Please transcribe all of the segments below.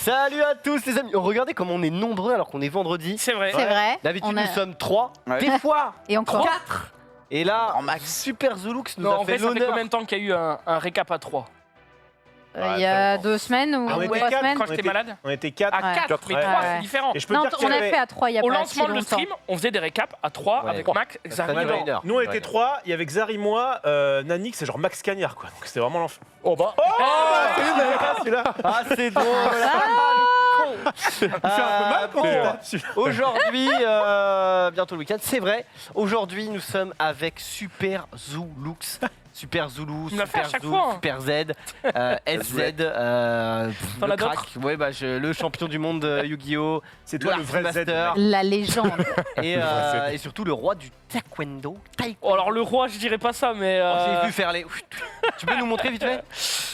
Salut à tous les amis. Regardez comme on est nombreux alors qu'on est vendredi. C'est vrai. C'est vrai. D'habitude On a- nous sommes 3, Ouais. des fois Et encore 4. Et là, En max. Super Zulux nous Non, a en fait fait, ça fait l'honneur. combien de temps qu'il y a eu un récap à 3 il y a 2 semaines ou Ah, on était 3 quatre, semaines. quand on j'étais était- malade On était 4. À 4, quatre, mais ouais. 3 Ouais. c'est différent. Et je peux Non, dire on qu'il y a avait- fait à 3 il y a Au pas lancement si de le longtemps. stream, on faisait des récaps à 3 Ouais. avec Max, Ça Xari fait et Laurent. une heure. Nous on était Ouais. 3, il y avait Xari, moi, Nanik, c'est genre Max Cagnard quoi. Donc c'était vraiment l'enfer. Oh bah. Celui-là. Ah c'est drôle. Il fait un peu mal quand bon. il tape, celui-là. Aujourd'hui, bientôt le week-end, c'est vrai. Aujourd'hui, nous sommes avec Super Zulux. Super Zulu, Tu me l'as fait à Super chaque Zou, fois, hein. Super Z, SZ, T'en le as crack. d'autres Ouais, bah, le champion du monde Yu-Gi-Oh! C'est toi le vrai Z. Master. La légende. Et surtout le roi du taekwondo. Oh, alors le roi, je dirais pas ça, mais. J'ai vu faire les. Tu peux nous montrer vite fait?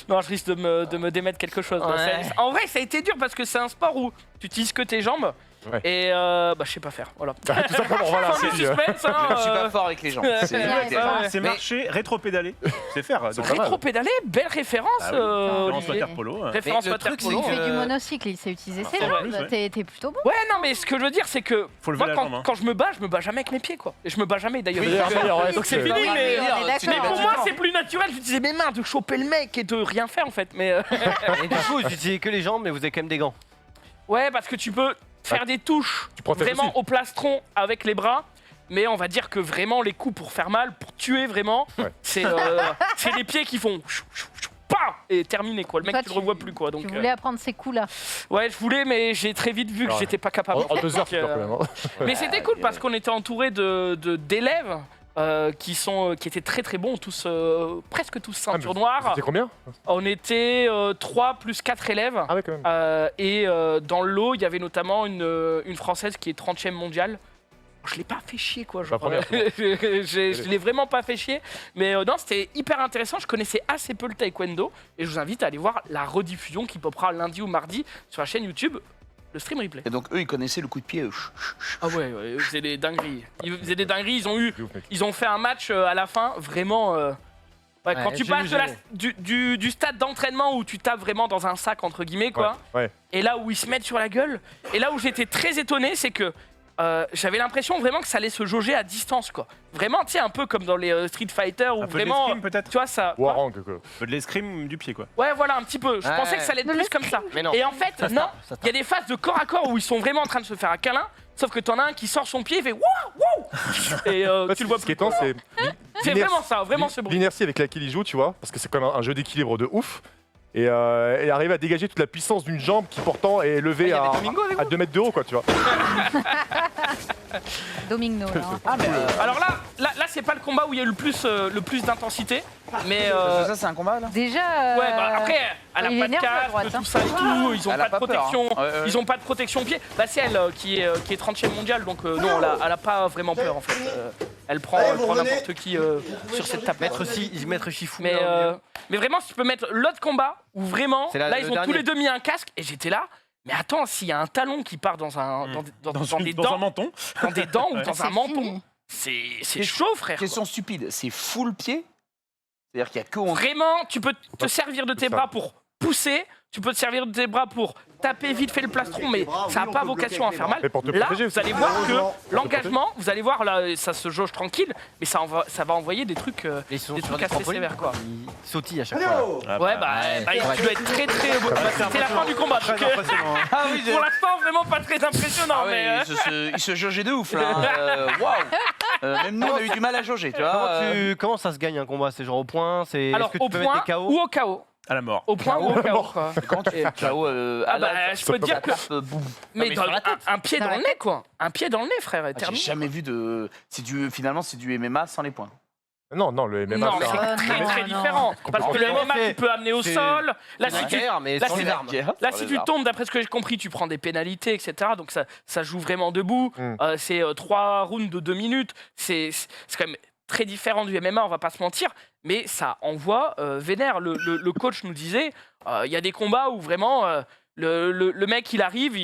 Non, je risque de me démettre quelque chose. Ouais. En vrai, ça a été dur parce que c'est un sport où tu utilises que tes jambes. Ouais. Et bah, je sais pas faire. Voilà. Tout simplement, voilà. Fin du c'est- suspense, hein, Je suis pas fort avec les gens. C'est Ouais, c'est- ouais. C'est Mais- marcher, rétro-pédaler. C'est faire. Donc, pas mal. Rétro-pédalé, belle référence. Ah oui. Olivier. water polo. Référence Mais le water truc, polo. c'est Il que- fait du monocycle, il sait utiliser ses c'est vrai. jambes. T'es plutôt bon. Ouais, non, mais ce que je veux dire, c'est que Faut lever moi, la quand, jambe, hein. quand je me bats jamais avec mes pieds, quoi. Et je me bats jamais d'ailleurs. D'ailleurs, ouais, Donc c'est c'est- fini, mais. on est tu d'accord. n'es pas Pour du moi, temps. c'est plus naturel d'utiliser mes mains, de choper le mec et de rien faire en fait. Mais Et du coup, vous utilisez que les jambes, mais vous avez quand même des gants. ouais, parce que tu peux faire des touches Tu protèges vraiment aussi. au plastron avec les bras. Mais on va dire que vraiment les coups pour faire mal, pour tuer vraiment, Ouais. c'est les pieds qui font chou, chou, chou, pa et terminé quoi. Le mec Toi, tu le revois plus quoi. Donc Tu voulais apprendre ces coups-là. ouais, je voulais, mais j'ai très vite vu que Ouais. j'étais pas capable. En 2 heures, Donc, tu peux quand même. hein. mais c'était cool parce qu'on était entouré d'élèves qui étaient très très bons, tous presque tous ceinture noire. C'était combien? On était 3 plus 4 élèves. Ah ouais, quand même. Et dans le lot, il y avait notamment une Française qui est 30e mondiale. Je l'ai pas fait chier quoi. Genre, première, je l'ai vraiment pas fait chier. Mais non, c'était hyper intéressant. Je connaissais assez peu le taekwondo. Et je vous invite à aller voir la rediffusion qui popera lundi ou mardi sur la chaîne YouTube, le stream replay. Et donc eux, ils connaissaient le coup de pied. Ah ouais, ils faisaient des dingueries. Ils faisaient des dingueries. De ouf, mec. Ils ont fait un match à la fin, vraiment. Ouais, quand tu j'ai passes vu, de j'ai du stade d'entraînement où tu tapes vraiment dans un sac, entre guillemets, quoi, Ouais. et là où ils se mettent sur la gueule, et là où j'étais très étonné, c'est que j'avais l'impression vraiment que ça allait se jauger à distance, quoi. Vraiment, tu sais, un peu comme dans les Street Fighter, où Un peu de vraiment. l'escrime peut-être. Tu vois, ça. quoi Warang, quoi. Un peu de l'escrime du pied quoi. Ouais, voilà, un petit peu. Je Ouais. pensais que ça allait être De plus comme ça. Mais non. Et en fait, Ça se non, tape, ça se il y a des phases de corps à corps où ils sont vraiment en train de se faire un câlin, sauf que t'en as un qui sort son pied et fait wouh, wouh Et tu le vois Ce qui est plus. étonnant, c'est. C'est vraiment ça, vraiment ce bruit. L'inertie avec laquelle il joue, tu vois, parce que c'est quand même un jeu d'équilibre de ouf. Et arriver à dégager toute la puissance d'une jambe qui pourtant est levée il y avait à Domingo avec 2 mètres de haut, quoi, tu vois. Domino, là. hein. Alors là c'est pas le combat où il y a eu le plus d'intensité, mais Ça, c'est un combat là Déjà. ouais, bah après elle a il est pas de nerveux, à casque, droite, hein. tout ça et tout, ils ont Elle pas a de pas peur, protection, hein. Ouais, ouais. ils ont pas de protection pied. Bah c'est elle qui est 30e mondiale, donc non, elle a pas vraiment peur en fait. Elle prend n'importe qui sur cette table. Maître Chifou. Mais vraiment, si tu peux mettre l'autre combat où vraiment, C'est là le ils ont tous dernier. les deux mis un casque et j'étais là. Mais attends, s'il y a un talon qui part dans un dans des Dans un dents, menton. dans des dents ou dans C'est un menton, fini. c'est chaud frère. Question stupide, c'est full pied? C'est-à-dire qu'il y a que on... Vraiment, tu peux te servir de tes C'est ça. bras pour pousser, tu peux te servir de tes bras pour taper vite fait le plastron, mais ça n'a pas vocation à faire mal. Mais pour te Là, protéger vous aussi. allez voir que l'engagement, vous allez voir là, ça se jauge tranquille, mais ça va envoyer des trucs, Ils sont des sur trucs des assez trampolines. sévères quoi. Ils sautillent à chaque fois. Ah, Ouais, bah, tu dois être très très. C'est la fin du combat. donc, Ah oui, pour l'instant, vraiment pas très impressionnant, ah mais. ouais, il se jaugeait de ouf là. hein. Waouh. Même nous, on a eu du mal à jauger, tu vois. Comment ça se gagne un combat? C'est genre au point? C'est Alors, est-ce que tu au peux mettre point des KO? ou au KO. À la mort. Au point ou au KO, quoi. Comment tu fais KO Ah bah, je peux te dire que. Mais mais dans sur la tête. un pied Dans dans la le nez, quoi. Un pied dans le nez, frère. J'ai terminé. jamais vu de. Finalement, c'est du MMA sans les points. Non, le MMA, Non, c'est c'est un- très non, très non. différent. Parce que le Complètement. MMA, tu peux amener au C'est- sol. Là, C'est si la tu guerre, mais là, sans c'est les armes. Là, si tu tombes, d'après ce que j'ai compris, tu prends des pénalités, etc. Donc ça joue vraiment debout. Mm. C'est 3 rounds de 2 minutes. C'est quand même très différent du MMA, on va pas se mentir. Mais ça envoie vénère. Le coach nous disait, il y a des combats où vraiment le mec, il arrive,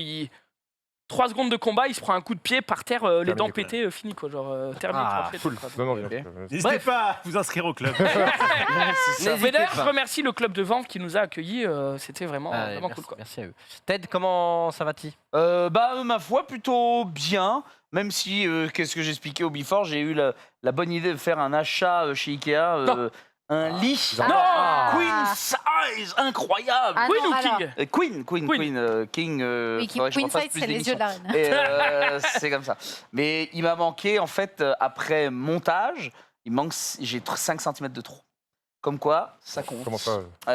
3 secondes de combat, il se prend un coup de pied par terre, les Terminé, dents quoi. pétées, fini quoi. Genre, terminé. Ah, tranché, Cool. quoi. Non, non, rien. N'hésitez Bref. pas à vous inscrire au club. N'hésitez Mais d'ailleurs, je pas. remercie le club de vente qui nous a accueillis. C'était vraiment, Ah, vraiment merci, cool quoi. merci à eux. Ted, comment ça va-t-il? Ma foi, plutôt bien. Même si, qu'est-ce que j'expliquais au Before, j'ai eu la bonne idée de faire un achat chez Ikea. Non. Un lit Ah. Queen size, incroyable. Ah Queen non, ou alors. King King. Oui, faudrait que je Queen refasse size, plus c'est les yeux d'émissions. de la reine. Et c'est comme ça. Mais il m'a manqué, en fait, après montage, j'ai 5 cm de trop. Comme quoi, ça compte. Comment ça C'est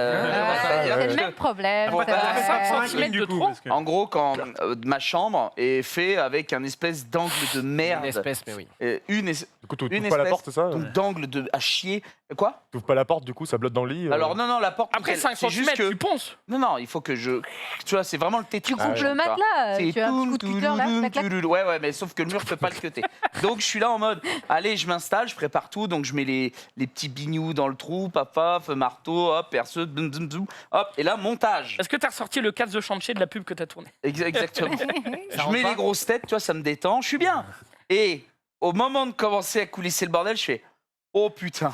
le ouais. même problème. Bon, c'est bah, vrai. 5 Pour un centimètres clean, de du coup, trop. parce que- En gros, quand ma chambre est faite avec un espèce d'angle de Une merde, espèce, mais oui. Du coup, tu une ouvres pas la espèce porte, c'est ça d'angle à chier. Quoi Tu ouvres pas la porte, du coup, ça blotte dans le lit. Alors non, la porte. Après nickel. 5 C'est juste cm, que tu ponces. non, il faut que je. Tu vois, c'est vraiment le Tetris. Tu coupes le matelas, tu as un petit coup de cutter là, clac, clac. Ouais, mais sauf que le mur peut pas le cutter. Donc je suis là en mode, allez, je m'installe, je prépare tout, donc je mets les petits bignous dans le trou, paf, marteau, hop, perceuse, boum, boum, boum, hop, et là montage. Est-ce que t'as ressorti le casse de chantier de la pub que t'as tourné? Exactement. Ça Je rentre mets pas les grosses têtes, tu vois, ça me détend, je suis bien. Et au moment de commencer à coulisser le bordel, je fais, oh putain.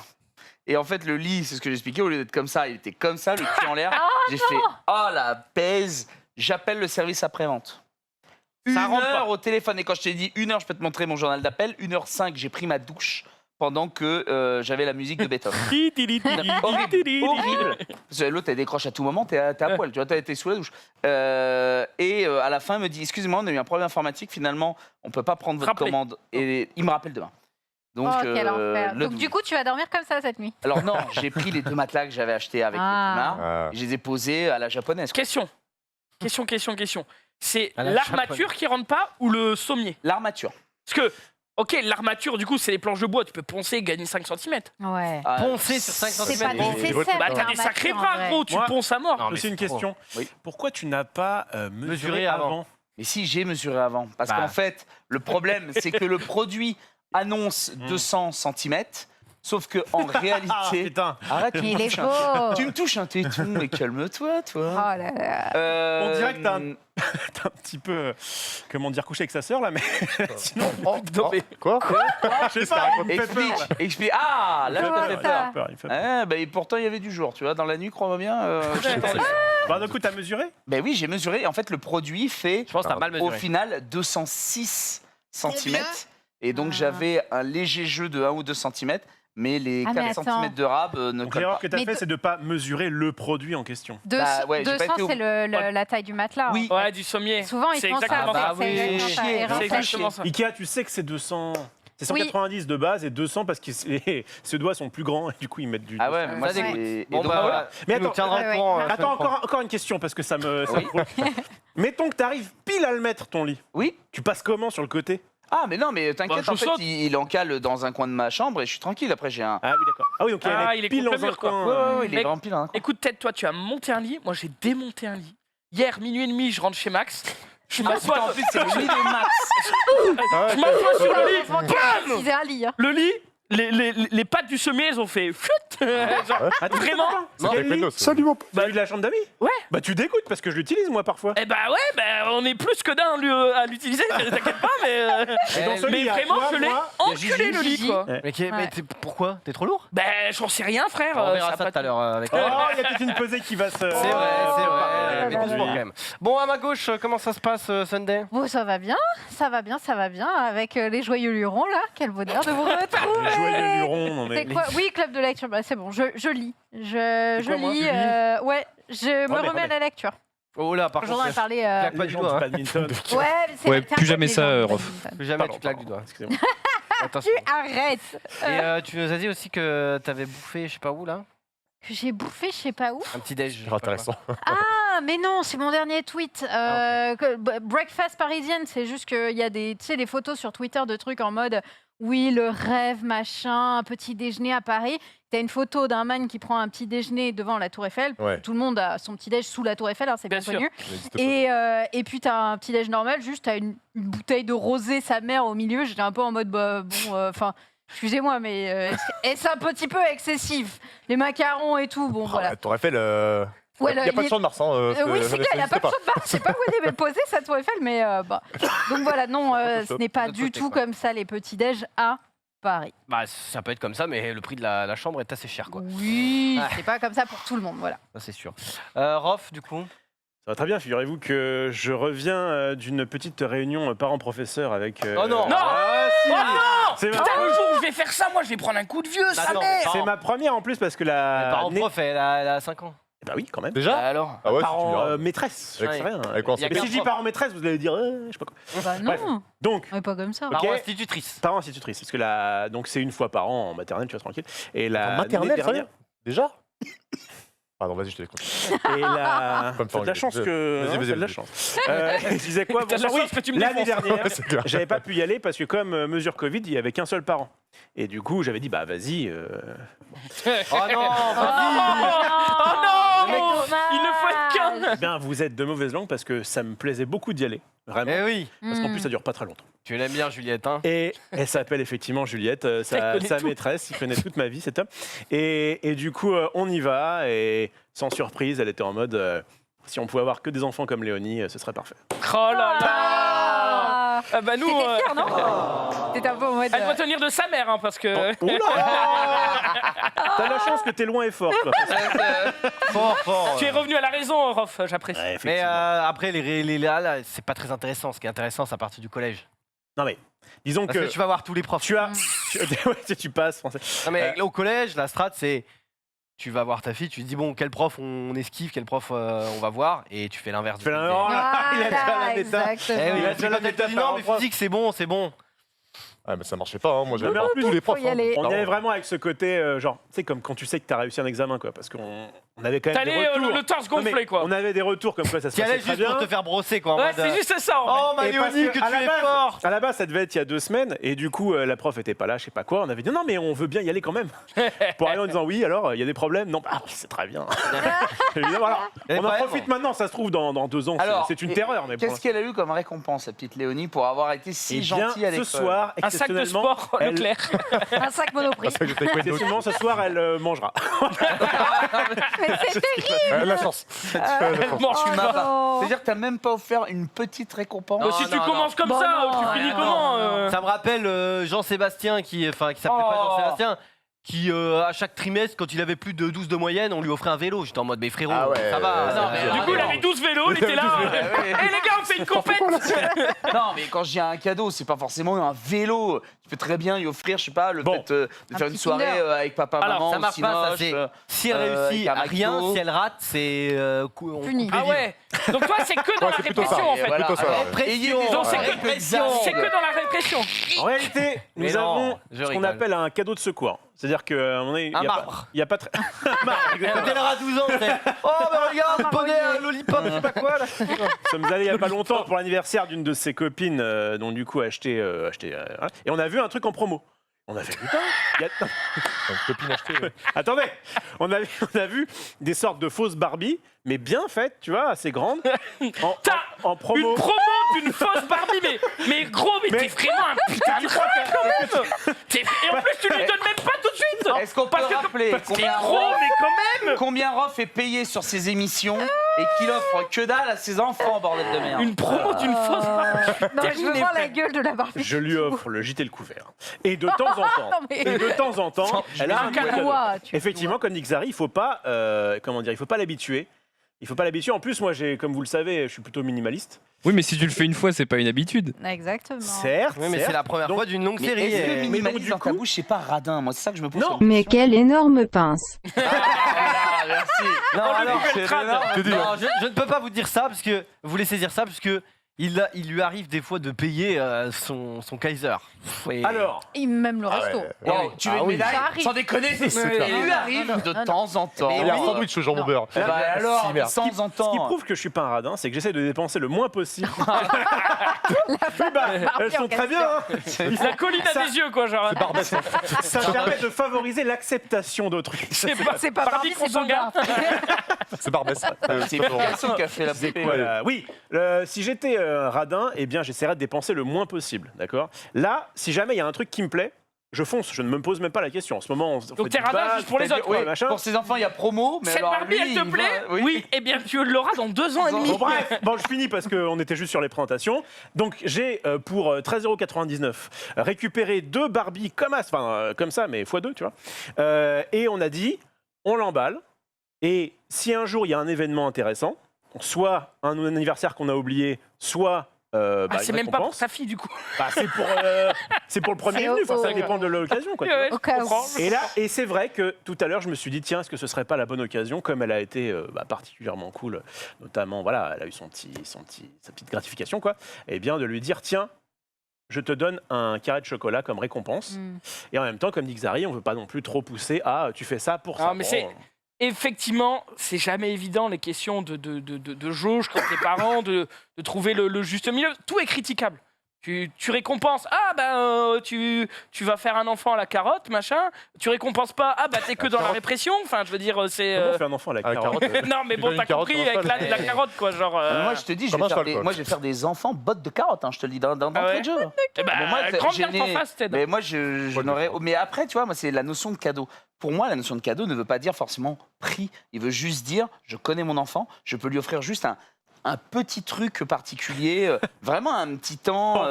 Et en fait, le lit, c'est ce que j'expliquais, au lieu d'être comme ça, il était comme ça, le cul en l'air. J'ai fait, oh la baise, j'appelle le service après-vente. Ça Une rentre heure pas. au téléphone, et quand je t'ai dit 1 heure, je peux te montrer mon journal d'appel, 1h05, j'ai pris ma douche pendant que j'avais la musique de Beethoven. Horrible. Parce que l'autre, elle décroche à tout moment, t'es à poil, tu vois, t'es sous la douche. À la fin, elle me dit, excusez-moi, on a eu un problème informatique, finalement, on peut pas prendre votre Rappelez. commande. Et il me rappelle demain. Donc, Oh, quel enfer. le Donc, 12. du coup, tu vas dormir comme ça cette nuit. Alors non, j'ai pris les 2 matelas que j'avais achetés avec le Ah. Puma, et je les ai posés à la japonaise. quoi. Question. C'est À la l'armature japonaise. qui rentre pas ou le sommier? L'armature. Parce que, ok, l'armature, du coup, c'est les planches de bois, tu peux poncer et gagner 5 cm. Ouais. Ah, Poncer sur 5 C'est cm. pas bon, nécessaire. Bah, t'as pour des un sacrés mature, en bras, vrai. gros, tu Moi- ponces à mort. Non, mais Aussi une c'est trop. question. Oui. Pourquoi tu n'as pas Mesuré mesuré avant. avant Mais si, j'ai mesuré avant. Parce Bah. qu'en fait, le problème, c'est que le produit annonce 200 cm, sauf que en Ah réalité... putain. Arrête, tu Il me est touches beau. tu me touches un téton, mais calme-toi, Oh toi. là là. On dirait que t'as T'es un petit peu, comment dire, couché avec sa sœur là, mais sinon, Non, mais- Quoi je sais pas, il me fait peur. là. Explique. Ah, là, je Comment te fais ça peur. Il me fait peur, il me fait peur. Eh, bah, et pourtant, il y avait du jour, tu vois, dans la nuit, crois-moi bien. j'ai tendu. Bah, du coup, t'as mesuré Ben oui, j'ai mesuré. En fait, le produit fait Je pense que t'as mal au mesuré. final 206 cm. Et donc, Ah. j'avais un léger jeu de 1 ou 2 cm, mais les Ah, mais 4 attends. cm de rab ne Donc collent l'erreur pas. que t'as Mais fait, de- c'est de pas mesurer le produit en question. 200, Bah ouais, j'ai pas été au- c'est la taille du matelas. Oui. en fait. Ouais, du sommier. Souvent, ils C'est font ça. exactement en fait, ça. c'est Ah exactement oui. ça. Chier, Et en C'est fait, exactement ça. Ikea, tu sais que c'est 200. C'est Oui. 190 de base et 200 parce que ses doigts sont plus grands et du coup ils mettent du. Ah ouais, mais moi, Ça c'est. dégoûte. Et Bon, donc, bah, voilà. Mais tu nous attends, tiendras ouais, au courant. ouais. la semaine Attends, prochaine. encore une question parce que ça me. Oui. Mettons que t'arrives pile à le mettre ton lit. Oui. Tu passes comment sur le côté? Ah, mais non, mais t'inquiète, Bah, en je fait, saute. il encale dans un coin de ma chambre et je suis tranquille. Après, j'ai un. Ah oui, d'accord. Ah oui, donc Ah, elle il est pile contre dans le un mur, quoi. coin. Ouais, il est Mec, vraiment pile. Hein. Écoute, Ted, toi, tu as monté un lit. Moi, j'ai démonté un lit. Hier, minuit et demi, je rentre chez Max. Je Ah, m'assois putain, en plus, c'est le lit de Max. je m'assois sur le lit. Heureusement qu'il a utilisé un lit. Hein. Le lit, les pattes du sommier, elles ont fait chut. Genre, Attends, Vraiment attends, Non, quel avec lit Windows. Salut mon pote. Celui de la chambre d'amis? Ouais. Bah tu dégoûtes parce que je l'utilise moi parfois. Eh bah ouais, bah, on est plus que d'un à l'utiliser, t'inquiète pas, mais, Et dans ce lit, il y a vraiment, toi, je l'ai moi, enculé le lit, Gigi. quoi. Mais pourquoi? T'es trop lourd? Ben, j'en sais rien, frère. On verra ça ça a tout à l'heure avec. Oh, il y a toute une pesée qui va se. C'est vrai, c'est vrai. Mais doucement quand même. Bon, à ma gauche, comment ça se passe, Sunday? Bon, ça va bien, ça va bien, ça va bien. Avec les joyeux lurons, là. Quel bonheur de vous retrouver. Les joyeux lurons, non C'est mais. quoi? Oui, club de lecture. Bah, c'est bon, je lis. Je quoi, moi, lis. tu lis Ouais, je me Remets, remets à la lecture. Oh là, par J'en contre, ai parlé. claque pas Les du gens doigt. du hein. badminton. Ouais, c'est Ouais, c'est un plus peu jamais des ça, gens, Rof. badminton. Plus jamais Pardon, tu claques du pardon. doigt. Excusez-moi. Attention. Tu arrêtes. Et tu nous as dit aussi que t'avais bouffé, je sais pas où là, Que j'ai bouffé, je sais pas où. un petit déj. Intéressant. Ah, mais non, c'est mon dernier tweet. Breakfast parisienne, c'est juste qu'il y a des, tu sais, des photos sur Twitter de trucs en mode oui, le rêve, machin, un petit déjeuner à Paris. T'as une photo d'un man qui prend un petit déjeuner devant la Tour Eiffel. Ouais. Tout le monde a son petit déj sous la Tour Eiffel, hein, c'est bien, Bien sûr. connu. N'hésite pas. Et puis t'as un petit déj normal, juste t'as une bouteille de rosé sa mère au milieu. J'étais un peu en mode bah, bon, enfin. Excusez-moi, mais est-ce un petit peu excessif? Les macarons et tout, bon Ah, voilà. ouais, T'aurais fait le. Ouais, Il n'y a pas de champ de Mars. Hein, oui, c'est clair, il n'y a pas de pas. champ de Mars. Je sais pas où elle est posée cette tour Eiffel, mais bah. Donc voilà, non, ce n'est pas De du côté, tout quoi. comme ça les petits-déj à Paris. Bah, ça peut être comme ça, mais le prix de la chambre est assez cher, quoi. Oui, Ouais. c'est pas comme ça pour tout le monde, voilà. Ça, c'est sûr. Rof, du coup. Ça va très bien, figurez-vous que je reviens d'une petite réunion parents-professeurs avec... Oh non. Non. Ah, si. Oh non C'est ma... Putain, le jour où je vais faire ça, moi je vais prendre un coup de vieux, Bah sa non, mère. C'est ma première en plus parce que la... Parents prof, elle a 5 ans. Bah oui, quand même. Déjà Alors Ah ouais, si tu Parents verras. maîtresse, je Ouais. sais rien. Avec quoi, Il y a Mais qu'un si je dis prof. parents maîtresse, vous allez dire, je sais pas quoi. Bah Bref. non, Donc, on est pas comme ça. Ok. Parents institutrices. parents institutrices, parce que la... donc c'est une fois par an en maternelle, tu vois, tranquille. Et la En maternelle, l'année dernière, Déjà Pardon, vas-y, je te laisse. et la... Comme T'as de la chance que... Vas-y, non, vas-y, t'as de la vas-y. chance. Je disais quoi T'as de la Bonsoir, chance que tu me l'année défonces. dernière, C'est clair. j'avais pas pu y aller parce que comme mesure Covid, il y avait qu'un seul parent. Et du coup, j'avais dit, bah vas-y. Oh non, Oh non Mais Il ne faut être qu'un. Bien, vous êtes de mauvaise langue parce que ça me plaisait beaucoup d'y aller. Vraiment. Eh oui, Parce qu'en Hmm. plus, ça dure pas très longtemps. tu l'aimes bien, Juliette, hein. Et elle s'appelle effectivement Juliette, sa connaît tout. maîtresse, il connaît toute ma vie, c'est top. Et du coup, on y va, et sans surprise, elle était en mode, si on pouvait avoir que des enfants comme Léonie, ce serait parfait. Oh là là Ah. Ah bah nous, T'étais fière, non T'étais un peu en mode. elle doit tenir de sa mère, hein, parce que... Oula T'as la chance que t'es loin et fort, quoi. Fort, fort. Tu es revenu à la raison, Rof, j'apprécie. Ouais, Mais effectivement. après, là, c'est pas très intéressant. Ce qui est intéressant, c'est à partir du collège. Non mais, disons Parce que que tu vas voir tous les profs. tu as... ouais, tu passes, français. Non, mais au collège, la strat, c'est. Tu vas voir ta fille, tu te dis, bon, quel prof on esquive, quel prof on va voir, et tu fais l'inverse. Tu fais de ce que l'inverse. tu Oh là, il a déjà la méta. Exactement. Eh oui, Il a parce que déjà la quand elle te méta dit, par non, un mais prof. physique, c'est bon. Ouais, mais ça marchait pas, hein. Moi, j'avais Mais en plus, tous les profs. faut y aller. On y Non. allait vraiment avec ce côté, genre, tu sais, comme quand tu sais que t'as réussi un examen, quoi, parce qu'on avait quand même des T'allais retours. le torse Non, mais gonflé, quoi. On avait des retours comme quoi ça se Tu allais passait très juste pour bien. te faire brosser, quoi. en Ouais, mode, c'est juste ça, en fait. Oh, ma Et parce Léonie, que à tu la es base- fort. À la base, ça devait être il y a 2 semaines, et du coup, la prof était pas là, je sais pas quoi. On avait dit non, mais on veut bien y aller quand même. Pour arriver en disant oui, alors il y a des problèmes. Non, ah, c'est très bien. Évidemment, alors, Il y a des on en problèmes. profite maintenant, ça se trouve dans 2 ans. Alors, C'est une terreur, mais bon. Qu'est-ce qu'elle a eu comme récompense, la petite Léonie, pour avoir été si Et bien, gentille à ce l'école soir, Un sac de exceptionnellement, sport, elle- Leclerc. Un sac Monoprix. Ça, j'étais avec Windows. exceptionnellement, ce soir, elle mangera. Mais c'est terrible. La chance. Elle mange Tu pas. m'as pas. Oh. C'est-à-dire que t'as même pas offert une petite récompense. Bah, si tu non, commences comme Bon, ça, non, tu finis non, comment non. Ça me rappelle Jean-Sébastien qui s'appelait pas Oh. Jean-Sébastien, qui à chaque trimestre, quand il avait plus de 12 de moyenne, on lui offrait un vélo. J'étais en mode, mais frérot, Ah ouais, ça va. non, mais, Du coup, il avait 12 vélos, il était là. Ouais. Eh les gars, on fait une compète. Non, mais quand je dis un cadeau, c'est pas forcément un vélo. Tu peux très bien lui offrir, je sais pas, le Bon. fait de Un faire une petit soirée Kinder. Avec papa, Alors, maman, ça au marche pas, ça, Cinoche, c'est- si elle avec réussit un à rien, McDo. si elle rate, c'est on Puni. coupe les Ah ouais. Donc toi, c'est que dans la c'est plutôt ça. répression, en fait. Voilà. plutôt ça, ouais. Répression. Donc c'est Ouais. que, c'est que dans la répression. En réalité, Mais nous non, avons je ce qu'on rigole. appelle un cadeau de secours. C'est-à-dire qu'à un moment donné, il Un n'y a, pas- marbre. il y a pas très. Un marbre, exactement. Quand elle aura 12 ans, c'est oh, bah regarde, poney, un lollipop, je sais pas quoi là. Nous sommes allés il n'y a pas longtemps pour l'anniversaire d'une de ses copines, dont du coup a acheté. Voilà. Et on a vu un truc en promo. On a fait putain. il y a- Une copine achetée. Attendez, on a vu des sortes de fausses Barbie, mais bien faites, tu vois, assez grandes, en promo. Une promo d'une fausse Barbie, mais gros, mais t'es vraiment un putain de rat quand même. Et en plus, tu lui donnes même pas tout de suite. Est-ce qu'on peut Parce que rappeler t'es combien gros, mais quand même. Combien Rof est payé sur ses émissions et qu'il offre que dalle à ses enfants, bordel de merde. Une promo d'une fausse Barbie. Non, mais je veux voir la gueule de la Barbie. Je lui offre le JT le couvert. Et de temps en temps, Non, mais- et de temps en temps, elle a un Tu cadeau. dois, tu Effectivement, comme dit Xari, il faut pas, il faut pas l'habituer. Il faut pas l'habituer. En plus, moi, comme vous le savez, je suis plutôt minimaliste. Oui, mais si tu le fais une fois, c'est pas une habitude. dois. Exactement. Certes, Oui, mais certes. c'est la première Donc- fois d'une longue Mais série. est-ce que et- donc, minimaliste du dans ta coup- bouche, c'est pas radin? Moi, c'est ça que je me pose. Non. comme Mais question. quelle énorme pince. Ah, merci. Non, alors, C'est crade. énorme. non, je ne peux pas vous dire ça parce que vous voulez saisir ça parce que il lui arrive des fois de payer son Kaiser. Et- Alors, Et même le resto. ouais. Oh, tu veux Ah une oui. médaille? Ça arrive. Sans déconner, c'est clair. Il lui arrive de non. temps en temps. Mais Il y a un oui. sandwich au jambon beurre. Eh ben alors, Si, merde. de temps en ce qui temps. prouve que je suis pas un radin, c'est que j'essaie de dépenser le moins possible. Barbie Elles sont en très bien. Hein. La colline à Ça- des yeux, quoi, genre. C'est Barbès. Ça permet de favoriser l'acceptation d'autrui. C'est pas, C'est pas Barbie, c'est consanguin. C'est Barbès. C'est Picasso qui a fait la poupée. Oui, si j'étais radin, eh bien, j'essaierais de dépenser le moins possible, d'accord. Là, si jamais il y a un truc qui me plaît, je fonce, je ne me pose même pas la question. En ce moment, on fait Donc du t'es radin bal, juste pour les fait du- autres, ouais, Oui, machin. pour ses enfants, il y a promo, mais Cette alors Barbie, lui, elle te il plaît va- Oui. Eh bien, tu l'auras dans 2 ans et demi. Bon, bref, bon, je finis parce qu'on était juste sur les présentations. Donc, j'ai pour 13,99 € récupéré 2 Barbie comme ça, mais x2, tu vois. Et on a dit, on l'emballe. Et si un jour il y a un événement intéressant, soit un anniversaire qu'on a oublié, soit C'est une même pas pour récompense, sa fille, du coup. bah, c'est pour le premier C'est venu. Enfin, ça au- dépend de l'occasion, quoi. tu vois. Ouais, Au je cas où. comprends. Et c'est vrai que tout à l'heure, je me suis dit, tiens, est-ce que ce serait pas la bonne occasion, comme elle a été particulièrement cool, notamment, voilà, elle a eu sa petite gratification, quoi, et bien de lui dire, tiens, je te donne un carré de chocolat comme récompense. Et en même temps, comme dit Xari, on veut pas non plus trop pousser à, tu fais ça pour ça. Ah, mais c'est- Effectivement, c'est jamais évident les questions de jauge quand t'es parent, de trouver le juste milieu. Tout est critiquable. Tu récompenses, tu vas faire un enfant à la carotte, machin. Tu récompenses pas, t'es que dans la répression. Enfin, je veux dire, c'est. Comment on fait un enfant à la À la carotte carotte. Non, mais Tu bon, donnes t'as une carotte compris comme ça, avec la carotte, quoi. Genre. Moi, je te dis, Comme un sol, quoi. moi, je vais faire des enfants bottes de carottes, hein, je te le dis d'entrée Ah ouais de jeu. Eh ben, Mais moi, grand j'ai bien né- t'en face, Ted. Mais moi, je n'aurais. Mais après, tu vois, moi, c'est la notion de cadeau. Pour moi, la notion de cadeau ne veut pas dire forcément prix. Il veut juste dire, je connais mon enfant, je peux lui offrir juste un petit truc particulier, vraiment un petit temps.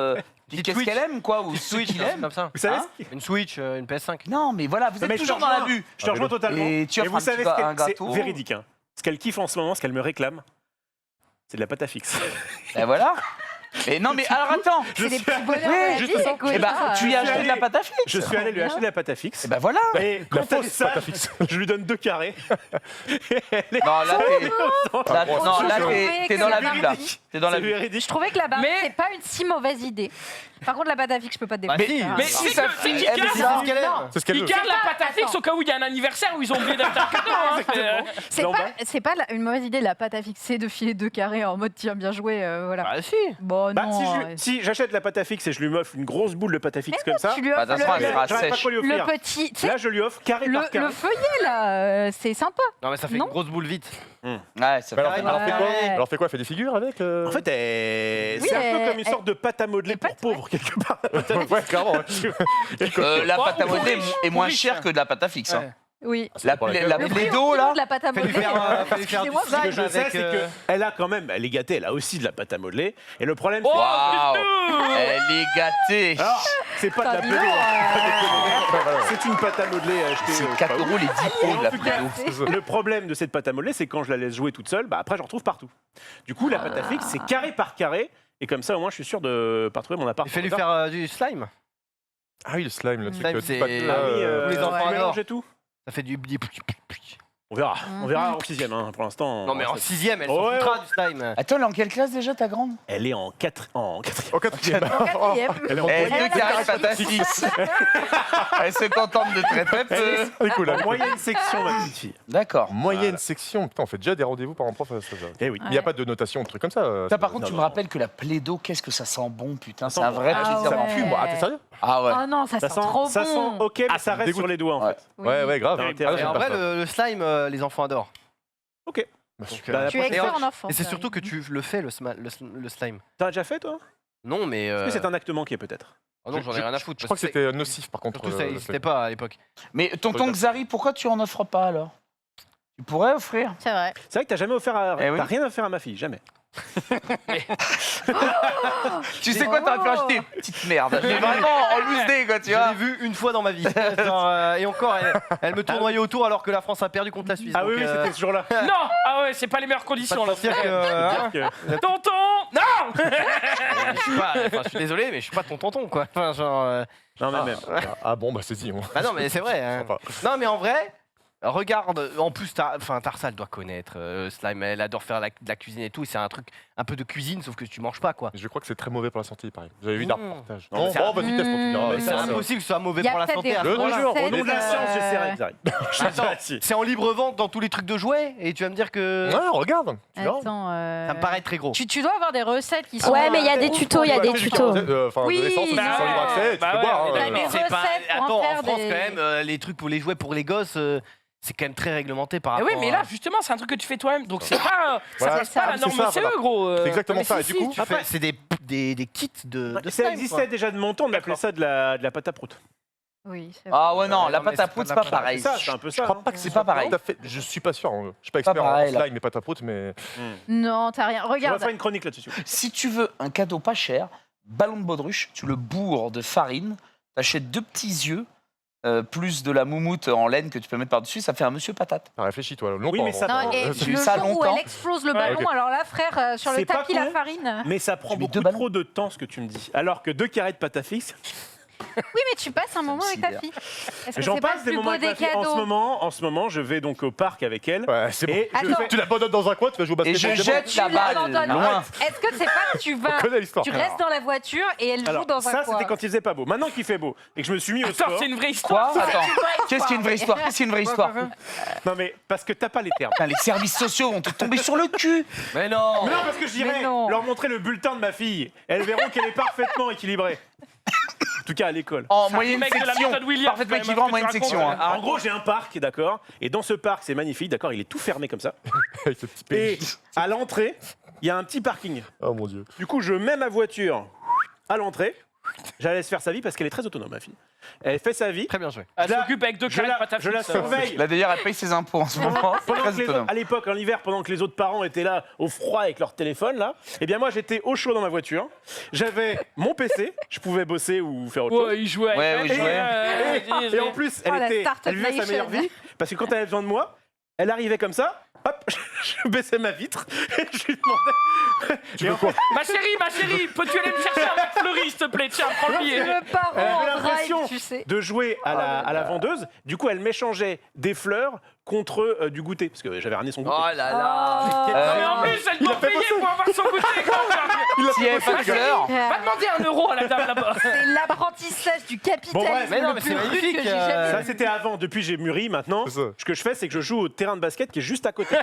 Petite Qu'est-ce Switch. qu'elle aime, quoi, ou Une ce Switch, qu'il aime. comme ça. Vous savez Hein ce Une Switch, une PS5. Non, mais voilà, vous Non, êtes mais je toujours te dans rejoins. l'abus. Je te rejoins totalement. Et tu offres vous un savez petit ce un qu'elle- c'est gâteau. véridique. Hein. Ce qu'elle kiffe en ce moment, ce qu'elle me réclame, c'est de la pâte à fixe. Ben voilà. Et non, mais alors attends. C'est des petits bonheurs Oui, de la juste vie, ça. écoute, Eh ben, tu lui as je suis acheté de la allé- pâte à fixe. Je suis allé lui acheter de la pâte à fixe. Et ben voilà. Et La quand elle fausse ça, pâte à fixe. je lui donne 2 carrés. Non, là, t'es dans la bulle, là. T'es dans la C'est bulle. véridique. Je trouvais que la Barbie, Mais- c'est pas une si mauvaise idée. Par contre, la pâte à fixe, je peux pas te Bah, défendre. si. Mais Si c'est ça que- fait- c'est qu'ils eh, mais gardent- c'est ça. ce qu'elle aime. C'est ce qu'elle Ils veut. gardent la pas- pâte à fixe attends. au cas où il y a un anniversaire où ils ont oublié d'acheter un cadeau. Hein. C'est Non, pas, bah. c'est pas une mauvaise idée, la pâte à fixer, de filer 2 carrés en mode tiens, bien joué, voilà. Bah si. Bon, Bah, non. si j'achète la pâte à fixe et je lui m'offre une grosse boule de pâte à fixe comme ça, Tu lui Bah, offres de toute façon, elle sera j'arrive pas sèche. quoi lui le offrir. petit. Tu sais, Là, je lui offre carré par carré. le feuillet, là, c'est sympa. Non, mais ça fait Non. une grosse boule vite. Ouais, ça Mais alors, fait Ouais. alors, fait quoi Ouais. Alors, fait quoi? Fait des figures avec En fait, Oui, c'est un peu elle- comme une sorte de pâte à modeler pour pauvres, quelque part. Ouais, clairement. Ouais. La Ouais, pâte à ou modeler riche, est ou moins riche. chère que de la pâte à fixe. hein. Ouais. Oui. La pour pla- laquelle- la Le plaido, prix là. de la pâte à Fais lui modeler. faire du excusez-moi, slime Ce que je sais, avec, c'est qu'elle a quand même, elle est gâtée, elle a aussi de la pâte à modeler. Et le problème, Oh, c'est Waouh. putain. Elle est gâtée. alors, c'est pas de la Dis plaido, donc, hein. C'est une pâte à modeler achetée. C'est je sais 4 pas où. euros les 10 pots de la En tout cas, plaido. le problème de cette pâte à modeler, c'est que quand je la laisse jouer toute seule, bah après, j'en retrouve partout. Du coup, la pâte à fixe, c'est carré par carré. Et comme ça, au moins, je suis sûr de pas retrouver mon appart. Fais lui en retard. faire du slime. Ah oui, le slime, le truc Slime, de c'est- pâte, là, Ah oui, les enfants tu adorent. mélanges et tout. Ça fait du. On verra. On verra en 6ème, hein, pour l'instant. Non, mais en 6ème, elle s'en Ouais, foutra du slime. Attends, elle est en quelle classe déjà, ta grande? Elle est en 4e. Au quatrième. quatrième. Elle est en Elle moyenne. est carré pâte à fixe. Elle se contente de très peu. C'est cool. La hein. moyenne section, ma petite fille. D'accord. Moyenne section. Putain, on fait déjà des rendez-vous par an prof. Eh oui. Il n'y a pas de notation, de trucs comme ça. Ça, par contre, Non, tu me non. rappelles que la plaido, qu'est-ce que ça sent bon, putain. Ça C'est sent un vrai bon. plaisir. Ah Ça d'en ouais. fume, moi. Ah, t'es sérieux? Ah ouais. Oh non, ça, Ça sent trop ça bon. sent ok, mais ça reste dégoûte. sur les doigts, en Ouais. fait. Oui. Ouais, ouais, grave. T'as Ah, intérêt. j'aime Et en pas vrai, ça. le slime, les enfants adorent. Ok. Bah, super. Bah, la Tu es prochaine- expert en enfant. Et c'est surtout que tu le fais, le slime. T'as déjà fait, toi Non, mais. Est-ce que c'est un acte manqué, peut-être Oh non, j'en ai rien à foutre. Je crois que c'était nocif, par contre. Surtout, ça le n'existait slime. pas à l'époque. Mais tonton Xari, pourquoi tu en offres pas alors? Tu pourrais offrir. C'est vrai. C'est vrai que t'as jamais offert à... Eh oui. T'as rien offert à ma fille, jamais. Tu sais quoi, t'aurais pu acheter petite merde. Mais vraiment, en loose day, quoi, tu Je vois. l'ai vu une fois dans ma vie. Genre, et encore, elle me tournoyait autour alors que la France a perdu contre la Suisse. Ah donc, oui, oui, c'était ce jour-là. Non, ah ouais, c'est pas les meilleures pas conditions te là. mentir que. hein, Tonton, non. je suis pas. Enfin, je suis désolé, mais je suis pas ton tonton, quoi. Enfin, genre. Non, mais même. Ah bon, bah c'est dit. Bah non, mais c'est vrai. hein. Sympa. Non, mais en vrai. Regarde, en plus, Tarsa, elle doit connaître Slime, elle adore faire de la cuisine et tout, et c'est un truc un peu de cuisine, sauf que tu manges pas, quoi. Je crois que c'est très mauvais pour la santé, il paraît. J'avais vu Mmh. des reportages. Non, Non, c'est bon, vas-y, teste, tu diras. Mmh. Mais c'est ça, impossible que ce soit mauvais Il y a pour la peut-être santé. des à ce Le point-là. jour, Au nom de la science, je sais rien, Xari. Attends, c'est en libre vente dans tous les trucs de jouets, et tu vas me dire que. Ouais, regarde. Tu verras. Attends. Ça me paraît très gros. Tu dois avoir des recettes qui sont. Ouais, mais il y a des ouf tutos, pour il y a les- des tutos. Enfin, Oui, de l'essence, c'est bah sans libre accès, tu bah peux ouais, boire. mais hein. des Mais c'est recettes pas. pour en Attends, en faire France, des- quand même, les trucs pour les jouets pour les gosses, c'est quand même très réglementé par Eh rapport. oui, mais là, justement, c'est un truc que tu fais toi-même, donc c'est pas, Voilà. ça passe pas la C'est norme ça, CE, voilà. gros. C'est exactement Mais ça, si, et du si, coup, tu Après, fais- c'est des kits de Ça slime, existait quoi. déjà de mon temps, on appelait ça de la pâte à prout. Oui, c'est vrai. Ah ouais, non, Ouais, la non, mais pâte à c'est pas prout, de c'est la pas pâte. pareil. C'est ça, c'est un peu Je ça. crois pas que C'est pas pareil. tout à fait. Je suis pas sûr. Je suis pas expert pareil, en là. slime et pâte à prout, mais Non, t'as rien. On va Regarde. faire une chronique là-dessus. Si tu veux un cadeau pas cher, ballon de baudruche, tu le bourres de farine, t'achètes 2 petits yeux, plus de la moumoute en laine que tu peux mettre par-dessus, ça fait un monsieur patate. t'as réfléchi toi longtemps. Oui, mais ça avant. Non, et tu le fais ça jour où longtemps. elle explose le ballon, ok. alors là, frère, sur le C'est pas tapis, con. la farine. Mais ça prend Tu mets beaucoup 2 ballons. trop de temps ce que tu me dis. Alors que 2 carrés de pâte à fixe, Oui, mais tu passes un moment avec ta fille. Est-ce que j'en c'est pas passe le des plus moments beau avec ma des fille. cadeaux En ce moment, je vais donc au parc avec elle. Ouais, c'est bon. Et je Attends. fais- Tu l'abandonnes dans un coin, tu vas jouer au Et basket. je jette la Tu balle l'abandonnes. loin. Est-ce que c'est pas que tu vas... On connaît l'histoire. Tu restes dans la voiture et elle joue Alors, dans un ça, coin. c'était quand il faisait pas beau. Maintenant qu'il fait beau et que je me suis mis au Attends, sport. c'est une vraie histoire. Quoi Attends. Qu'est-ce qu'il y a une vraie histoire Qu'est-ce qu'il y a une vraie histoire Non, mais parce que t'as pas les termes. Putain, les services sociaux vont te tomber sur le cul. Mais non. Mais non, parce que je dirais Mais non. leur montrer le bulletin de ma fille. Elles verront qu'elle est parfaitement équilibrée. En tout cas, à l'école. En C'est un moyenne mec de la section. méthode Williams, Parfaitement quand même, équilibré en ce que tu moyenne racontes, section. ouais. hein. En gros, j'ai un parc, d'accord. Et dans ce parc, c'est magnifique, d'accord. Il est tout fermé comme ça. Avec ce petit Et pays. à l'entrée, il y a un petit parking. Oh mon dieu. Du coup, je mets ma voiture à l'entrée. Je la laisse faire sa vie parce qu'elle est très autonome, ma fille. Elle fait sa vie. Très bien joué. Elle Je la- s'occupe avec 2 je carrés de la- pâte à je la fixe. surveille. Là d'ailleurs, elle paye ses impôts en ce moment. Pendant Très que les autonome. autres, à l'époque, en hiver, pendant que les autres parents étaient là au froid avec leur téléphone, là, eh bien moi j'étais au chaud dans ma voiture. J'avais mon PC, je pouvais bosser ou faire autre chose. Ouais, il jouait Ouais, avec oui, elle. je jouais. Et en plus, elle, Oh, la était, start-up elle vivait sa nation. meilleure vie parce que quand elle avait besoin de moi, elle arrivait comme ça. Hop, je baissais ma vitre et je lui demandais. Tu Et veux en quoi Ma chérie, peux-tu aller me chercher un mec fleuriste, s'il te plaît? Tiens, prends le billet. Le Elle avait parent en l'impression drive, tu sais. de jouer à la vendeuse. Du coup, elle m'échangeait des fleurs contre du goûter parce que j'avais ramené son goûter. Oh là là. Oh. Non, mais en plus, elle doit payer pour avoir son goûter. S'il n'y avait pas de fleurs, Va demander 1 euro à la dame là-bas. C'est l'apprentissage du capitalisme Bon, bref. Mais non, le mais plus c'est rude magnifique, que j'ai jamais Ça, vu. c'était avant. Depuis, j'ai mûri. Maintenant, C'est ça. ce que je fais, c'est que je joue au terrain de basket qui est juste à côté.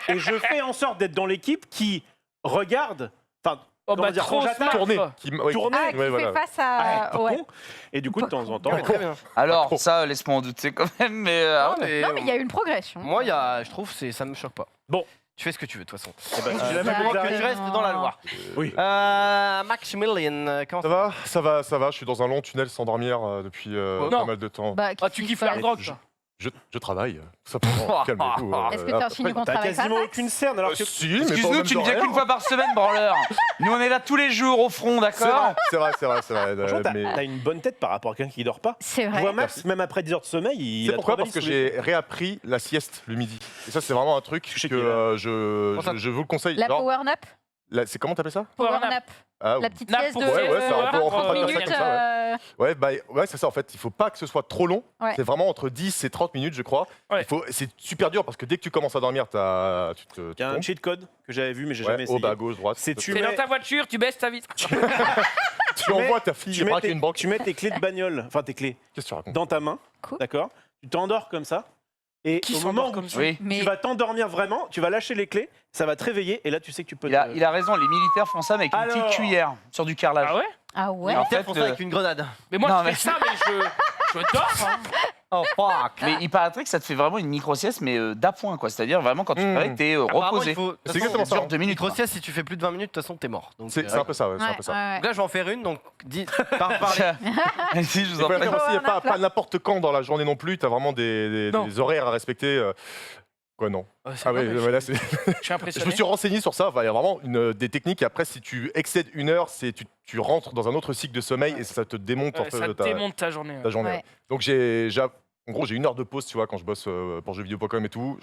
Et je fais en sorte d'être dans l'équipe qui regarde. Enfin, Oh comment bah dire, trop quand j'attaque, smart. Tourner. Ouais, tourner. Ah, qui ouais, fait voilà. face à... Pas ouais. con. Et du coup, de temps en temps. Ouais, très bien. alors ça, laisse-moi en douter quand même. Mais Non, mais, Non, mais il y a eu une progression. Moi, je trouve que ça me choque pas. Bon. Tu fais ce que tu veux, de toute façon. Eh ben, si j'ai la Du même moment que déclaration- tu restes dans la loi. Oui. Maximilian, comment Ça va, ça va. Je suis dans un long tunnel sans dormir depuis Non. pas mal de temps. Bah, Ah, tu kiffes la drogue, toi. Je travaille, tout simplement. Calmez-vous. Est-ce que t'as signé T'as contrat avec quasiment Max aucune scène alors que. Si, mais pas au excuse-nous, même tu ne viens horaire. qu'une fois par semaine, branleur. Nous, on est là tous les jours au front, C'est d'accord vrai. Franchement, t'as mais t'as une bonne tête par rapport à quelqu'un qui dort pas. C'est Je vrai. vois Max, même après 10 heures de sommeil, il c'est a pourquoi trois parce que valises sous les j'ai réappris la sieste le midi. Et ça, c'est vraiment un truc Tu sais que qu'il est je vous le conseille. La Genre, power nap c'est comment t'appelles ça Power Power nap. Ah, La petite Nap sieste pour de Ouais, ça, on peut 30 traduire ça minutes. comme ça, ouais, c'est ça en fait. Il faut pas que ce soit trop long. Ouais. C'est vraiment entre 10 et 30 minutes, je crois. Ouais. C'est super dur parce que dès que tu commences à dormir, tu Il y a un tombes. cheat code que j'avais vu, mais j'ai Ouais, jamais essayé. haut, bas, gauche, droite. C'est tu T'es dans mets, ta voiture, tu baisses ta vitre. Tu envoies ta fille braquer une banque. tu mets tes clés de bagnole, enfin tes clés, Qu'est-ce que tu racontes dans ta main, Cool. d'accord. Tu t'endors comme ça, et Qui au s'endort moment où comme ça Oui. Mais tu vas t'endormir vraiment, tu vas lâcher les clés, ça va te réveiller, et là tu sais que tu peux. Il a raison, les militaires font ça avec une petite Alors. cuillère sur du carrelage. Ah ouais? ah ouais. En Peut-être fait, pour ça avec une grenade. Mais moi, Non, je mais- fais ça, mais je dors. Hein. Oh fuck. Mais il paraîtrait que ça te fait vraiment une micro-sieste, mais d'appoint, quoi. C'est-à-dire vraiment quand tu te réveilles, t'es reposé. C'est exactement ça. Dure 2 minutes. quoi. Micro-sieste, si tu fais plus de 20 minutes, de toute façon, t'es mort. Donc, C'est un peu ça, ouais, c'est un Ouais, peu ça. ouais, Donc là, je vais en faire une, donc parler. Allez-y, je vous Il en faut la prie. faire aussi, pas n'importe quand dans la journée non plus. Tu as vraiment des Non. horaires à respecter. Quoi, non C'est Ah ouais, vrai, voilà, c'est. je suis Je impressionné. me suis renseigné sur ça. Enfin, il y a vraiment des techniques. Et après, si tu excèdes 1 heure, tu rentres dans un autre cycle de sommeil et ça te démonte en Ouais, fait, ça démonte ta journée. ta journée. Ouais. ouais. Donc, en gros, j'ai 1 heure de pause, tu vois, quand je bosse pour jeuxvideo.com et tout.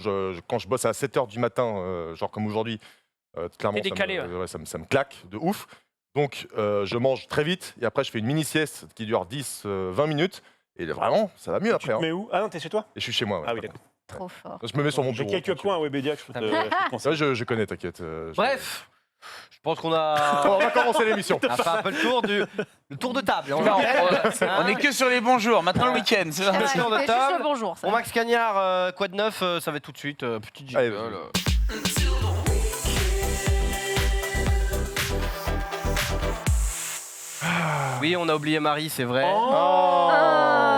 Quand je bosse à 7h du matin, genre comme aujourd'hui, clairement, T'es décalé, ça me claque de ouf. Donc, je mange très vite et après, je fais une mini-sieste qui dure 10-20 minutes. Et vraiment, ça va mieux Tu après. te hein. mets où? Ah non, t'es chez toi? Et je suis chez moi. Ouais, Ah oui, d'accord. Trop fort. Je me mets sur mon J'ai bureau. quelques tranquille. coins à Webedia que je peux te conseiller. Ouais, je connais, t'inquiète. Bref, je pense qu'on On a va commencer l'émission. fait un peu le tour de table. Non, on est que sur les bons jours. Maintenant le week-end. c'est Ouais, ça. Tour de c'est juste table. le bonjour, ça. Bon, Max Cagnard, quoi de neuf ça va être tout de suite. Petit jingle. Allez, vas-y. Oui, on a oublié Marie, c'est vrai.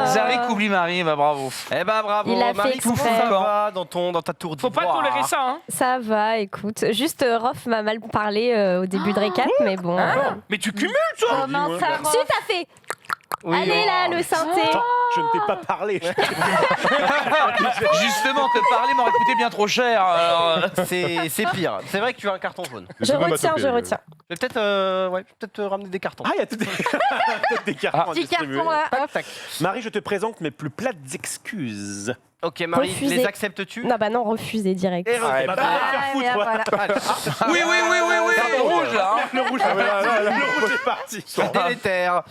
Zarek oublie Marie, bah bravo. Eh ben bravo, Il a fait Marie, comment exprès. ça va dans ta tour Faut pas d'ivoire tolérer ça, hein. Ça va, écoute. Juste, Rof m'a mal parlé au début de récap, mais bon. Mais tu cumules, toi. Comment ça Si, t'as fait Oui, Allez là, le synthé. Attends, je ne t'ai pas parlé. Justement, te parler m'aurait coûté bien trop cher. Alors... c'est pire. C'est vrai que tu as un carton jaune. Je retiens. Je vais peut-être te ramener des cartons. Ah, il y a peut-être des cartons à Petit distribuer. carton là, hop. Tac. Marie, je te présente mes plus plates excuses. Ok, Marie, Refusé. les acceptes-tu? Non, bah non, refusé direct. Et Ah, bah, bah, faire Ah, foutre, et ouais. voilà. Oui, le rouge là. Le rouge, le rouge est parti. délétère.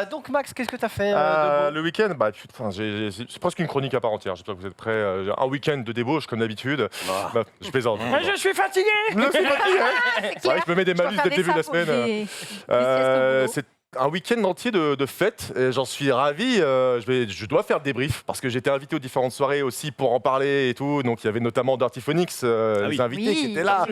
Donc Max, qu'est-ce que t'as fait de beau Le week-end, bah, putain, c'est presque une chronique à part entière. J'espère que vous êtes prêts. J'ai un week-end de débauche comme d'habitude. Bah, je plaisante. Mais je suis fatigué. Ouais, je me mets des malus dès le début de la semaine. C'est un week-end entier de fêtes. Et j'en suis ravi. Je dois faire le débrief parce que j'étais invité aux différentes soirées aussi pour en parler et tout. Donc il y avait notamment Dirty Phonics, les invités Oui. qui étaient là.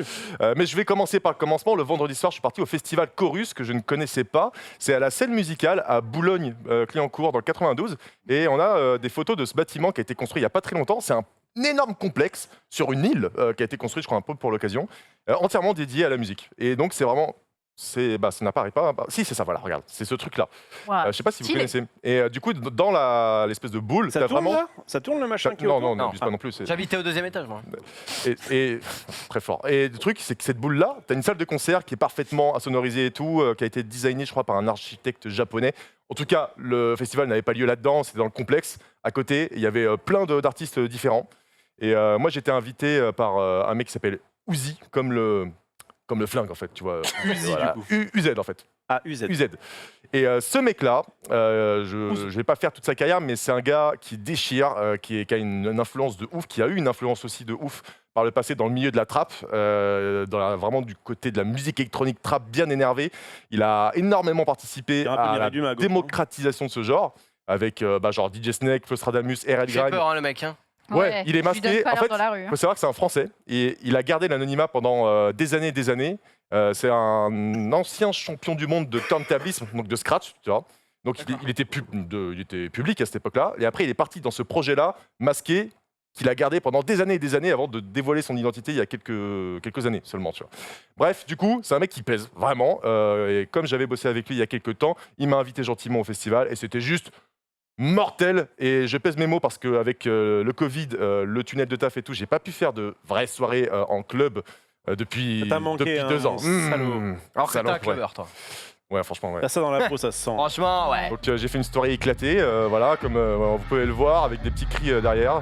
Mais je vais commencer par le commencement. Le vendredi soir, je suis parti au festival Chorus que je ne connaissais pas. C'est à la scène musicale à Boulogne-Clignancourt dans le 92. Et on a des photos de ce bâtiment qui a été construit il n'y a pas très longtemps. C'est un énorme complexe sur une île qui a été construit, je crois, un peu pour l'occasion, entièrement dédié à la musique. Et donc c'est vraiment... ça n'apparaît pas. Si, c'est ça, voilà, regarde, c'est ce truc-là. Wow. Je sais pas si vous Stylé. connaissez. Et du coup, dans l'espèce de boule, Ça t'as tourne vraiment. là Ça tourne le machin qui est Non, autour non, n'abuse pas non plus. J'habitais au 2e étage, moi. Et très fort. Et le truc, c'est que cette boule-là, t'as une salle de concert qui est parfaitement insonorisée et tout, qui a été designée, je crois, par un architecte japonais. En tout cas, le festival n'avait pas lieu là-dedans, c'était dans le complexe. À côté, il y avait plein d'artistes différents. Et moi, j'étais invité par un mec qui s'appelle Uzi, comme le flingue, en fait, tu vois. Uzi, Voilà. du coup. UZ, en fait. Ah, UZ. UZ. Et ce mec-là, je ne vais pas faire toute sa carrière, mais c'est un gars qui déchire, qui a une influence de ouf, qui a eu une influence aussi de ouf par le passé dans le milieu de la trap, vraiment du côté de la musique électronique trap bien énervée. Il a énormément participé Un peu à la Mireille Dumas, à gauche, démocratisation de ce genre, avec genre DJ Snake, Flostradamus, RL J'ai Grind. peur, hein, le mec. Hein. Ouais, il est je lui donne masqué. pas En l'heure fait, dans la rue. il faut savoir que c'est un Français et il a gardé l'anonymat pendant des années et des années. C'est un ancien champion du monde de turntablisme, donc de scratch, tu vois. Donc il était public à cette époque-là. Et après, il est parti dans ce projet-là, masqué, qu'il a gardé pendant des années et des années avant de dévoiler son identité il y a quelques années seulement, tu vois. Bref, du coup, c'est un mec qui pèse vraiment. Et comme j'avais bossé avec lui il y a quelques temps, il m'a invité gentiment au festival et c'était juste mortel. Et je pèse mes mots parce qu'avec le Covid, le tunnel de taf et tout, j'ai pas pu faire de vraies soirées en club depuis, Ça t'a manqué, depuis hein, 2 ans. salaud. Alors que t'es Salaud, un ouais. clubbeur, toi. Ouais, franchement, ouais. T'as ça dans la peau, ça se sent. Franchement, ouais. Donc j'ai fait une story éclatée, voilà, comme vous pouvez le voir, avec des petits cris derrière.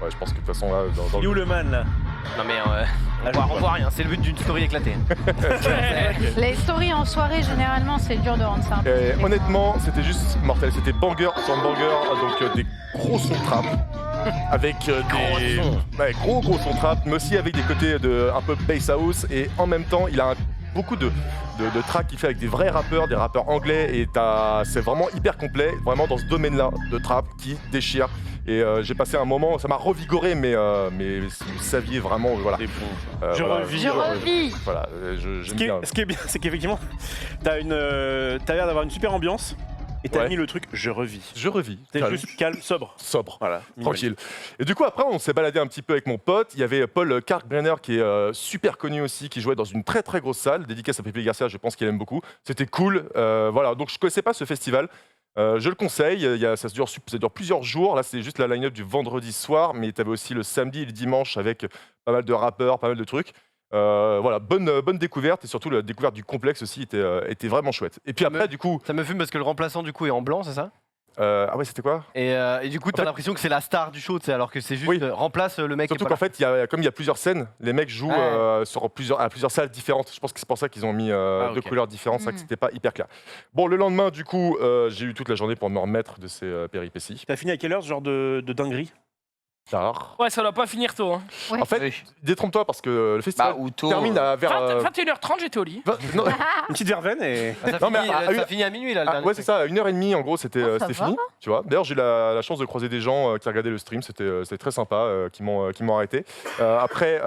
Ouais, je pense que de toute façon là, dans Il est où le man là Non mais Ah, on voit rien, c'est le but d'une story éclatée. Les stories en soirée, généralement, c'est dur de rendre ça. un peu Et stylé. honnêtement, c'était juste mortel. C'était banger sur banger, donc des gros sons trap. Avec des gros sons trap, mais aussi avec des côtés de un peu bass house. Et en même temps, il a beaucoup de tracks qu'il fait avec des vrais rappeurs, des rappeurs anglais. Et c'est vraiment hyper complet, vraiment dans ce domaine-là de trap qui déchire. Et j'ai passé un moment, ça m'a revigoré, mais vous saviez vraiment, voilà. Je Voilà, revis. Je revis. Voilà, Ce qui est bien, c'est qu'effectivement, t'as l'air d'avoir une super ambiance et t'as Ouais. mis le truc je revis. Je revis. T'es Calme. juste calme, sobre. Sobre. Voilà. Tranquille. Et du coup, après, on s'est baladé un petit peu avec mon pote. Il y avait Paul Kalkbrenner qui est super connu aussi, qui jouait dans une très très grosse salle. Dédicace à Pepe Garcia, je pense qu'il aime beaucoup. C'était cool. Voilà, donc je connaissais pas ce festival. Je le conseille. Ça dure plusieurs jours. Là, c'est juste la line-up du vendredi soir, mais tu avais aussi le samedi et le dimanche avec pas mal de rappeurs, pas mal de trucs. Voilà, bonne découverte et surtout la découverte du complexe aussi était vraiment chouette. Et puis après, du coup, Ça me fume parce que le remplaçant du coup est en blanc, c'est ça? ah ouais, c'était quoi? Et du coup, t'as fait- l'impression que c'est la star du show, tu sais, alors que c'est juste Oui. remplace le mec. Surtout qui est qu'en pas fait, comme il y a plusieurs scènes, les mecs jouent Ouais. à plusieurs salles différentes. Je pense que c'est pour ça qu'ils ont mis deux ok. couleurs différentes, c'est vrai que Mhm. c'était pas hyper clair. Bon, le lendemain, du coup, j'ai eu toute la journée pour me remettre de ces péripéties. T'as fini à quelle heure ce genre de dinguerie Tard. Ouais, ça doit pas finir tôt. Hein. Ouais. En fait, détrompe-toi parce que le festival Bah, ou tôt. termine à vers. 21h30, j'étais au lit. Non, Une petite verveine et. Ça, Non, mais finit, à ça finit à minuit là. le ah, dernier ouais, c'est truc. ça, à 1h30 en gros, c'était Ah, ça c'était va. fini. Tu vois. D'ailleurs, j'ai eu la chance de croiser des gens qui regardaient le stream, c'était très sympa, qui m'ont arrêté. Après,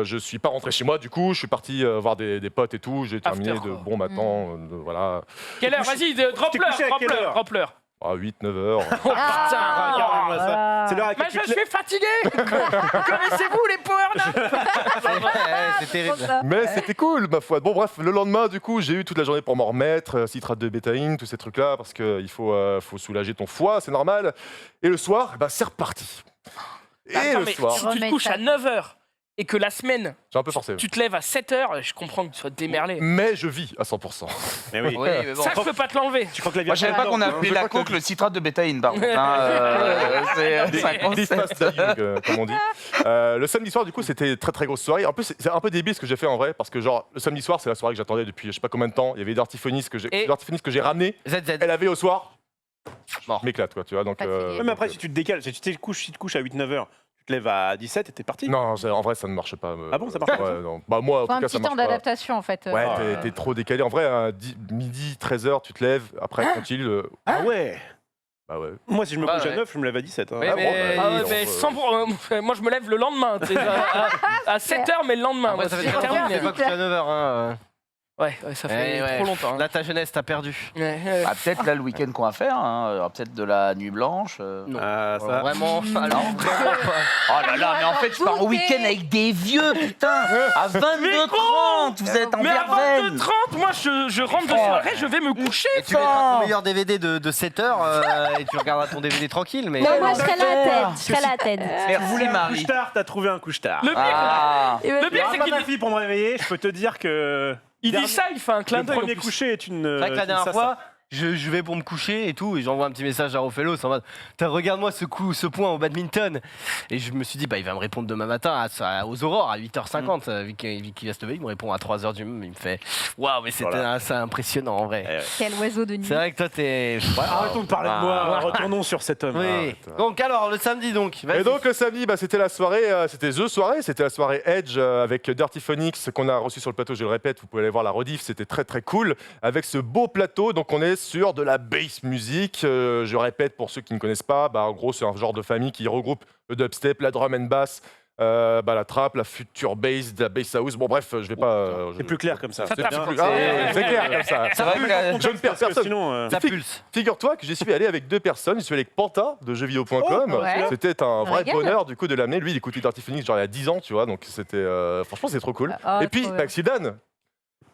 je suis pas rentré chez moi, du coup, je suis parti voir des potes et tout. J'ai terminé After, de quoi. bon matin, voilà. Quelle heure? Vas-y, couché à quelle drop-leur, heure drop-leur. 8, 9 heures. Oh putain, Regardez-moi ça. voilà. C'est l'heure à laquelle Mais tu je te lèves. suis fatigué. Connaissez-vous les power-naps? C'est terrible. Mais c'était cool, ma foi. Bon, bref, le lendemain, du coup, j'ai eu toute la journée pour m'en remettre, citrate de bétaïne, tous ces trucs-là, parce qu'il faut soulager ton foie, c'est normal. Et le soir, bah, c'est reparti. Et Attends, le mais soir, si tu te Remets couches ça. à 9h et que la semaine, j'ai un peu forcé. tu te lèves à 7h, je comprends que tu sois démerlé. Mais je vis à 100%. Mais oui. Oui, mais bon. Ça, je peux pas te l'enlever. Tu crois que la vie Moi, je savais pas qu'on appelait la coke le citrate de bétaïne, par contre. C'est un Des concept. fast dying, comme on dit. Le samedi soir, du coup, c'était très très grosse soirée. En plus, c'est un peu débile ce que j'ai fait en vrai, parce que genre le samedi soir, c'est la soirée que j'attendais depuis je sais pas combien de temps. Il y avait Dirty Phoenix que Et- j'ai ramené. ZZ. Elle avait au soir. Mort. Je m'éclate, quoi, tu vois. Donc, Fatigué. Ouais, mais après, si tu te décales, si tu te couches à 8-9 heures, tu te lèves à 17 et t'es parti. non, en vrai, ça ne marche pas. Ah bon, ça marche pas, Ouais, non. Bah moi, en Faut tout un cas, ça petit marche temps pas. d'adaptation en fait. Ouais, Ah. t'es trop décalé. En vrai, midi, 13h, tu te lèves, après, tranquille. Ah ouais. Bah ouais. Moi, si je me Ah couche à ouais. 9, je me lève à 17. hein. Oui, Ah, mais- bon, bah, Ah ouais, on mais peut- sans moi, je me lève le lendemain. Tu sais, à 7h, mais le lendemain. Après, Moi, ça fait c'est longtemps que terminé. tu pas couché à 9h. Hein. Ouais, ça fait Ouais. trop longtemps. hein. Là, ta jeunesse, t'as perdu. Ouais. Ah, peut-être là le week-end qu'on va faire, hein. Il y aura peut-être de la nuit blanche. Non. Ah, ça. Vraiment, alors, vraiment pas. Oh là là, mais en fait, je pars en week-end avec des vieux, putain. À 22h30, vous êtes en Mais à verveine. 22h30, moi, je rentre de soirée, je vais me coucher. Et tu mettras ton meilleur DVD de 7h et tu regarderas ton DVD tranquille. Mais... Non, moi, je va serais la faire tête. Je serais la tête. Merci les maris. Couche-tard, t'as trouvé un couche-tard. Le pire, Ah. Et ben, le Il y pire aura c'est pas qu'il ma dit, fille pour me réveiller, je peux te dire que. il dit ça, il fait un clin Le d'œil. en premier plus. coucher est une. C'est vrai que la une dernière sassa. fois, je vais pour me coucher et tout, et j'envoie un petit message à Ophélos en mode Putain, regarde-moi ce point au badminton. Et je me suis dit, bah, il va me répondre demain matin aux aurores à 8h50. Vu qu'il va se lever, il me répond à 3h du matin. Il me fait Waouh, mais c'était Voilà. c'est impressionnant en vrai. Quel oiseau de nuit. C'est vrai que toi, t'es. Arrêtons de parler de moi, retournons sur cet homme. Oui. Donc, alors, le samedi, donc. Et vas-y. donc le samedi, bah, c'était la soirée, c'était la soirée Edge avec Dirty Phoenix qu'on a reçu sur le plateau, je le répète, vous pouvez aller voir la rediff, c'était très très cool avec ce beau plateau. Donc on est sur de la bass music, je répète pour ceux qui ne connaissent pas, bah, en gros c'est un genre de famille qui regroupe le dubstep, la drum and bass, bah, la trap, la future bass, la bass house. Bon bref, je vais pas. C'est plus clair comme ça. Ça C'est tape. bien. plus- Ah, c'est clair comme ça. C'est vrai que la- Je ne perds Parce que personne. sinon. Ça pulse. Figure-toi que j'y suis allé avec deux personnes. Je suis allé avec Panta de jeuxvideo.com. Oh, ouais. C'était un vrai Régale. bonheur du coup de l'amener. Lui, il écoutait Dirty Phoenix genre il y a 10 ans, tu vois. Donc c'était franchement c'est trop cool. Ah, Et puis trop bien. Maxildan.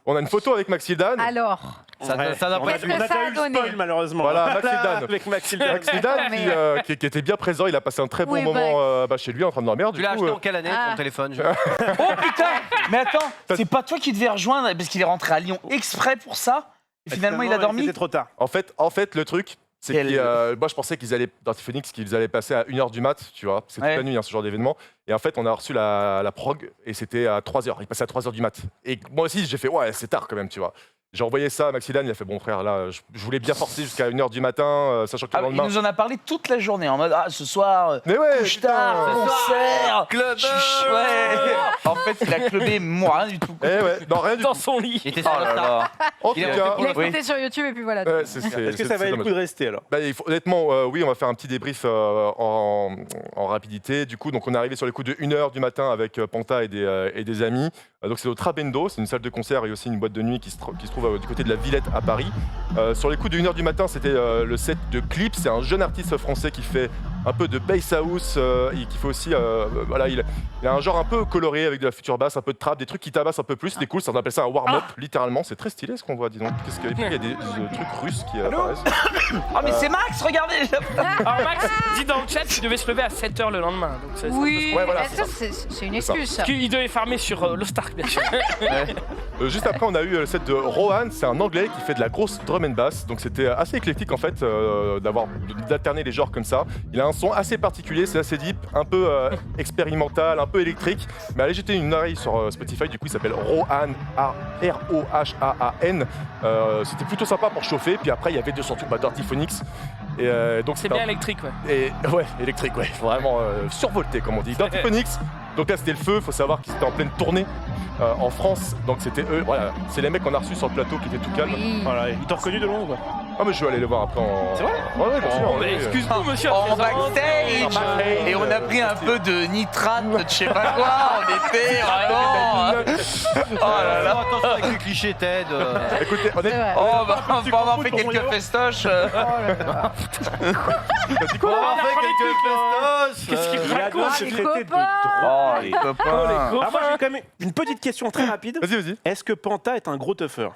On a une photo avec Maxildan. Alors, Ça Ouais. n'a On pas a Qu'est-ce on a que ça déjà a eu le donné spoil malheureusement. Voilà, Maxildan. Avec Maxildan. Maxildan Mais, qui était bien présent. Il a passé un très bon Oui, moment chez lui en train de dormir. Tu Du l'as coup, acheté en quelle année Ah. ton téléphone Oh putain. Mais attends, c'est pas toi qui devais rejoindre parce qu'il est rentré à Lyon exprès pour ça. Et finalement, il a dormi. C'était trop tard. en fait, le truc. C'est Quel- moi je pensais qu'ils allaient Dirty Phoenix qu'ils allaient passer à 1h du mat, tu vois, c'est toute Ouais. la nuit hein, ce genre d'événement. Et en fait, on a reçu la prog et c'était à 3h, il passait à 3h du mat. Et moi aussi, j'ai fait ouais, c'est tard quand même, tu vois. J'ai envoyé ça à Maxildan, il a fait bon frère, là, je voulais bien forcer jusqu'à 1h du matin, sachant que le Ah, il lendemain. nous en a parlé toute la journée en mode ce soir. Mais ouais, Couche putain. tard, concert, Club ouais. En fait, il a clubé moi rien du tout. Eh ouais, non rien du Dans tout. son lit. Il était Oh sur là Insta. là. En Il tout est cas, resté il a Oui. écouté sur YouTube et puis voilà. c'est Est-ce que ça valait le dommage. coup de rester alors Bah, honnêtement, oui, on va faire un petit débrief en rapidité. Du coup, donc on est arrivé sur les coups de 1h du matin avec Panta et des amis. Donc c'est au Trabendo, c'est une salle de concert et aussi une boîte de nuit qui se trouve du côté de la Villette à Paris. Sur les coups de 1h du matin, c'était le set de Clips. C'est un jeune artiste français qui fait un peu de bass house et qui fait aussi, voilà, il a un genre un peu coloré avec de la future bass, un peu de trap, des trucs qui tabassent un peu plus. C'était cool, ça on appelle ça un warm-up, littéralement. C'est très stylé ce qu'on voit, dis donc. Qu'est-ce qu'il y a des trucs russes qui apparaissent. Ah mais c'est Max, regardez. Alors Max dit dans le chat qu'il devait se lever à 7h le lendemain. Donc ça, Oui, Ouais, voilà, ça, c'est une excuse. ça. Parce qu'il devait farmer sur Lost Ark, bien sûr. Juste après, on a eu le set de Rohan, c'est un anglais qui fait de la grosse drum and bass, donc c'était assez éclectique en fait d'alterner les genres comme ça. Il a un son assez particulier, c'est assez deep, un peu expérimental, un peu électrique, mais allez jeter une oreille sur Spotify, du coup il s'appelle Rohan, R-O-H-A-A-N. C'était plutôt sympa pour chauffer, puis après il y avait 200 trucs, Dirty Phoenix. Et donc C'est c'était bien un- électrique, ouais. et ouais, électrique, ouais, vraiment survolté comme on dit. Dirty Phoenix, donc là c'était le feu, faut savoir qu'ils étaient en pleine tournée. en France. Donc c'était eux, voilà, c'est les mecs qu'on a reçus sur le plateau qui étaient tout calmes. Oui. Voilà, ils t'ont reconnu de loin ou quoi? Ah mais je vais aller les voir après en... C'est vrai? Ouais, bien sûr. Mais excuse-nous, monsieur. En le président. backstage. Et on a pris un peu de nitrate, de je sais pas quoi. On était vraiment. Oh là là. Attention avec les clichés, Ted. Écoutez, C'est vrai. Oh, bah, on va avoir fait ton quelques maillot. festoches. On va faire quelques festoches. Qu'est-ce qu'il Il a raconte se les traiter de copains. Oh, drôle. les copains. Alors moi j'ai quand même une petite question très rapide. Vas-y. Est-ce que Panta est un gros tougher?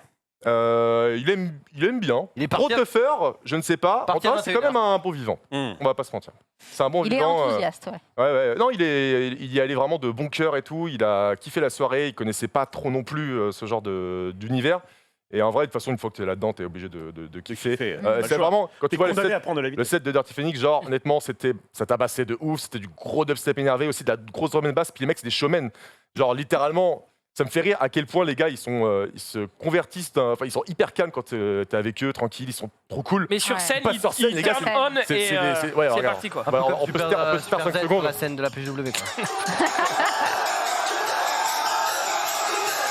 Il aime bien. Il est Gros parti à- tougher, je ne sais pas. En tout Parti à cas, c'est quand 21. même un bon vivant. On va pas se mentir. C'est un bon Il est vivant. enthousiaste, ouais. Ouais. Non, il y allait vraiment de bon cœur et tout. Il a kiffé la soirée. Il connaissait pas trop non plus ce genre d'univers. Et en vrai, de toute façon, une fois que tu es là-dedans, tu es obligé de kiffer. C'est vraiment, quand tu T'es vois condamné à prendre de la le vitesse. set de Dirty Phoenix, genre, honnêtement, ça tabassait de ouf. C'était du gros dubstep énervé, aussi de la grosse drum and bass. Puis les mecs, c'est des showmen. Genre, littéralement, ça me fait rire à quel point les gars, ils se convertissent. Enfin, ils sont hyper calmes quand t'es avec eux, tranquilles. Ils sont trop cool. Mais sur Ouais. scène, Ils passent sur scène, les gars, turn c'est- on c'est- et c'est- c'est ouais, regarde. parti quoi. Bah, on peut se faire 5 sur secondes. la scène de la PGW. Quoi.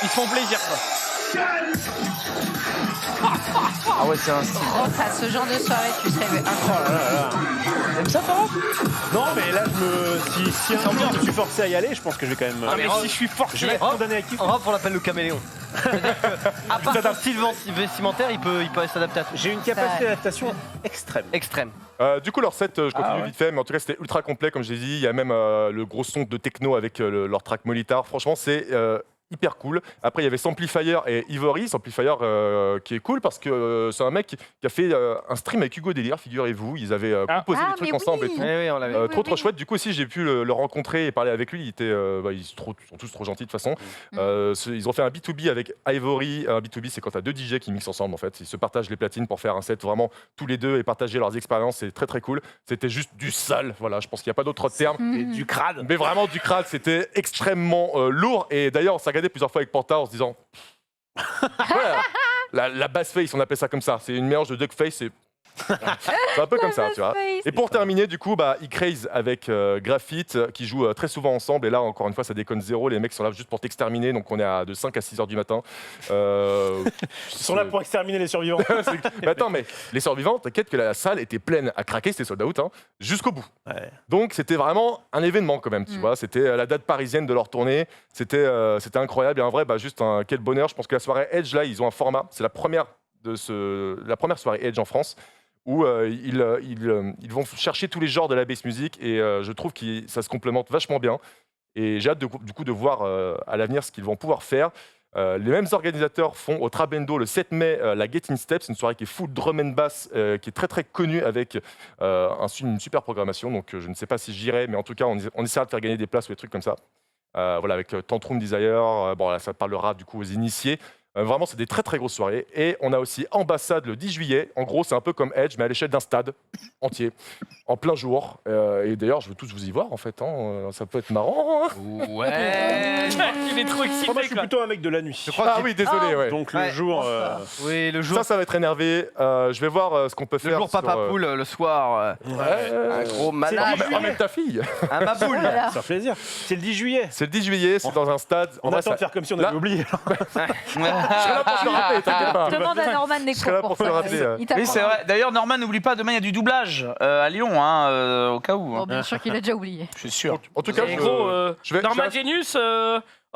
Ils font plaisir quoi. Ah ouais, c'est un style. Oh, ça, ce genre de soirée, tu serais incroyable. T'aimes ça, Farah? Non mais là si un jour je me suis forcé à y aller, je pense que je vais quand même. Ah, mais si je suis forcé. Je vais être condamné à kiff. En rap, on l'appelle le caméléon. C'est-à-dire que, à part son style vestimentaire, il peut s'adapter à tout. J'ai une capacité d'adaptation extrême. Extrême. Du coup, leur set, je continue ouais. vite fait, mais en tout cas, c'était ultra complet, comme je l'ai dit. Il y a même le gros son de techno avec leur track Molitar. Franchement, c'est hyper cool. Après, il y avait Samplifier et Ivory. Samplifier qui est cool parce que c'est un mec qui a fait un stream avec Hugo Délire, figurez-vous. Ils avaient composé Ah, des trucs mais ensemble oui. et tout. Oui, on l'avait. Oui, Trop oui. chouette. Du coup aussi j'ai pu le rencontrer et parler avec lui. Il était, ils sont tous trop gentils de toute façon. Ils ont fait un B2B avec Ivory. Un B2B c'est quand tu as deux DJ qui mixent ensemble en fait. Ils se partagent les platines pour faire un set vraiment tous les deux et partager leurs expériences. C'est très très cool. C'était juste du sale. Voilà, je pense qu'il n'y a pas d'autre terme. Et du crade. Mais vraiment du crade. C'était extrêmement lourd. Et d'ailleurs on s'est regardé plusieurs fois avec Panta en se disant ouais, la bass face on appelle ça comme ça. C'est une mélange de duck face et c'est un peu comme ça, tu vois. Et pour terminer, du coup, E-Craze avec Graphite qui jouent très souvent ensemble. Et là, encore une fois, ça déconne zéro. Les mecs sont là juste pour t'exterminer. Donc, on est de 5 à 6 heures du matin. Ils sont là pour exterminer les survivants. Mais attends, mais les survivants, t'inquiète que la salle était pleine à craquer. C'était sold out, hein, jusqu'au bout. Ouais. Donc, c'était vraiment un événement quand même, tu vois. C'était la date parisienne de leur tournée. C'était incroyable. Et en vrai, juste quel bonheur. Je pense que la soirée Edge, là, ils ont un format. C'est la première soirée Edge en France, où ils vont chercher tous les genres de la bass music et je trouve que ça se complémente vachement bien. Et j'ai hâte du coup de voir à l'avenir ce qu'ils vont pouvoir faire. Les mêmes organisateurs font au Trabendo le 7 mai la Get In Steps, une soirée qui est full drum and bass, qui est très très connue avec une super programmation. Donc je ne sais pas si j'irai, mais en tout cas on essaiera de faire gagner des places ou des trucs comme ça. Voilà, avec Tantrum Desire, bon là, ça parlera du coup aux initiés. Vraiment, c'est des très très grosses soirées. Et on a aussi Ambassade le 10 juillet. En gros, c'est un peu comme Edge, mais à l'échelle d'un stade entier, en plein jour. Et d'ailleurs, je veux tous vous y voir, en fait. Hein. Ça peut être marrant. Hein. Ouais. Il est trop excité Moi, je suis quoi. plutôt un mec de la nuit. Ah oui, désolé. Ouais. Donc le Ouais. jour. Oui, le jour. Ça va être énervé. Je vais voir ce qu'on peut Le faire. jour papa poule, le soir. Un gros malade. Ramène ta fille. Un maboule. Voilà. Ça fait plaisir. C'est le 10 juillet. C'est le 10 juillet, c'est dans un stade. On vrai, attend de faire comme si on Là- avait oublié. Je serai là pour te le rappeler, t'inquiète pas. Demande à Norman Je serai là Necro pour pour te le ça. rappeler. Il t'apprendra. Oui, c'est vrai. D'ailleurs, Norman, n'oublie pas, demain, il y a du doublage à Lyon, hein, au cas où. Bon, Hein. bien sûr qu'il a déjà oublié. Je suis sûr. En tout cas, Et gros, je vais- Norman Genius.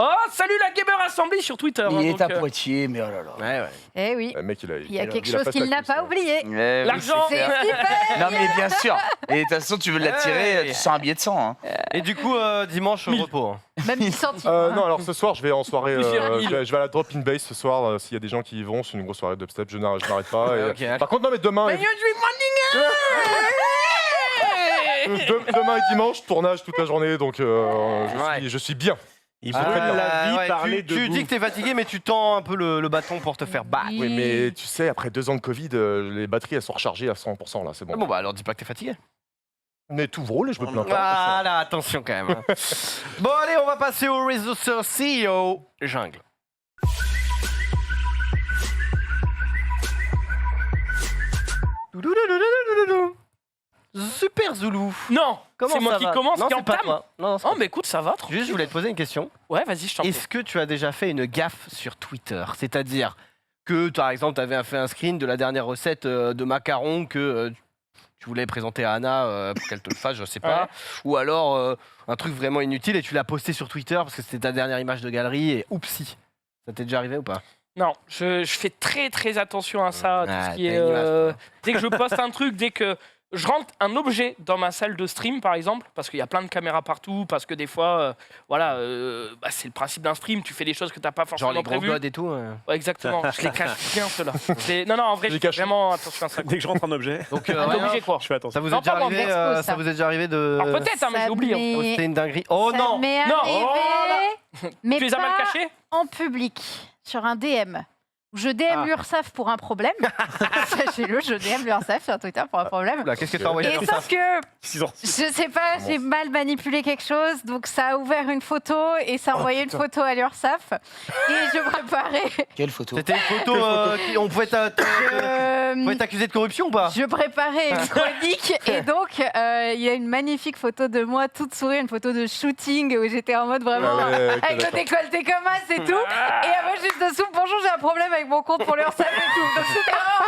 Oh, salut la Gamer Assembly sur Twitter. Il hein, est donc, à Poitiers, mais oh là là. Ouais, ouais. Eh oui, Le mec, il y a quelque il a chose pas qu'il sa n'a cuisse, pas ouais. oublié. Eh oui, L'argent. c'est C'est clair. ce qu'il fait. Non, mais bien sûr. Et de toute façon, tu veux l'attirer, Ouais. tu sens un billet de sang. Hein. Et du coup, dimanche, au repos. Hein. Même 10 centimes. Non, alors ce soir, je vais en soirée. Plusieurs mille. Je vais à la Drop In Bass ce soir. S'il y a des gens qui y vont, c'est une grosse soirée dubstep. Je n'arrête pas. Et- Ok. Par contre, non, mais demain, demain et dimanche, tournage toute la journée. Donc, je suis bien. Il faut la vie ouais, parler de tu dis bouffe. que t'es fatigué, mais tu tends un peu le bâton pour te faire battre. Oui, mais tu sais, après 2 ans de Covid, les batteries, elles sont rechargées à 100%. Là, c'est bon. Bon, bah alors dis pas que t'es fatigué. Mais tout roule et je me plains pas. Voilà, attention quand même. Bon, allez, on va passer au réseau CEO Jungle. Super Super Zoulou. Non, Comment c'est moi ça qui va commence, Non, qui c'est pas entame. toi. Non, c'est Oh, pas mais écoute, ça va. toi. Juste, je voulais te poser une question. Ouais, vas-y, je t'en prie. Est-ce que tu as déjà fait une gaffe sur Twitter? C'est-à-dire que, par exemple, tu avais fait un screen de la dernière recette de macarons que tu voulais présenter à Anna pour qu'elle te le fasse, je sais pas. Ouais. Ou alors un truc vraiment inutile et tu l'as posté sur Twitter parce que c'était ta dernière image de galerie et oupsie. Ça t'est déjà arrivé ou pas? Non, je fais très très attention à ça. Tout Ah, ce qui t'as est, une image, dès que je poste un truc, dès que je rentre un objet dans ma salle de stream, par exemple, parce qu'il y a plein de caméras partout, parce que des fois, c'est le principe d'un stream, tu fais des choses que tu n'as pas Genre forcément les gros prévues. godes et tout. Ouais, exactement, je les cache bien ceux-là. Non, en vrai, Je je les fais cache. vraiment attention à ça. Dès que je rentre un objet, Donc, On est ouais, obligé, quoi. je fais attention. ça vous est Non, déjà pas moi, arrivé, on expose, ça ça. vous est déjà arrivé de. Alors peut-être, hein, mais j'ai oublié. m'est- C'était une dinguerie. Oh ça non m'est Non. arrivé, Oh mais Tu les as mal pas cachés en public, sur un DM. Je DM l'URSSAF pour un problème. Sachez-le, je DM l'URSSAF sur Twitter pour un problème. Oula, qu'est-ce que t'as envoyé Et à sauf que, 6 ans. je sais pas, j'ai mal manipulé quelque chose, donc ça a ouvert une photo et ça a envoyé une photo à l'URSSAF. Et je préparais. Quelle photo? C'était une photo on pouvait t'accuser de corruption ou pas? Je préparais une chronique et donc il y a une magnifique photo de moi toute sourire, une photo de shooting où j'étais en mode vraiment avec le décolleté comme as et tout. Et après juste dessous, bonjour, j'ai un problème avec mon compte pour l'URSSAF et tout. Donc c'était vraiment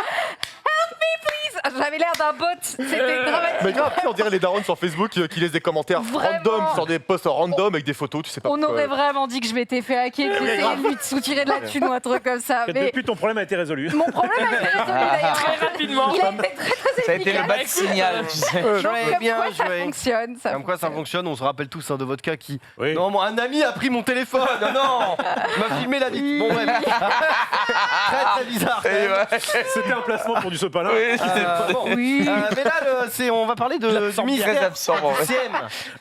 help me please. J'avais l'air d'un bot, c'était dramatique. Mais on dirait les darons sur Facebook qui laissent des commentaires Vraiment. random sur des posts random avec des photos, tu sais pas. On pourquoi. aurait vraiment dit que je m'étais fait hacker, que j'essayais de lui soutirer de la thune ou un truc comme ça. Mais Depuis, ton problème a été résolu. mon problème a été résolu d'ailleurs. Très rapidement. Il a été très très Ça a été le efficace. bas de signal, tu sais. Donc, Joué, comme bien quoi ça joué. fonctionne. Comme quoi ça fonctionne, on se rappelle tous de votre cas qui. Oui. Non, moi, un ami a pris mon téléphone. Non, il m'a filmé la vie. Bon, bref. Très très bizarre. quand Et même. ouais. C'était un placement pour du sopalin. Oui, c'était Bon. Oui. Mais là, on va parler du très ministère absorbant. du CM.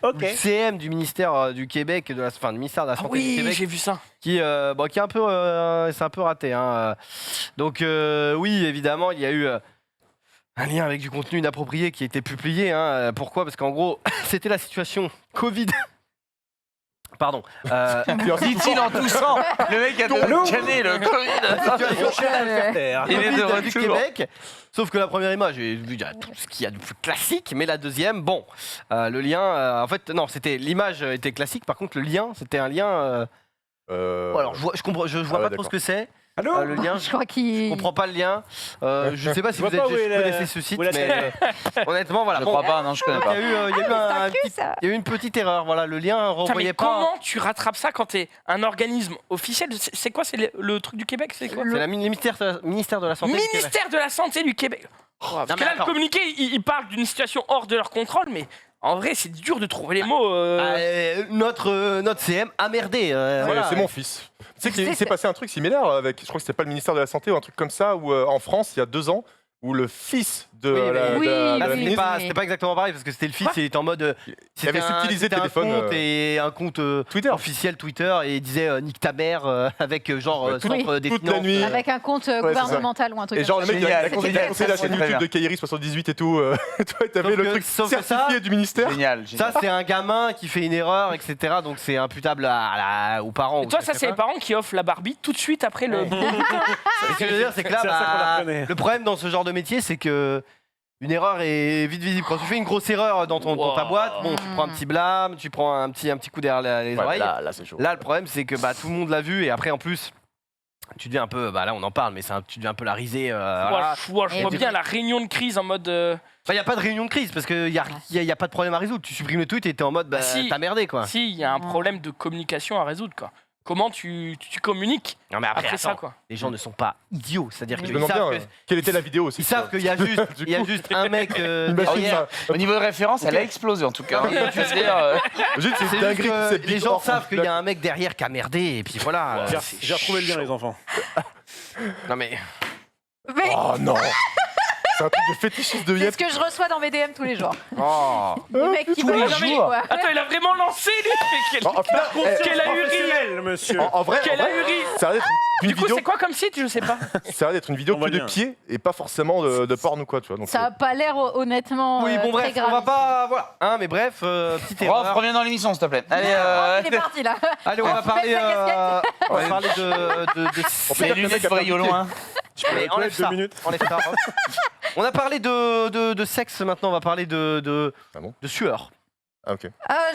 Ok. Du CM du ministère du Québec, du ministère de la Ah Santé du oui, Québec, j'ai vu ça. qui est un peu, c'est un peu raté. Hein. Donc oui, évidemment, il y a eu un lien avec du contenu inapproprié qui a été publié. Hein. Pourquoi? Parce qu'en gros, c'était la situation Covid. Pardon. Dit-il en toussant. Le mec a cané le Covid. Il est de Covid du retour. Québec. Sauf que la première image, j'ai vu il y a tout ce qu'il y a de plus classique, mais la deuxième, bon, le lien, en fait, non, c'était l'image était classique. Par contre, le lien, c'était un lien. Alors, je vois ouais, pas trop ce que c'est. Allô Le lien, Je crois je qu'il. comprends pas le lien. Je sais pas si Je vous vois pas où est la- connaissez ce site, où est la mais honnêtement, voilà. Je Bon, crois pas, non, je connais il y pas. a eu, il y a eu une petite erreur. Voilà, le lien Putain, mais renvoyait pas. comment tu rattrapes ça quand t'es un organisme officiel? C'est quoi? C'est le truc du Québec? C'est quoi? C'est le ministère de la Santé. du Québec. Ministère de la Santé du Québec. Parce Non, que mais là, le attends. communiqué, il parle d'une situation hors de leur contrôle, mais en vrai, c'est dur de trouver les mots. Notre CM a merdé. Voilà. C'est mon fils. Tu sais qu'il s'est passé un truc similaire avec, je crois que c'était pas le ministère de la Santé ou un truc comme ça, où en France, il y a 2 ans, où le fils de Oui, mais- la, Oui, de la- de Là, la oui, ministre c'était pas exactement pareil parce que c'était le fils et il était en mode. il avait subtilisé le téléphone, Un compte et un compte Twitter. officiel Twitter et il disait nique ta mère avec genre Ouais, centre des toute la finances. nuit. Avec un compte c'est ça. gouvernemental ou un truc Et genre, le comme mec, il Génial. a conseillé Génial. la chaîne Très YouTube bien. de Kairi 78 et tout. Toi, t'avais Sauf le que- truc sauf que ça- certifié du ministère. Génial. Ça, c'est un gamin qui fait une erreur, etc. Donc c'est imputable aux parents. Et ou toi, je ça, sais c'est les pas. parents qui offrent la Barbie tout de suite après le. Et ce que je veux dire, c'est que là, C'est à ça qu'on la bah, reconnaît. le problème dans ce genre de métier, c'est que une erreur est vite visible. Quand tu fais une grosse erreur dans dans ta Wow. boîte, bon, tu prends un petit blâme, tu prends un petit coup derrière les Ouais, oreilles. là, c'est chaud. Là, le problème, c'est que tout le monde l'a vu et après, en plus, tu deviens un peu. Là, on en parle, mais tu deviens un peu la risée. Voilà. Je vois Et bien la réunion de crise en mode. Il n'y a pas de réunion de crise parce qu'il n'y a pas de problème à résoudre. Tu supprimes le tweet et t'es en mode Bah, si. t'as merdé quoi. Si, il y a un problème de communication à résoudre, quoi. Comment tu communiques Non, mais après ça, attends, quoi. les gens ne sont pas idiots. C'est-à-dire Je qu'ils me demande savent, bien quelle était la vidéo aussi. ils savent qu'il y a juste, Du il y a coup. juste un mec Imagine derrière. ça. Au niveau de référence, elle a explosé en tout cas. Non, mais Je veux dire, Juste, C'est c'est juste dinguerie. que c'est les Big gens Or. savent qu'il y a un mec derrière qui a merdé et puis voilà. J'ai retrouvé le lien, les enfants. Non mais Mais Oh non. C'est un truc de fétichiste de c'est Yep. ce que je reçois dans mes DM tous les jours. oh. Le mec qui tous veut les la vie, jours. quoi. Attends, il a vraiment lancé, lui. Quel, En quel ahuri. Professionnel, monsieur. en vrai, Quel ahuri. ça a l'air d'être une Du coup, vidéo. c'est quoi comme site? Je sais pas. Ça a l'air d'être une vidéo On voit que de le lien. pied et pas forcément de porn ou quoi, tu vois. Donc, Ça a pas l'air honnêtement Oui bon très bref, grave. on va pas voilà. Hein, mais bref, petite Rof, erreur. reviens dans l'émission, s'il te plaît. Allez, Il est parti là. Allez, on va Baisse parler sa casquette. on va parler de On peut les dire que le lunettes mec a brillent au perdu loin. Mais enlève 2 ça. minutes. Enlève ça. On a parlé de sexe, maintenant on va parler de Ah bon sueur. Ah, ok.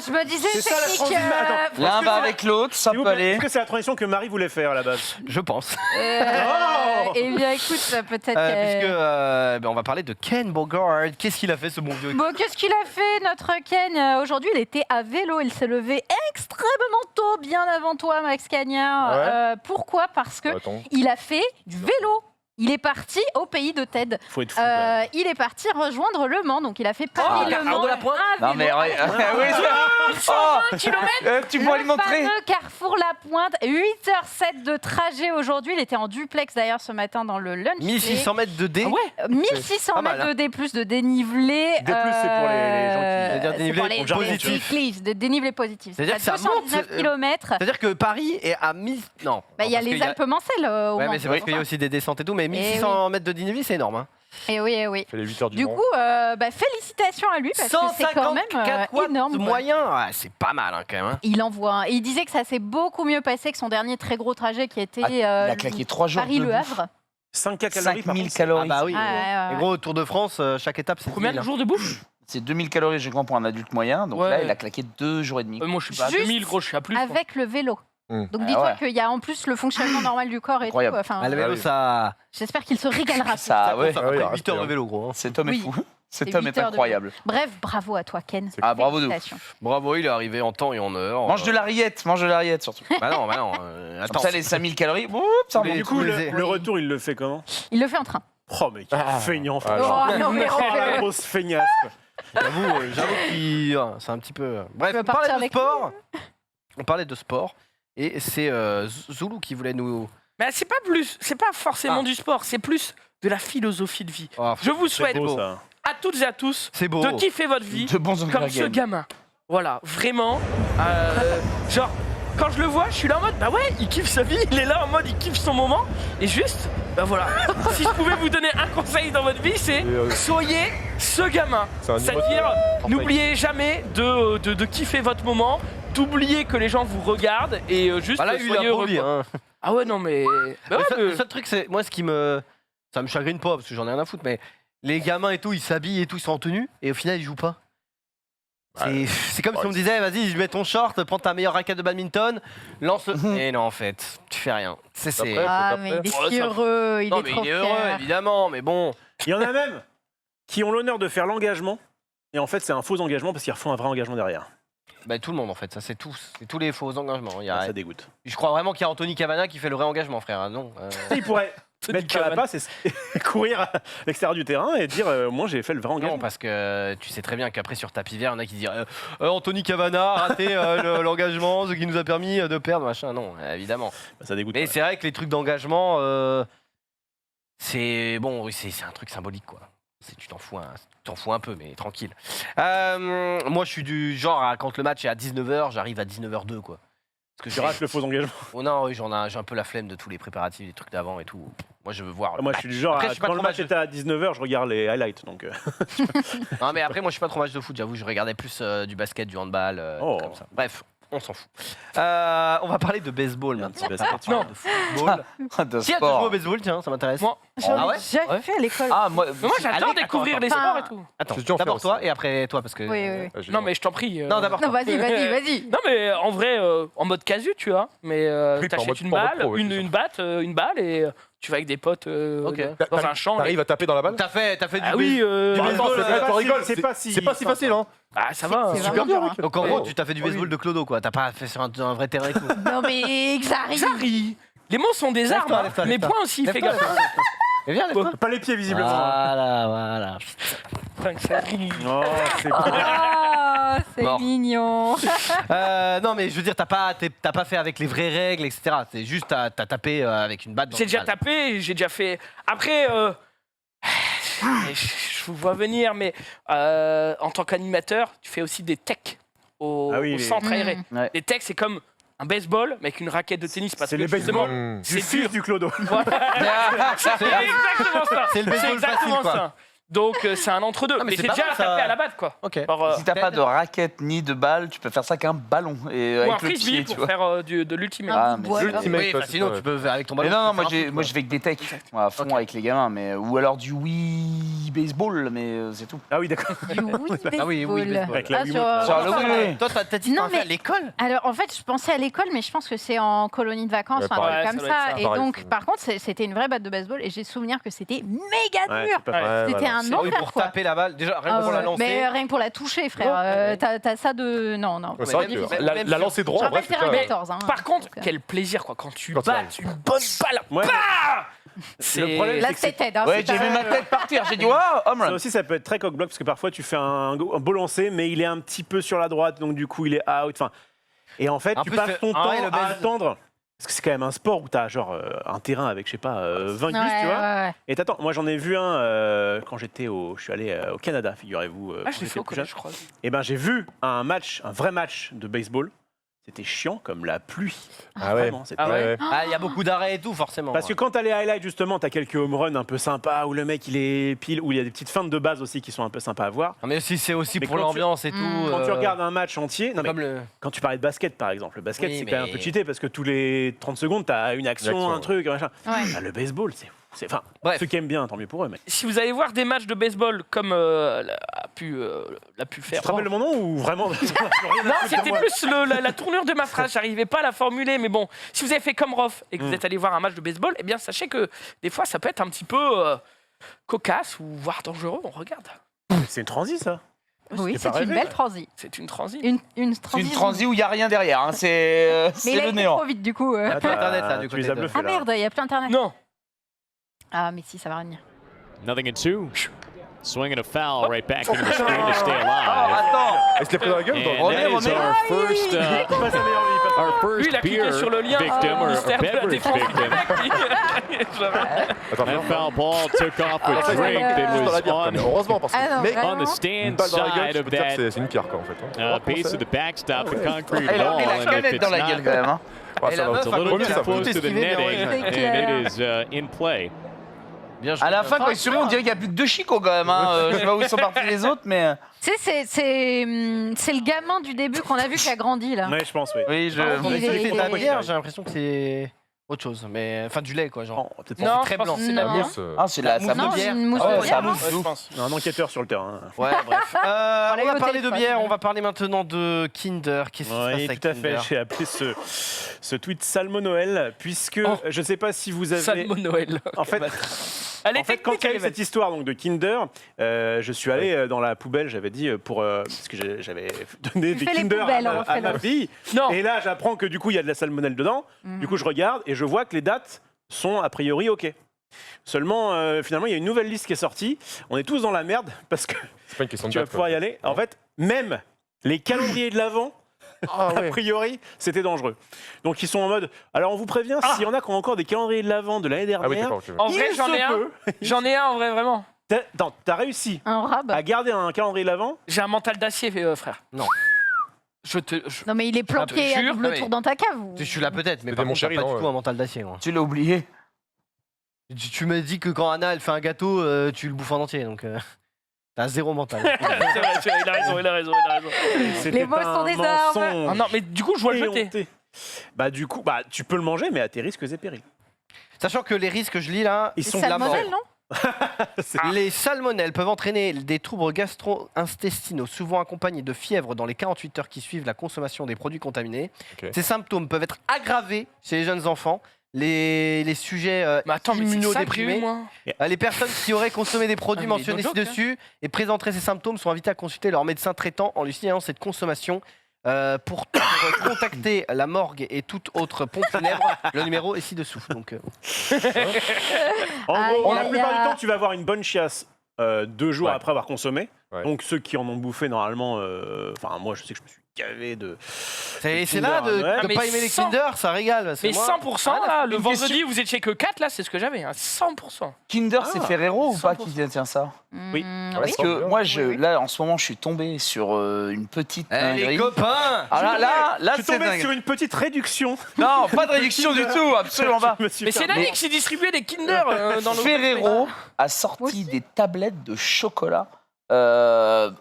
Je me disais, C'est ça, la technique, transition. Attends. L'un Est-ce que va c'est- avec l'autre, ça S'il vous peut plaît, aller. est-ce que c'est la transition que Marie voulait faire à la base? Je pense. Oh Eh bien, écoute, peut-être. On va parler de Ken Bogard. Qu'est-ce qu'il a fait ce bon vieux? Bon, qu'est-ce qu'il a fait, notre Ken? Aujourd'hui, il était à vélo. Il s'est levé extrêmement tôt, bien avant toi, Max Cagnard. Pourquoi? Parce que Attends. il a fait du vélo. Il est parti au pays de Ted. Faut être fou. quand même. Il est parti rejoindre Le Mans. Donc, il a fait Paris-Le Carrefour Mans. de la Pointe. à Non mais vélo. ouais, oui, c'est- oh, 120 km. tu pourras lui montrer. Le fameux Carrefour La Pointe, 8h07 de trajet aujourd'hui. Il était en duplex d'ailleurs ce matin dans le lunch. 1600 mètres de D. Ah ouais. 1600 Pas mal, mètres de D+, de dénivelé. D+, c'est pour les gens qui- C'est-à-dire c'est dénivelé pour les positif. cyclistes, de dénivelé positif. C'est-à-dire que ça monte, 219 km. C'est-à-dire que Paris est à 1000. Non. Il y a parce les qu'il Alpes-Mancelles au Ouais, Mans. mais c'est parce qu'il y a aussi des descentes et tout. Mais Eh 1600 mètres de dénivelé, c'est énorme. Hein. Et oui, eh oui. Fait les 8 heures du Du Mans. coup, félicitations à lui parce que c'est quand même 154 watts énorme. quoi. moyen. Ouais, c'est pas mal hein, quand même. Hein. Il envoie. Et il disait que ça s'est beaucoup mieux passé que son dernier très gros trajet qui était Il a claqué 3 jours Paris-Le de Havre. 5K calories par 5000 contre. calories. Ah bah oui. Ouais, ouais, Et ouais. gros, Tour de France, chaque étape, c'est Combien 1000. de jours de bouffe? C'est 2000 calories, je crois, pour un adulte moyen. Donc Ouais. là, il a claqué 2 jours et demi. Moi, je suis pas à Juste 2000, gros, je suis à plus. moi. Avec le vélo. Hmm. Donc Ah dis-toi ouais. qu'il y a en plus le fonctionnement normal du corps et Incroyable. tout. Enfin, Ah, le vélo, Ah oui. ça. j'espère qu'il se régalera. Ça, ouais. Ça Ah oui, après il 8 heures de respire. vélo, gros. Hein. Cet homme Oui. est fou. Cet C'est homme 8 est heures de incroyable. Bref, bravo à toi, Ken. Ah, bravo de ouf. Félicitations. Bravo, il est arrivé en temps et en heure. Mange de la rillette, mange de la rillette surtout. Bah non, bah non. Attends. Comme ça, les 5000 calories, oups, ça Les- remonte. Du coup, les- le retour, il le fait comment? Il le fait en train. Oh, mais quel feignant, Ah, franchement. Oh, non, mais Oh, la refais-le. grosse feignasse. quoi. J'avoue qu'il. C'est un petit peu. Bref, veux on partir parlait de avec sport. On parlait de sport. Et c'est Zoulou qui voulait nous. Mais c'est pas forcément du sport, c'est plus de la philosophie de vie. Oh, Je vous C'est souhaite beau, ça. à toutes et à tous c'est beau. de kiffer votre vie De bons comme ce gamin. Voilà, vraiment. Genre, quand je le vois, je suis là en mode, bah ouais, il kiffe sa vie, il est là en mode, il kiffe son moment. Et juste, bah voilà. Si je pouvais vous donner un conseil dans votre vie, c'est soyez ce gamin. C'est un niveau C'est-à-dire, de- n'oubliez jamais de kiffer votre moment, d'oublier que les gens vous regardent et juste Bah là, il soyez a pour heureux. lui. quoi. Hein. Ah ouais, non, mais. Bah ouais, Le seul truc, c'est. Moi, ce qui me. Ça me chagrine pas, parce que j'en ai rien à foutre, mais les gamins et tout, ils s'habillent et tout, ils sont en tenue, et au final, ils jouent pas. C'est comme si on me disait, vas-y, je mets ton short, prends ta meilleure raquette de badminton, lance. Et non, en fait, tu fais rien. C'est. Après, Ah, faut mais pas il est faire. si heureux, il Non, est mais trop il est heureux, fier. évidemment, mais bon. Il y en a même qui ont l'honneur de faire l'engagement. Et en fait, c'est un faux engagement parce qu'ils refont un vrai engagement derrière. Bah, tout le monde, en fait, ça, c'est tous. C'est tous les faux engagements. Il y a- Ça dégoûte. Je crois vraiment qu'il y a Anthony Cavana qui fait le vrai engagement, frère. Ah, non. Il pourrait mettre pas la Cavana. passe et courir à l'extérieur du terrain et dire moi j'ai fait le vrai Non, engagement. parce que tu sais très bien qu'après sur tapis vert, il y en a qui disent Anthony Cavana a raté l'engagement, ce qui nous a permis de perdre, machin. Non, évidemment. Ça dégoûte. Mais ouais. c'est vrai que les trucs d'engagement, c'est bon, oui, c'est un truc symbolique, quoi. Tu t'en fous un peu, mais tranquille. Moi, je suis du genre, quand le match est à 19h, j'arrive à 19h02, quoi. Parce Tu que rates le faux engagement. Oh non, oui, j'ai un peu la flemme de tous les préparatifs, des trucs d'avant et tout. Moi, je veux voir. le Moi je match. suis du genre, Après, je suis pas quand trop le match match était à 19h, je regarde les highlights. Donc, Non, mais après, moi, je suis pas trop match de foot, j'avoue. Je regardais plus du basket, du handball, Oh. comme ça. Bref, on s'en fout. On va parler de baseball maintenant. petit basket. Non, de football. De Qui a déjà joué au sport. baseball, tiens, ça m'intéresse. Moi. J'en Ah ouais ai déjà Ouais. fait à l'école. Ah, moi, Mais moi, j'adore Allez, découvrir attends, les sports et tout. Attends, J'ai dû en faire d'abord toi aussi. et après toi, parce que. Oui, oui, oui. Ah, j'ai- Non, mais je t'en prie. Non, d'abord Non, vas-y, vas-y. Non, mais en vrai, en mode casu, tu vois. Mais Oui, pas en t'achètes mode- une pas en mode balle, pro, oui, c'est une balle et tu vas avec des potes Ok. dans un champ. T'arrives à taper dans la balle T'as fait du Ah oui, du Attends, baseball. c'est là. pas- on rigole, c'est pas si- c'est pas si facile, hein. bah ça va. C'est hein. vraiment dur, hein. Donc en Oh. gros, tu t'as fait du baseball de clodo, quoi. T'as pas fait sur un vrai terrain et tout. Non, mais Xari. Xari. Les mots sont des Lève-toi, armes, hein. lève-toi, mais lève-toi. point aussi, fais Lève-toi, gaffe. Et viens, lève-toi. Pas les pieds visiblement. Voilà. Putain, Xari. Oh, c'est cool. Oh, c'est Mort. mignon. Non, mais je veux dire, t'as pas fait avec les vraies règles, etc. C'est juste, t'as tapé avec une batte. dans J'ai une déjà balle. tapé, j'ai déjà fait. Après, je vous vois venir, mais en tant qu'animateur, tu fais aussi des techs au, Ah oui, au les- centre aéré. Ouais. Les techs, c'est comme un baseball, mais avec une raquette de tennis. Parce C'est que les justement, Mmh. c'est C'est dur. du clodo. Voilà. C'est exactement ça. C'est le baseball exactement facile, quoi. ça. Donc c'est un entre-deux. Ah, mais Mais c'est j'ai pas déjà mal, ça. tapé à la batte, quoi. Ok. Alors, Si t'as pas de raquette ni de balle, tu peux faire ça qu'un ballon. Et ou avec un le frisbee pied, tu pour vois. faire de l'ultimate. Ah, Un mais bois, c'est- alors. Ultimate, Oui, ouais, sinon c'est tu peux faire avec ton Mais ballon. non, tu peux moi, faire un foot, moi je vais avec des techs. À fond Ok. avec les gamins. Mais, ou alors du Wii baseball, mais c'est tout. Ah oui, d'accord. Du Wii baseball. Ah oui, baseball. Avec la Ah, Wiimote, sur- là. Sur le quoi. Wii. Toi, t'as dit Non, t'en fais à mais- l'école. Alors en fait, je pensais à l'école, mais je pense que c'est en colonie de vacances, Ouais, un pareil. truc comme Ouais, ça doit ça. être ça. Et Pareil, donc, ça. par contre, c'était une vraie batte de baseball et j'ai souvenir que c'était méga Ouais, dur. c'est pas Ouais. pareil. C'était un Ah oui, enfer, pour quoi. taper la balle, déjà rien Ah que pour la ouais. lancer. Mais rien que pour la toucher, frère. Ouais. T'as ça de. Non, non. Ouais, c'est vrai même- que même- la même lancer Je droit, en vrai, rappelle, c'est un putain, 14. Hein, Par contre, donc, quel plaisir, quoi, quand tu Quand tu battes une bonne balle. Ouais. C'est Le problème, Là, c'est que c'est TED. hein, Ouais, c'est j'ai vu pas- ma tête partir. J'ai dit, waouh, home Ça run. aussi, ça peut être très coq-bloc parce que parfois tu fais un beau lancer, mais il est un petit peu sur la droite, donc du coup il est out. Enfin, et en fait, En tu plus, passes ton temps ouais, le à base- attendre. Parce que c'est quand même un sport où tu as genre un terrain avec, je sais pas, 20 gus, Ouais, tu vois. ouais, ouais. Et t'attends. Moi, j'en ai vu un quand je suis allé au Canada, figurez-vous. Ah, quand je l'ai j'étais fait au plus collège, jeune. je crois. Et ben, j'ai vu un vrai match de baseball. C'était chiant comme la pluie. Ah ouais. Vraiment, c'était- Ah ouais. Ah, il y a beaucoup d'arrêts et tout, forcément. Parce que quand t'as les highlights, justement, t'as quelques home runs un peu sympas, où le mec il est pile, où il y a des petites feintes de base aussi qui sont un peu sympas à voir. Ah, mais aussi, c'est aussi Mais pour quand l'ambiance et tout. Quand tu regardes un match entier, non mais Comme le. quand tu parlais de basket par exemple, le basket Oui, c'est quand même un mais- peu cheaté parce que tous les 30 secondes t'as une action, Une action, un truc, machin. Ouais. Ah, le baseball, enfin, Bref. ceux qui aiment bien, tant mieux pour eux. Mais Si vous allez voir des matchs de baseball comme l'a pu tu faire. te rappelles le mon nom ou vraiment Non, c'était plus la tournure de ma phrase. J'arrivais pas à la formuler, mais bon, si vous avez fait comme Rof et que vous êtes allé voir un match de baseball, eh bien sachez que des fois ça peut être un petit peu cocasse ou voire dangereux. On regarde. C'est une transi ça. Oui, pas c'est une rêvé, belle là. transi. C'est une transi. Une C'est transi. une transi où il n'y a rien derrière. Hein. Mais C'est il a le été néant. trop vite, du coup. Ah, plus Internet, là, du tu côté les as de- bluffés Ah là. merde, il y a plus Internet. Non. Ah, mais si, ça va revenir. Nothing in two. Swing and a foul right back into the screen to stay Oh, alive. attends. Elle se l'est pris dans la gueule ou And dans that is Remets. our first, Il passe la meilleure vie, il passe la our Lui, first il a cliqué beer sur le lien victim au or ministère de la beverage Défense. victim. Attends, That foul ball took off Ah, with ça, drink c'est that dans la was bière, quand même. on, Heureusement, parce que Ah non, mec, vraiment. on the une stand balle dans la gueule, side je of peux te dire que that c'est une pierre quoi en fait. hein. base of the backstop, the concrete Il a wall, mis la and if canette dans it's la gueule not, quand même. Hein. Ouais, Et ça la va, meuf it's ça a va. little Oui, too ça va. close to the esquivé, mais netting, ouais, c'est clair. and it is in play. Bien joué. À la fin, quand il sourit, on dirait qu'il n'y a plus que 2 chicots quand même. Hein. Je sais pas où ils sont partis les autres, mais. Tu sais, c'est le gamin du début qu'on a vu qui a grandi, là. Ouais, je pense, oui. Oui, je. Quand on Il a est- fait de la il est- bière, j'ai l'impression que c'est autre chose. Mais enfin, du lait, quoi, genre. Oh, peut-être Non, pas. très je pense blanc. que c'est la Non. bière. Mousse, Ah, c'est la. mousse Ça de Non, mousse. c'est bière. une mousse Ah ouais, de ça bière. mousse. Ouais, je pense. Un enquêteur sur le terrain. Ouais, bref. On On l'a eu va au parler de téléphone. bière, on va parler maintenant de Kinder. Qu'est-ce qui se passe Oui, avec tout à Kinder fait. J'ai appelé ce tweet Salmo Noël, puisque Oh. je ne sais pas si vous avez. Salmo Noël. En fait, Elle est En fait, quand il y a eu technique, cette histoire donc, de Kinder, je suis allé dans la poubelle, j'avais dit, parce que j'avais donné Tu des fais les Kinder poubelles, à refais-le. ma fille. Non. Et là, j'apprends que du coup, il y a de la salmonelle dedans. Du coup, je regarde et je vois que les dates sont a priori OK. Seulement, finalement, il y a une nouvelle liste qui est sortie. On est tous dans la merde parce que C'est pas une question de tu vas date, pouvoir quoi. y aller. En fait, même les calendriers de l'Avent, Ah a ouais. priori, c'était dangereux. Donc, ils sont en mode. Alors, on vous prévient, s'il y en a qui ont encore des calendriers de l'Avent de l'année Ah oui, dernière, d'accord. ok, ouais. En vrai, il j'en se ai un. peut. J'en ai un, en vrai, vraiment. T'as réussi Un rab. à garder un calendrier de l'Avent. J'ai un mental d'acier, frère. Non. Je te. Non, mais il est planqué Ah, à jure, double mais- tour dans ta cave. ou- Je suis là peut-être, mais C'était par mon contre, t'as chéri, pas non, du tout ouais. un mental d'acier. Moi. Tu l'as oublié. Tu me dis que quand Anna elle fait un gâteau, tu le bouffes en entier, donc t'as zéro mental. C'est vrai, il a raison, il a raison, il a raison. C'était Les mots sont un des armes. mensonge Ah non, mais du coup, je dois le jeter. éhonté. Bah du coup, tu peux le manger, mais à tes risques et périls. Sachant que les risques que je lis là, Ils C'est sont de la mort. salmonelle, non les salmonelles peuvent entraîner des troubles gastro-intestinaux, souvent accompagnés de fièvre dans les 48 heures qui suivent la consommation des produits contaminés. Ok. Ces symptômes peuvent être aggravés chez les jeunes enfants. Les sujets Mais attends, mais c'est ça que j'ai eu, immunodéprimés, moi. les personnes qui auraient consommé des produits Ah, mais mentionnés no joke, ci-dessus et présenteraient ces symptômes sont invitées à consulter leur médecin traitant en lui signalant cette consommation. Pour contacter la morgue et toute autre pompe funèbre, le numéro est ci-dessous. Donc, En Aïe, gros, la aïe, plupart aïe. du temps, tu vas avoir une bonne chiasse 2 jours Ouais. après avoir consommé. Ouais. Donc ceux qui en ont bouffé normalement, enfin moi je sais que je me suis gavé de. C'est là de Ouais. ne Mais pas aimer les 100 Kinder, ça régale. c'est Mais moi. 100%, Ah, là, le une vendredi, question. vous étiez que 4, là, c'est ce que j'avais. Hein. 100%. Kinder, c'est Ferrero ou pas 100%. qui détient ça? Oui. Parce que moi, là, en ce moment, je suis tombé sur une petite Eh, les dinguerie. copains Ah là, Je suis c'est tombé dingue. sur une petite réduction. Non, pas de réduction du tout, absolument pas. Je me suis Mais c'est fermé. Nani qui distribuait des Kinder dans le. Ferrero a sorti des tablettes de chocolat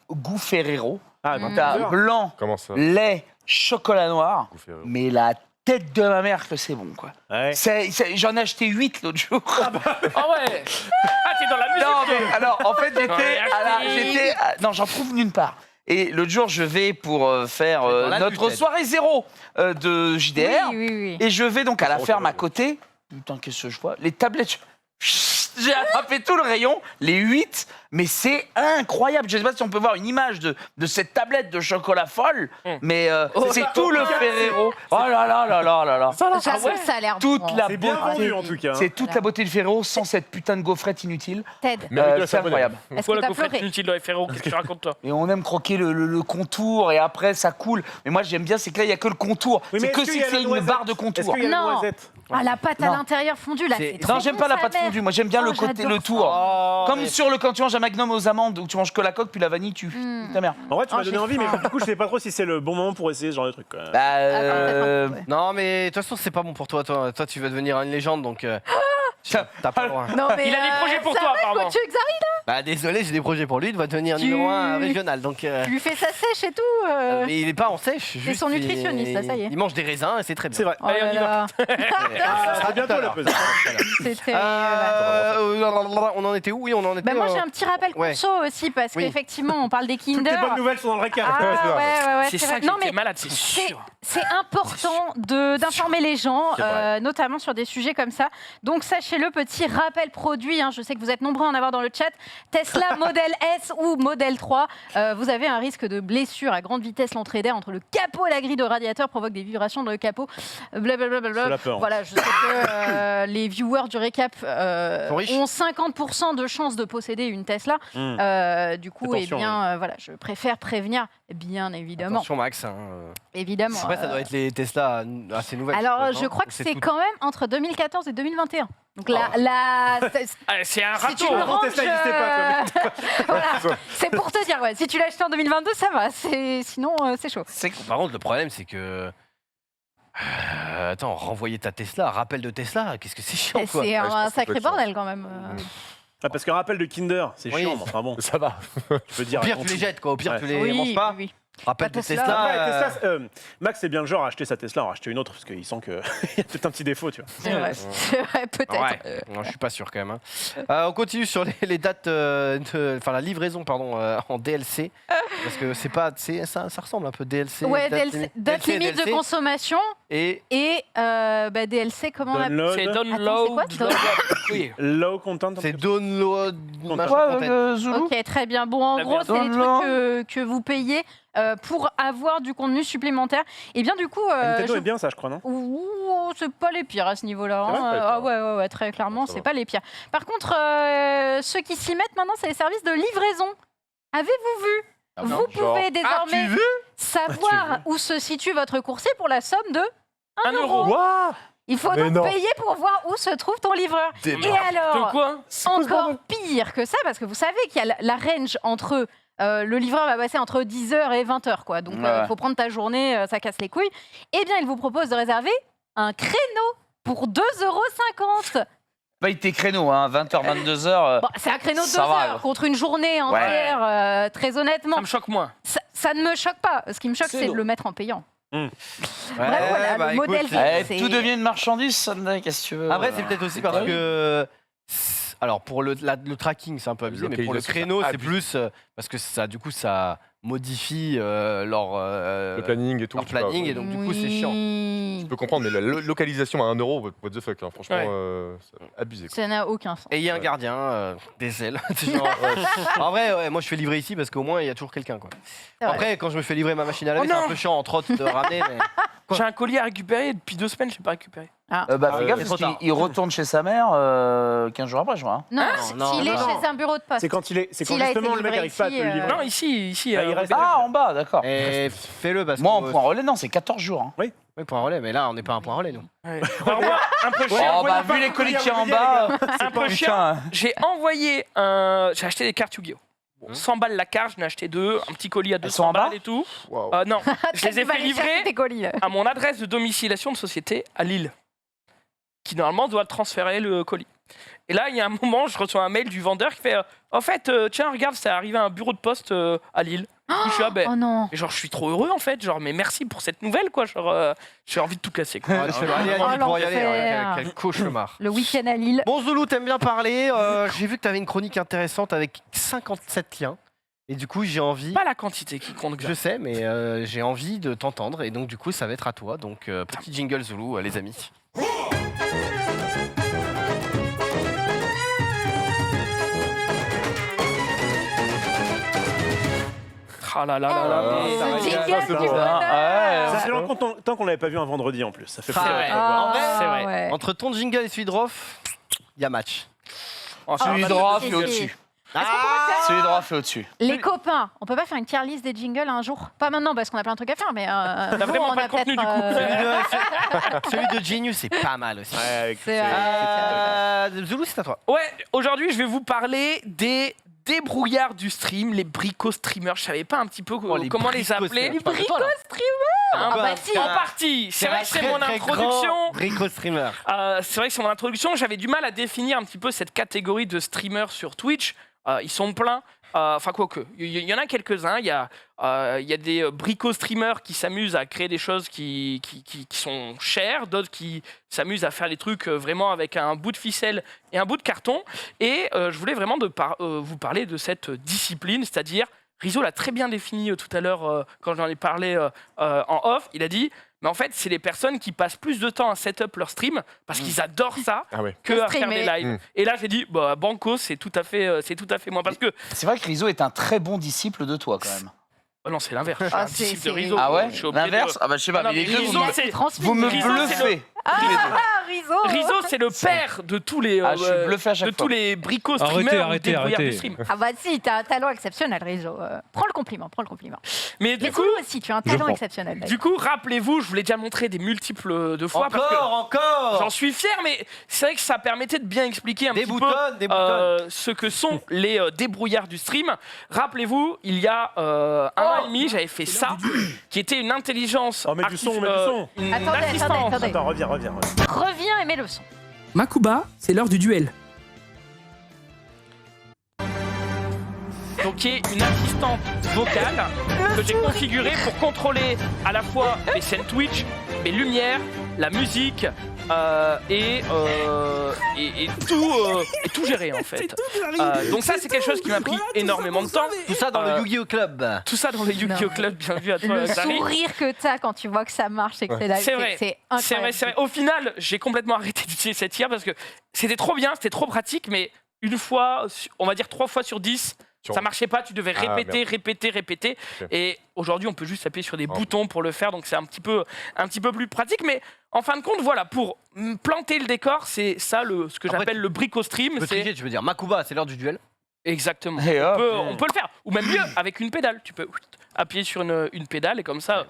goût Ferrero. Ah, Mm. T'as Kinder. blanc, Comment ça lait, chocolat noir. Goût Ferrero. Mais la tête de ma mère que c'est bon, quoi. Ouais. J'en ai acheté 8 l'autre jour. Ah ouais. Ah, t'es dans la musique. Non, toi. mais alors, en fait, Ouais, non, j'en trouve nulle part. Et l'autre jour, je vais pour faire dans la notre lutte, soirée zéro de JDR. Oui, oui, oui. Et je vais donc à la Oh, ferme à c'est côté. Putain, qu'est-ce que je vois? Les tablettes. J'ai attrapé tout le rayon, les 8, mais c'est incroyable. Je sais pas si on peut voir une image de cette tablette de chocolat folle, mais c'est tout le Ferrero. Oh là là là là là là. J'avoue que ça a l'air Toute bon. la C'est bien beauté. vendu en tout cas. hein. C'est toute la beauté de Ferrero sans cette putain de gaufrette inutile. Ted, Mais avec de la C'est savonnette. incroyable. est-ce Pourquoi que la t'as gaufrette pleuré? inutile de Ferrero? Qu'est-ce que tu racontes, toi? Et on aime croquer le contour et après ça coule. Mais moi j'aime bien, c'est que là il n'y a que le contour. Oui, mais C'est que est-ce qu'il si y a c'est la une noisette barre de Est-ce contour. qu'il y a la Non. noisette Ah, la pâte à Non. l'intérieur fondue, là, C'est- c'est trop Non, j'aime bon, pas la sa pâte mère. fondue. Moi j'aime bien Oh, le côté, j'adore le tour. Oh, Comme mais- sur le quand tu manges un Magnum aux amandes où tu manges que la coque puis la vanille tu ta mère. En vrai, tu Oh, m'as donné j'ai envie, mais faim. du coup, je sais pas trop si c'est le bon moment pour essayer ce genre de truc. Quoi. Bah, Ah, ouais. Non, mais de toute façon, c'est pas bon pour toi. Toi, tu vas devenir une légende, donc t'as pas le droit. Non, mais, Il a des projets pour ça toi, va, apparemment. quoi, tu veux que ça arrive, Bah désolé, j'ai des projets pour lui. Il va devenir Tu- numéro 1 régional, donc. tu lui fais sa sèche et tout. Mais il est pas en sèche. juste, son nutritionniste, il- là, ça y est. Il mange des raisins et c'est très bien. C'est vrai. Oh Allez, on là y va. là. Ah, à bientôt la pesée. C'est terrible. On en était où? Oui, on en était. Bah, moi, j'ai un petit rappel ouais. conso aussi, parce Oui. qu'effectivement, on parle des Toutes Kinder. les bonnes nouvelles sont dans le récap. Ah, ouais, C'est c'est ça vrai. qui Non, était mais malade, c'est c'est sûr. c'est important d'informer les gens, C'est vrai. notamment sur des sujets comme ça. Donc sachez-le, petit rappel produit, hein, je sais que vous êtes nombreux à en avoir dans le chat. Tesla Model S ou Model 3, vous avez un risque de blessure à grande vitesse. L'entrée d'air entre le capot et la grille de radiateur provoque des vibrations dans le capot. Blablabla. C'est la peur. Voilà, je sais que les viewers du récap Sont riches. ont 50% de chances de posséder une Tesla. Du coup, Attention, eh bien, voilà, je préfère prévenir, bien évidemment. Attention Max. Hein. Évidemment. Après, ça doit être les Tesla assez nouvelles. Alors, suppose, je non crois que Ou c'est tout- quand même entre 2014 et 2021. Donc Ah. C'est un si tu râteau. le Avant, ranges, Tesla n'existait pas, voilà, c'est pour te dire, ouais, si tu l'as acheté en 2022, ça va. Sinon, c'est chaud. Par contre, le problème, c'est que. Attends, renvoyer ta Tesla, rappel de Tesla, qu'est-ce que c'est chiant, quoi. C'est je pense que un ça peut sacré être ça. bordel quand même. Ah, parce qu'un rappel de Kinder, c'est Oui. chiant, mais enfin bon, Ça va. je peux dire. Au pire, à ton tu les tour. jettes, quoi. Au pire, Ouais. tu les Oui, manges pas. oui. Rappel Pas de Tesla. Tesla. Après, Tesla, Max, c'est bien le genre à acheter sa Tesla, en racheter une autre, parce qu'il sent qu'il y a peut-être un petit défaut, tu vois. C'est vrai, c'est vrai, peut-être. Ouais, non, je suis pas sûr quand même. Hein. On continue sur les dates, enfin la livraison pardon, en DLC, parce que c'est pas, ça ressemble un peu DLC. Ouais, date date limite de DLC, consommation et et DLC, comment on appelle C'est Download, download. Attends, c'est quoi, Oui. low content. c'est download. machin, Quoi, content. Zoulou? Ok, très bien. Bon, en La gros, merde. c'est les Download. trucs que vous payez pour avoir du contenu supplémentaire. Et bien, du coup, Nintendo est bien ça, je crois, non? Ouh, c'est pas les pires à ce niveau-là. C'est vrai, hein. c'est pas les Ah pires. ouais, très clairement, Ça c'est va. pas les pires. Par contre, ceux qui s'y mettent maintenant, c'est les services de livraison. Avez-vous vu? Vous Genre, pouvez désormais vu savoir où se situe votre coursier pour la somme de 1 1 euro. What Il faut Mais donc non. payer pour voir où se trouve ton livreur. Et De alors, quoi? encore pire que ça, parce que vous savez qu'il y a la range entre... le livreur va passer entre 10h et 20h, quoi. Donc, il Ouais. faut prendre ta journée, ça casse les couilles. Eh bien, il vous propose de réserver un créneau pour 2,50 €. Paye tes créneaux, hein, 20h, 22h. Bon, c'est un créneau de 2 Ça va. heures contre une journée entière, très honnêtement. Ça me choque moins. Ça ne me choque pas. Ce qui me choque, C'est c'est de long. le mettre en payant. Ouais, Bref, voilà, bah, le modèle écoute, c'est- Tout devient une marchandise, Sunday, qu'est-ce que tu veux? Après, c'est peut-être aussi parce que. Alors, pour le tracking, c'est un peu abusé, mais pour le Localisation, créneau, c'est c'est plus. Parce que ça, du coup, ça modifie leur. Le planning et tout. leur tu vois, planning, ouais. et donc, du coup, c'est chiant. Oui. Je peux comprendre, mais la localisation à 1 euro, what the fuck, hein, franchement, Ouais. c'est abusé. Quoi. Ça n'a aucun sens. Et il y a un Ouais. gardien, des ailes. C'est genre, en vrai, ouais, moi je fais livrer ici parce qu'au moins il y a toujours quelqu'un. Quoi. C'est vrai. Après, quand je me fais livrer ma machine à laver, Oh c'est un non. peu chiant en trotte de ramener. Mais... Quoi J'ai un colis à récupérer depuis 2 semaines, je l'ai pas récupéré. Ah. Fais gaffe, trop parce tard. qu'il retourne chez sa mère 15 jours après, je crois. Non, non, s'il est non. chez un bureau de poste. C'est quand il est, c'est quand S'il a été justement le mec livré arrive pas à te ici, le livrer. Non, ici. Ah, il reste- Ah, en bas, d'accord. Et fais-le parce Moi, en que. point relais, non, c'est 14 jours. Hein. Oui, point relais, mais là, on n'est pas un point relais, nous. Ouais. Alors moi, un peu chiant. Oh, bah, vu les colis qu'il y a en bas, Un peu chiant. putain. J'ai envoyé un. J'ai acheté des cartes Yu-Gi-Oh! Bon, 100 balles la carte, j'en ai acheté 2, un petit colis à Elles sont en 200 bas balles et tout. Waouh. Non, je les ai Tu vas fait aller chercher livrer tes colis, là. à mon adresse de domiciliation de société à Lille, qui normalement doit transférer le colis. Et là, il y a un moment, je reçois un mail du vendeur qui fait en fait, tiens, regarde, c'est arrivé à un bureau de poste à Lille. Je suis Oh non. et genre, je suis trop heureux en fait, genre, mais merci pour cette nouvelle, quoi. Genre, j'ai envie de tout casser, quoi. Allez, allez, Oh, pour y aller. l'enfer. Quel cauchemar. Le week-end à Lille. Bon, Zoulou, t'aimes bien parler. J'ai vu que t'avais une chronique intéressante avec 57 liens. Et du coup, j'ai envie. Pas la quantité qui compte, Je sais, mais j'ai envie de t'entendre. Et donc, du coup, ça va être à toi. Donc, petit jingle Zoulou, les amis. Ah là là là là. Oh, mais- ce ça jingle va, c'est du bon. bonheur. Ouais. Ça fait longtemps qu'on l'avait pas vu un vendredi en plus. Ça fait C'est plaisir. vrai. Ah, En vrai, c'est vrai. ouais. Entre ton jingle et celui de Rof, il y a match. Oh, Celui ça de va, droit si, fait si. au-dessus. Ah Celui de droit fait au-dessus. Les copains, on peut pas faire une tier list des jingles un jour? Pas maintenant parce qu'on a plein de trucs à faire, mais. T'as vraiment on pas a de contenu, peut-être, du coup. Celui de Genius, c'est pas mal aussi. Ouais, avec- C'est vrai. Zoulou, c'est à toi. Ouais, aujourd'hui, je vais vous parler des débrouillards du stream, les brico-streamers. Je savais pas un petit peu comment les appeler. Les brico-streamers. Hein, Ah bah si. en partie. C'est vrai que c'est mon introduction. Brico-streamer. C'est vrai que c'est mon introduction. J'avais du mal à définir un petit peu cette catégorie de streamers sur Twitch. Ils sont pleins. Enfin, quoique. Il y en a quelques-uns. Il y a des brico-streamers qui s'amusent à créer des choses qui sont chères. D'autres qui s'amusent à faire des trucs vraiment avec un bout de ficelle et un bout de carton. Et je voulais vraiment vous parler de cette discipline, c'est-à-dire, Rizzo l'a très bien défini tout à l'heure quand j'en ai parlé en off. Il a dit, mais en fait, c'est les personnes qui passent plus de temps à set-up leur stream parce qu'ils adorent ça Ah ouais. que à faire des streamer. lives. Mm. Et là, j'ai dit, bah, Banco, c'est tout à fait moi. Parce que, C'est vrai que Rizzo est un très bon disciple de toi, quand même. oh non, c'est l'inverse. Je suis Ah, un c'est- disciple de c'est- Rizzo. Ah ouais Je suis obligé de- L'inverse Ah bah je sais pas, Non, mais les mais deux, Rizzo, vous me- c'est- vous me Rizzo, c'est bluffez. tous les deux. Rizzo. Rizzo, c'est le père de tous les, Ah, je suis bluffé à chaque de tous fois. les brico-streamers ou Arrêtez, débrouillards arrêtez. du stream. Ah bah si, t'as un talent exceptionnel, Rizzo. Prends le compliment, prends le compliment. Mais du Mais coup, toi aussi, tu as un talent prends. exceptionnel. du coup, rappelez-vous, je vous l'ai déjà montré des multiples de fois parce que Encore j'en suis fier, mais c'est vrai que ça permettait de bien expliquer un Des petit peu boutons, des boutons. ce que sont les débrouillards du stream. Rappelez-vous, il y a un an et demi, j'avais fait ça, qui était une intelligence Oh, mets du son, mets du son. une Attendez, assistance. attendez. Attends, reviens. Reviens et mets le son. Makuba, c'est l'heure du duel. Donc, qui est une assistante vocale que j'ai configurée pour contrôler à la fois mes scènes Twitch, mes lumières, la musique et tout gérer en fait. Donc ça, c'est quelque chose qui m'a pris énormément de temps. Tout ça dans le Yu-Gi-Oh Club. Tout ça dans le Yu-Gi-Oh Club, bien vu à toi, Le Zari. sourire que t'as quand tu vois que ça marche et que c'est là, C'est vrai. c'est C'est incroyable. vrai, c'est vrai. Au final, j'ai complètement arrêté d'utiliser cette IA parce que c'était trop bien, c'était trop pratique, mais une fois, on va dire 3 fois sur 10, ça marchait pas, tu devais Ah, répéter. Ok. Et aujourd'hui, on peut juste appuyer sur des boutons pour le faire, donc c'est un petit peu plus pratique. Mais en fin de compte, voilà, pour planter le décor, c'est ça ce que Après, j'appelle le brico stream. Tu peux C'est tricher, tu peux dire Makuba, c'est l'heure du duel. exactement. Et hop. On peut le faire, ou même mieux avec une pédale. Tu peux appuyer sur une pédale et comme ça,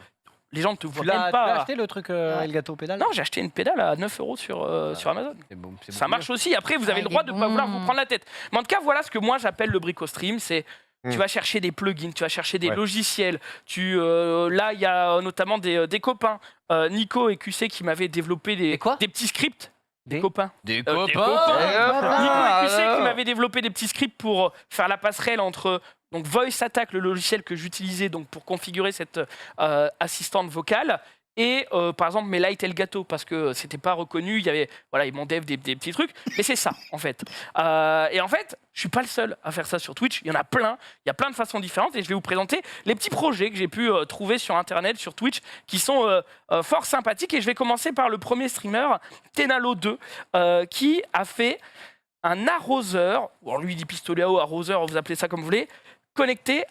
les gens ne te voient Tu l'as même tu l'as pas. acheté le truc Elgato pédale? Non, j'ai acheté une pédale à 9 € sur Amazon. C'est bon, c'est Ça beaucoup marche aussi. Après, vous avez Ah, le droit il de est ne pas bon. vouloir vous prendre la tête. Mais en tout cas, voilà ce que moi j'appelle le brico stream. C'est tu Mm. vas chercher des plugins, tu vas chercher des Ouais. logiciels. Là, il y a notamment des copains, Nico et QC, qui m'avaient développé Et quoi des petits scripts. Des Copains. Des des copains. copains. Et hop. Nico et QC Ah, qui m'avaient développé des petits scripts pour faire la passerelle entre donc Voice Attack, le logiciel que j'utilisais donc pour configurer cette assistante vocale, et par exemple mes Light Elgato parce que c'était pas reconnu, il y avait voilà, ils m'ont dev des petits trucs, mais c'est ça en fait. Et en fait, je suis pas le seul à faire ça sur Twitch, il y en a plein, il y a plein de façons différentes et je vais vous présenter les petits projets que j'ai pu trouver sur internet, sur Twitch, qui sont fort sympathiques. Et je vais commencer par le premier streamer, Tenalo2, qui a fait un arroseur, alors lui il dit pistolet à eau, arroseur, vous appelez ça comme vous voulez, connecté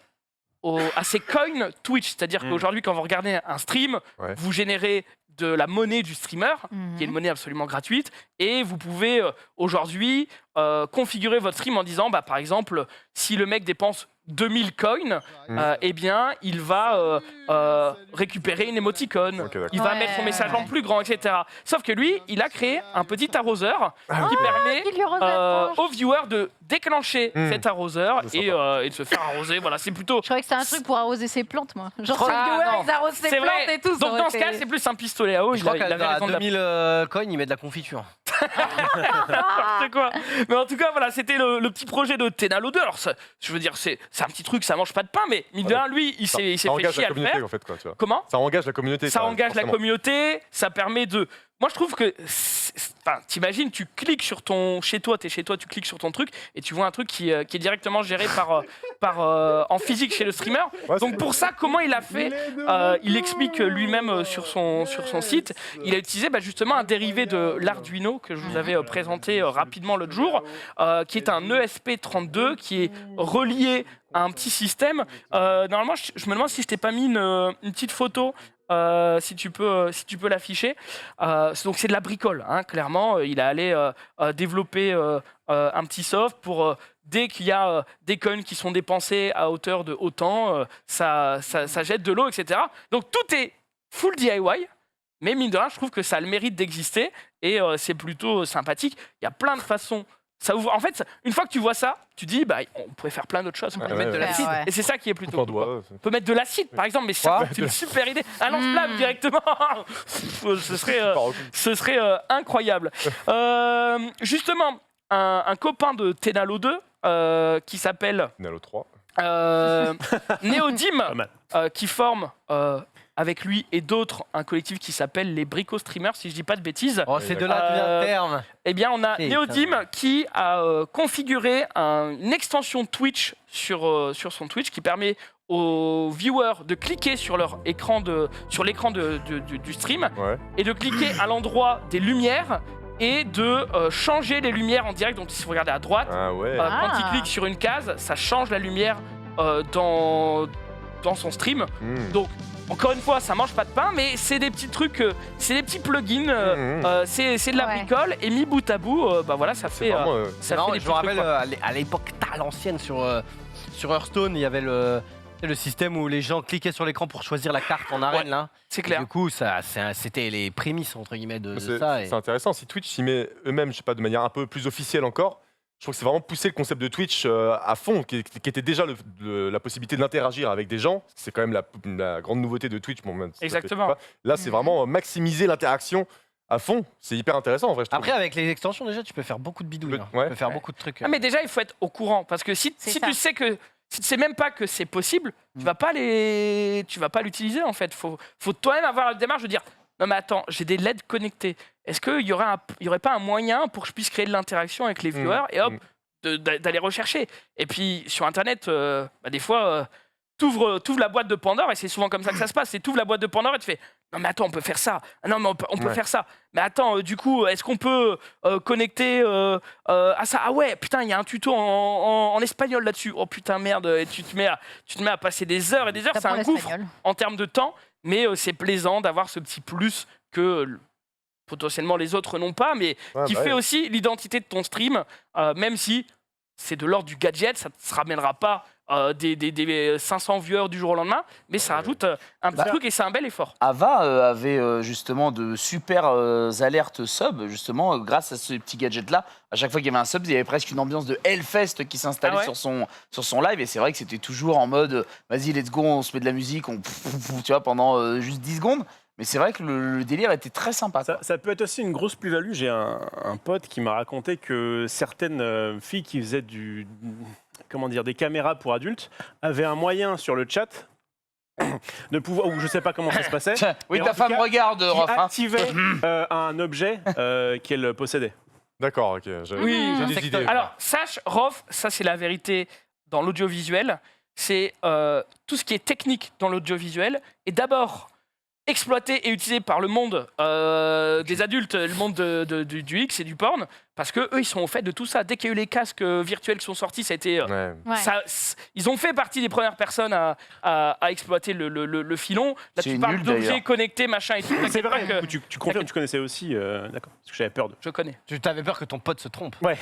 à ses coins Twitch. C'est-à-dire qu'aujourd'hui, quand vous regardez un stream, Ouais. vous générez de la monnaie du streamer, qui est une monnaie absolument gratuite, et vous pouvez aujourd'hui configurer votre stream en disant, par exemple, si le mec dépense 2000 coins, eh bien, il va récupérer une émoticône, Ok, d'accord. il va mettre son message en plus grand, etc. Sauf que lui, il a créé un petit arroseur qui permet qu'il lui arrose la tronche. aux viewers de déclencher cet arroseur C'est et de se faire arroser. Voilà, c'est plutôt... Je croyais que c'était un truc pour arroser ses plantes, moi. Genre, Ah, les viewers, non. ils arrosent ses C'est plantes vrai. et tout. Donc dans ce cas, c'est plus un pistolet à eau. Je crois il avait qu'à raison de la 2000 coins, il met de la confiture. n'importe quoi. Mais en tout cas, voilà, c'était le petit projet de Tenalo 2. Alors, je veux dire, c'est un petit truc, ça mange pas de pain, mais mine de rien, lui, il s'est Ça fait engage chier la à le communauté, faire. en fait, quoi, tu vois. Comment? Ça engage la communauté. Ça quand même, engage la forcément. communauté, ça permet de... Moi, je trouve que... Enfin, t'imagines, tu cliques sur ton... Chez toi, t'es chez toi, tu cliques sur ton truc, et tu vois un truc qui est directement géré en physique chez le streamer. Ouais, Donc c'est- pour ça, comment il a fait il explique lui-même sur son site. Il a utilisé justement un dérivé de l'Arduino que je vous avais présenté rapidement l'autre jour, qui est un ESP32 qui est relié à un petit système. Normalement, je me demande si je t'ai pas mis une petite photo. Si tu peux l'afficher. Donc c'est de la bricole, hein, clairement. Il a allé développer un petit soft pour dès qu'il y a des coins qui sont dépensés à hauteur de autant, ça jette de l'eau, etc. Donc tout est full DIY. Mais mine de rien, je trouve que ça a le mérite d'exister et c'est plutôt sympathique. Il y a plein de façons. Ça ouvre. En fait, une fois que tu vois ça, tu dis, on pourrait faire plein d'autres choses. On peut mettre de ouais. l'acide. Ouais. Et c'est ça qui est plutôt Coupe en cool, quoi. doigt, On peut mettre de l'acide, par exemple, mais ça, c'est une super idée. Un lance-flamme directement. Ce serait incroyable. Justement, un copain de Tenalo 2 qui s'appelle Nalo 3. Neodim, Pas mal. qui forme avec lui et d'autres un collectif qui s'appelle les Brico Streamers, si je dis pas de bêtises. Oh, c'est de là que vient le terme. Eh bien, on a Putain. Neodim qui a configuré une extension Twitch sur son Twitch qui permet aux viewers de cliquer sur leur écran sur l'écran du stream Ouais. et de cliquer à l'endroit des lumières et de changer les lumières en direct. Donc, si vous regardez à droite, Ah ouais. quand il clique sur une case, ça change la lumière dans son stream. Donc, encore une fois, ça mange pas de pain, mais c'est des petits trucs, c'est des petits plugins, c'est de la Ouais. bricole, et mis bout à bout, voilà, ça C'est fait, vraiment. ça C'est fait marrant, des je petits me trucs, rappelle quoi. à l'époque, à l'ancienne, sur Hearthstone, il y avait le système où les gens cliquaient sur l'écran pour choisir la carte en arène. Là. C'est Et clair. du coup, c'était les prémices, entre guillemets, de C'est ça. Et... c'est intéressant. Si Twitch s'y met eux-mêmes, je sais pas, de manière un peu plus officielle encore, je trouve que c'est vraiment pousser le concept de Twitch à fond, qui était déjà la possibilité d'interagir avec des gens. C'est quand même la grande nouveauté de Twitch. Bon, même si ça fait Exactement. pas. Là, c'est vraiment maximiser l'interaction à fond. C'est hyper intéressant en vrai. Je trouve. Après, avec les extensions, déjà, tu peux faire beaucoup de bidouilles. hein. Ouais. Tu peux faire beaucoup de trucs. Ah, mais déjà, il faut être au courant, parce que si C'est tu ça. sais que... Si tu sais même pas que c'est possible, tu vas pas l'utiliser en fait. Faut toi-même avoir la démarche de dire non mais attends, j'ai des LED connectés. Est-ce qu'il y aurait pas un moyen pour que je puisse créer de l'interaction avec les viewers et hop d'aller rechercher. Et puis sur internet, des fois t'ouvres la boîte de Pandore et c'est souvent comme ça que ça se passe. C'est t'ouvres la boîte de Pandore et tu fais non mais attends, on peut faire ça. Ah, non mais on peut faire ça. Mais attends, du coup, est-ce qu'on peut connecter à ça? Ah ouais, putain, il y a un tuto en espagnol là-dessus. Oh putain merde, et tu te mets à passer des heures et des heures. C'est T'apprends un gouffre l'espagnol. en termes de temps, mais c'est plaisant d'avoir ce petit plus que potentiellement les autres n'ont pas, mais Ouais, qui bah fait ouais. aussi l'identité de ton stream, même si c'est de l'ordre du gadget, ça ne te ramènera pas des 500 viewers du jour au lendemain, mais ça rajoute un petit truc et c'est un bel effort. Ava avait justement de super alertes sub, justement, grâce à ce petit gadget-là. À chaque fois qu'il y avait un sub, il y avait presque une ambiance de Hellfest qui s'installait Ah ouais. sur son live. Et c'est vrai que c'était toujours en mode vas-y, let's go, on se met de la musique, tu vois, pendant juste 10 secondes. Mais c'est vrai que le délire était très sympa. quoi. Ça peut être aussi une grosse plus-value. J'ai un pote qui m'a raconté que certaines filles qui faisaient des caméras pour adultes avaient un moyen sur le chat de pouvoir, ou je sais pas comment ça se passait, Oui, mais en ta tout femme cas, regarde, qui Rof. hein. activait un objet qu'elle possédait. D'accord, ok. J'ai Oui, j'ai des idées. Alors, sache, Rof, ça c'est la vérité dans l'audiovisuel, c'est tout ce qui est technique dans l'audiovisuel, et d'abord exploité et utilisé par le monde des adultes, le monde du X et du porn, parce que eux ils sont au fait de tout ça. Dès qu'il y a eu les casques virtuels qui sont sortis, ça a été, Ouais. Ouais. ils ont fait partie des premières personnes à exploiter le filon. Là C'est tu parles nul, d'objets d'ailleurs. connectés, machin et tout. C'est t'inquiète pas vrai, que tu confirmes, tu connaissais aussi, d'accord, parce que j'avais peur de. je connais. Tu t'avais peur que ton pote se trompe. Ouais.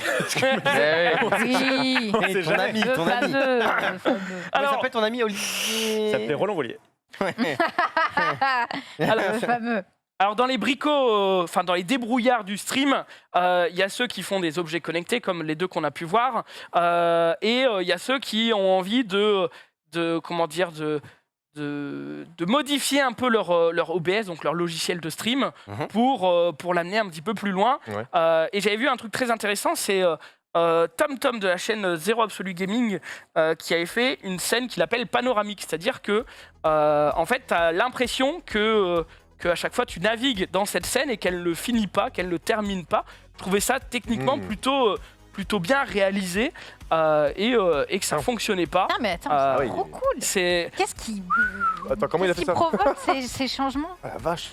Oui. On sait ton jamais. ami, Le ton ami. fameux, le fameux. Comment il Alors, s'appelle ton ami Olivier Ça s'appelait Roland Vollier. Le fameux. Alors dans les bricots, enfin dans les débrouillards du stream, il y a ceux qui font des objets connectés comme les deux qu'on a pu voir, et il y a ceux qui ont envie de comment dire de modifier un peu leur OBS, donc leur logiciel de stream, Mhm. pour l'amener un petit peu plus loin. Ouais. Et j'avais vu un truc très intéressant, c'est TomTom de la chaîne Zero Absolute Gaming qui avait fait une scène qu'il appelle panoramique, c'est-à-dire que en fait, tu as l'impression que à chaque fois tu navigues dans cette scène et qu'elle ne finit pas, qu'elle ne termine pas. Je trouvais ça techniquement plutôt bien réalisé et que ça fonctionnait pas. Non, mais attends, Ah c'est oui. trop cool. C'est Qu'est-ce qui, Attends, comment il a qu'est-ce fait qui ça provoque ces changements? Ah, la vache.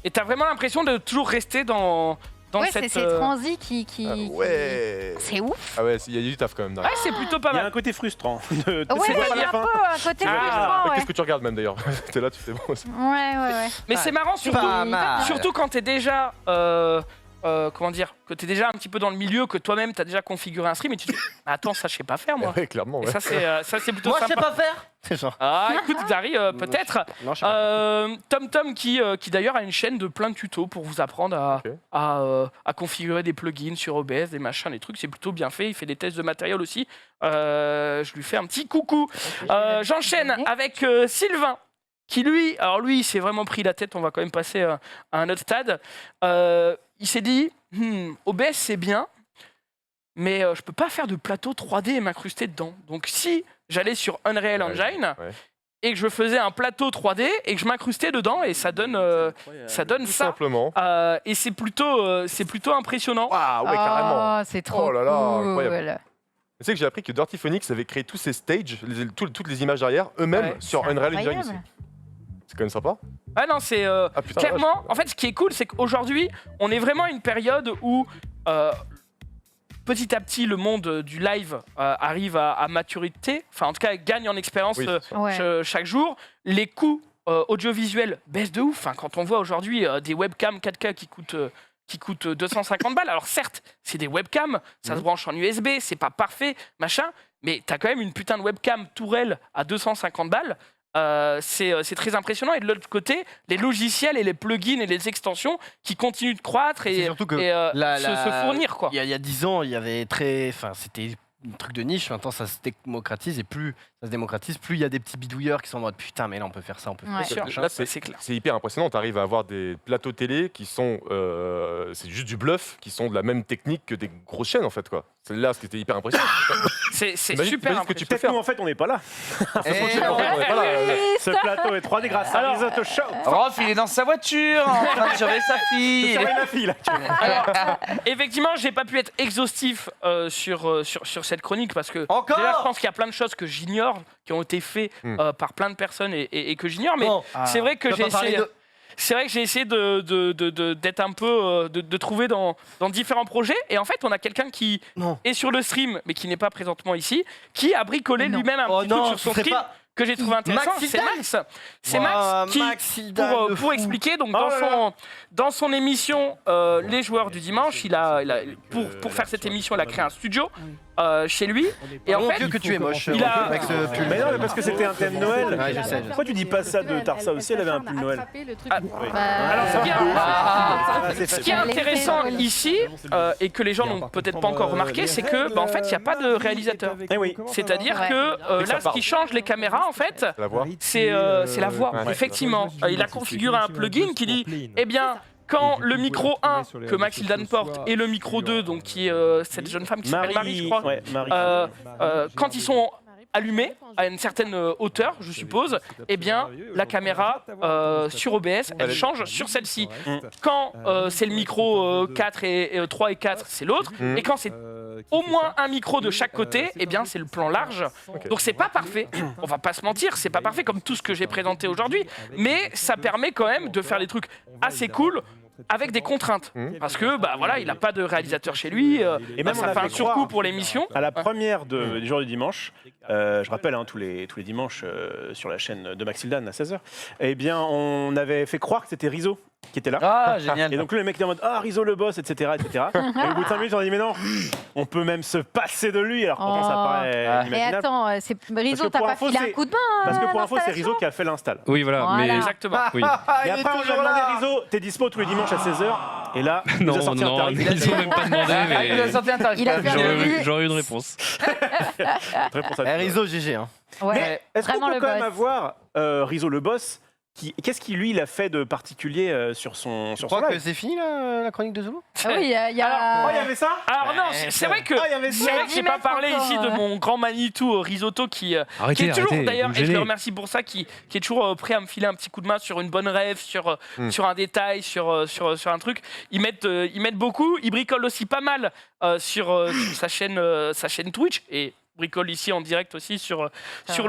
et t'as vraiment l'impression de toujours rester dans Ouais, cette. c'est ces transis qui. Ah, ouais. C'est ouf. Ah ouais, il y a du taf quand même. Ouais, c'est plutôt pas Il y a mal. un côté frustrant. De Ouais, c'est il quoi y a la un peu fin un côté Ah, frustrant, ouais. Qu'est-ce que tu regardes même d'ailleurs T'es là, tu fais bon. Ouais. Mais c'est marrant surtout. Pas mal. Surtout quand t'es déjà, comment dire, que t'es déjà un petit peu dans le milieu, que toi-même t'as déjà configuré un stream et tu te dis, attends, ça je sais pas faire moi. Ouais, clairement. Et Ouais. ça c'est plutôt Moi, je sais sympa. pas faire. C'est genre. Ah écoute Dari, peut-être. Non, je sais pas. TomTom qui d'ailleurs a une chaîne de plein de tutos pour vous apprendre Ok. à configurer des plugins sur OBS, des machins, des trucs. C'est plutôt bien fait. Il fait des tests de matériel aussi. Je lui fais un petit coucou. J'enchaîne avec Sylvain. Qui lui, alors lui, il s'est vraiment pris la tête, on va quand même passer à un autre stade. Il s'est dit, OBS c'est bien, mais je peux pas faire de plateau 3D et m'incruster dedans. Donc si j'allais sur Unreal Ouais, Engine ouais. et que je faisais un plateau 3D et que je m'incrustais dedans et ça donne Tout ça. simplement. Et c'est plutôt impressionnant. Ah ouais, carrément. Oh, c'est trop Oh là là, cool. incroyable. Tu sais que j'ai appris que Dirty Phoenix avait créé tous ces stages, toutes les images derrière, eux-mêmes Ouais. sur C'est Unreal Engine incroyable. aussi. C'est quand même sympa. Ah non, c'est Ah putain, la clairement. vache. En fait, ce qui est cool, c'est qu'aujourd'hui, on est vraiment à une période où petit à petit, le monde du live arrive à maturité. Enfin, en tout cas, gagne en expérience Oui, c'est sûr. Ouais. chaque jour. Les coûts audiovisuels baissent de ouf. Enfin, quand on voit aujourd'hui des webcams 4K qui coûtent 250 balles. Alors certes, c'est des webcams, ça se branche en USB, c'est pas parfait, machin, mais t'as quand même une putain de webcam tourelle à 250 balles. C'est très impressionnant. Et de l'autre côté, les logiciels et les plugins et les extensions qui continuent de croître C'est et, surtout que se fournir, quoi. Il y a 10 ans, il y avait c'était un truc de niche. Maintenant, ça se démocratise et plus ça se démocratise, plus il y a des petits bidouilleurs qui sont en mode putain, mais là on peut faire ça, on peut Ouais. faire ça. Sûr. Là, c'est clair. c'est hyper impressionnant. Tu arrives à avoir des plateaux télé qui sont. C'est juste du bluff, qui sont de la même technique que des grosses chaînes en fait. Quoi. C'est là ce qui était hyper impressionnant. C'est Imagine- super imagine ce que tu impressionnant. peux Peut-être faire. nous, en fait, on n'est pas là. Eh, On est pas là, Ce plateau est 3D grâce à Alors- Risotto Show. Rolf, il est dans sa voiture en train de surveiller sa fille. C'est ma fille, là. Effectivement, j'ai pas pu être exhaustif sur cette chronique parce que Encore déjà, je pense qu'il y a plein de choses que j'ignore, qui ont été faites par plein de personnes et que j'ignore. Mais Bon, c'est vrai que tu vas j'ai pas parler essayé. de- C'est vrai que j'ai essayé d'être un peu de trouver dans différents projets et en fait on a quelqu'un qui Non. est sur le stream mais qui n'est pas présentement ici qui a bricolé Non. lui-même un Oh petit non, truc sur son ce serait stream pas- que j'ai trouvé intéressant. Max C'est Hildan Max. C'est Ouah, Max qui Max Hildan, le pour fou. expliquer donc Oh là là. dans son émission Les joueurs du dimanche pour faire cette émission il a créé un studio chez lui et en Mon fait Dieu que tu es moche. il a- avec ce pull. Mais non, mais parce que c'était un thème Noël. Ouais, je sais. Pourquoi tu dis pas ça de Tarsa aussi? Elle avait un pull Noël. Ah, Oui. alors ce qui est- C'est Ce qui est intéressant ici, et que les gens n'ont peut-être pas encore remarqué, c'est que en fait, il n'y a pas de réalisateur. Eh oui. C'est-à-dire Ouais. que que ça là, ce parle. qui change les caméras, en fait, La voix. c'est la voix. Ouais. Effectivement, il a configuré un plugin qui dit, eh bien, quand le micro 1 que Max Hildan porte et le micro 2, donc qui est cette jeune femme qui s'appelle Marie, je crois, Ouais, Marie. quand ils sont allumée à une certaine hauteur, je suppose, eh bien, la caméra sur OBS, elle change sur celle-ci. Quand c'est le micro 4 et 3 et 4, c'est l'autre. Et quand c'est au moins un micro de chaque côté, eh bien, c'est le plan large. Donc, c'est pas parfait. On va pas se mentir, c'est pas parfait comme tout ce que j'ai présenté aujourd'hui. Mais ça permet quand même de faire des trucs assez cool. Avec des contraintes, parce que bah voilà, il n'a pas de réalisateur chez lui, et même ça fait un surcoût pour l'émission. À la première du jour du dimanche, je rappelle tous les dimanches sur la chaîne de Maxildan à 16h, eh bien on avait fait croire que c'était Rizzo qui était là. Ah, génial. Et donc le mec était en mode Rizzo le boss, etc. Et au bout de 5 minutes, on a dit mais non, on peut même se passer de lui, alors pourtant ça paraît Et inimaginable. attends, Rizzo, t'as pas info, filé un c'est- coup de main Parce que pour info, c'est l'installation Rizzo qui a fait l'install. Oui, voilà. Voilà. Mais Exactement. oui. Et après, on lui a demandé Rizzo, t'es dispo tous les dimanches à 16h. Et là, il nous a Non, sorti un non, tarif. ils ont même pas demandé, Ah, il nous a mais sorti un tarif. Il a quand même. fait un devis. j'aurais eu une réponse. Réponse à Eh, tout. Rizzo, GG. Hein. Ouais. Mais est-ce qu'on Vraiment peut le quand même boss. avoir Rizzo le boss qu'est-ce qu'il lui il a fait de particulier sur son Je crois live que c'est fini la chronique de Zulu. Ah oui, il y a... Oh, il y avait ça Alors non, c'est vrai que Ah, il y avait c'est ça. vrai que j'ai pas parlé ici de mon grand Manitou Risotto qui Arrêtez, est toujours arrêtez, d'ailleurs, vous me et je le gênez. remercie pour ça, qui est toujours prêt à me filer un petit coup de main sur une bonne rêve, sur un détail, sur un truc. Ils mettent beaucoup, ils bricolent aussi pas mal sur sa chaîne Twitch et bricole ici en direct aussi sur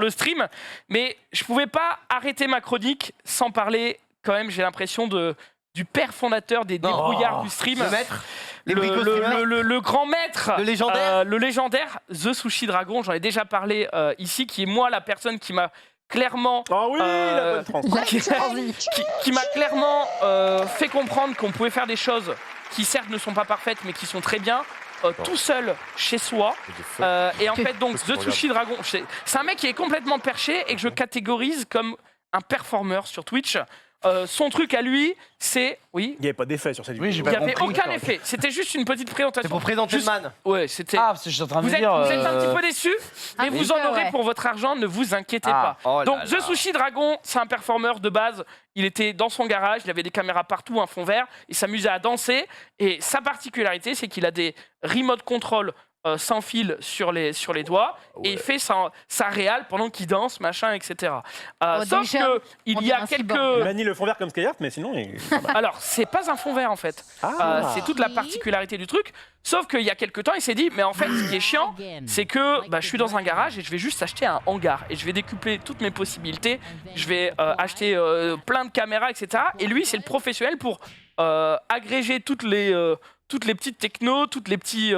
le stream. Mais je pouvais pas arrêter ma chronique sans parler quand même, j'ai l'impression du père fondateur des débrouillards du stream. Le maître, les bricoles streamers. Le grand maître, Le légendaire. le légendaire The Sushi Dragon, j'en ai déjà parlé ici, qui est moi la personne qui m'a clairement Ah oui, la bonne France. qui m'a clairement fait comprendre qu'on pouvait faire des choses qui certes ne sont pas parfaites mais qui sont très bien tout seul chez soi. Et en fait donc The Sushi Dragon, c'est un mec qui est complètement perché et que je catégorise comme un performeur sur Twitch. Son truc à lui, c'est... Oui, Il n'y avait pas d'effet sur cette Oui, vidéo. j'ai il pas n'y avait compris. aucun effet. C'était juste une petite présentation. C'est pour présenter Juste- le man. Ouais, c'était... Ah, parce que je suis en train de Vous me êtes, dire. vous êtes un petit peu déçus, mais Un vous petit en peu, aurez ouais. pour votre argent, ne vous inquiétez Ah. pas. Oh là Donc là. The Sushi Dragon, c'est un performeur de base. Il était dans son garage, il avait des caméras partout, un fond vert, il s'amusait à danser. Et sa particularité, c'est qu'il a des remote control sans fil sur les doigts et il fait sa réal pendant qu'il danse, machin, etc. Sauf déjà, que il on y dirait a un quelques... cyborg. Il manie le fond vert comme Skyheart, mais sinon. Alors, c'est pas un fond vert en fait. C'est toute la particularité du truc. Sauf qu'il y a quelques temps, il s'est dit, mais en fait, ce qui est chiant, c'est que je suis dans un garage et je vais juste acheter un hangar et je vais décupler toutes mes possibilités. Je vais acheter plein de caméras, etc. Et lui, c'est le professionnel pour agréger toutes les petites technos, toutes les petits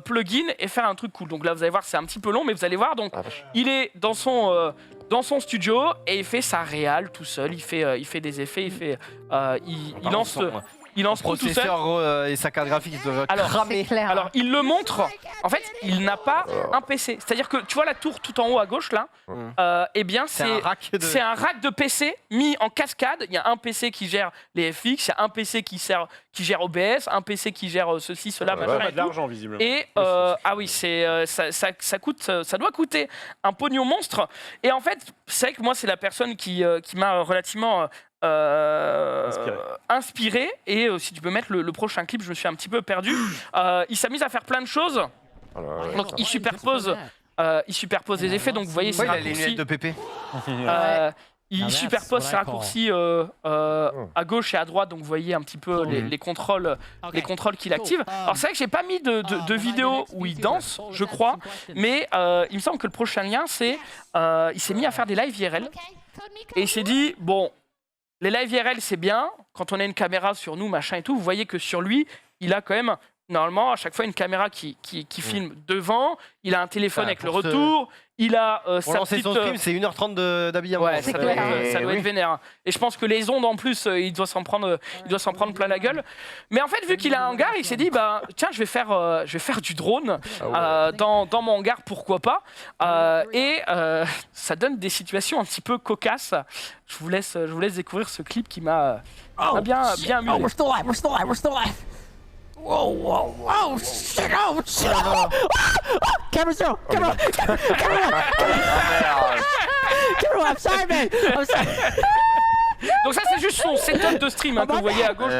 plugins et faire un truc cool. Donc là, vous allez voir, c'est un petit peu long, mais vous allez voir. Donc, il est dans son studio et il fait sa réal tout seul. Il fait des effets, il lance. Il lance tout seul. Processeur gros, et sa carte graphique, ils doivent Alors, cramer. C'est clair. Alors, il le montre. En fait, il n'a pas un PC. C'est-à-dire que tu vois la tour tout en haut à gauche là. Eh bien, C'est un rack de. c'est un rack de PC mis en cascade. Il y a un PC qui gère les FX, il y a un PC qui gère OBS, un PC qui gère ceci, cela, machin. Pas et de tout. l'argent, visiblement. Et ah oui, c'est ça coûte, ça doit coûter un pognon monstre. Et en fait, c'est vrai que moi, c'est la personne qui m'a relativement inspiré. Et si tu peux mettre le prochain clip, je me suis un petit peu perdu. Il s'amuse à faire plein de choses. Donc il superpose les effets. Donc vous voyez, c'est Ouais, il a les lunettes raccourci. de Pépé. Il superpose ses raccourcis à gauche et à droite, donc vous voyez un petit peu les contrôles qu'il active. Alors c'est vrai que j'ai pas mis de vidéo où il danse, je crois, mais il me semble que le prochain lien, c'est il s'est mis à faire des live IRL et il s'est dit bon, les live IRL c'est bien quand on a une caméra sur nous, machin et tout. Vous voyez que sur lui, il a quand même normalement à chaque fois une caméra qui filme devant. Il a un téléphone avec le pour retour. Il a Pour sa lancer petite... son stream, c'est 1h30 d'habillement. Ouais, C'est ça doit, clair. être, ça doit être vénère. Et je pense que les ondes en plus, il doit s'en prendre plein la gueule. Mais en fait, vu qu'il a un hangar, il s'est dit bah tiens, je vais faire du drone dans mon hangar, pourquoi pas. Ça donne des situations un petit peu cocasses. Je vous laisse découvrir ce clip qui m'a bien amusé. Donc ça c'est juste son setup de stream que vous voyez à gauche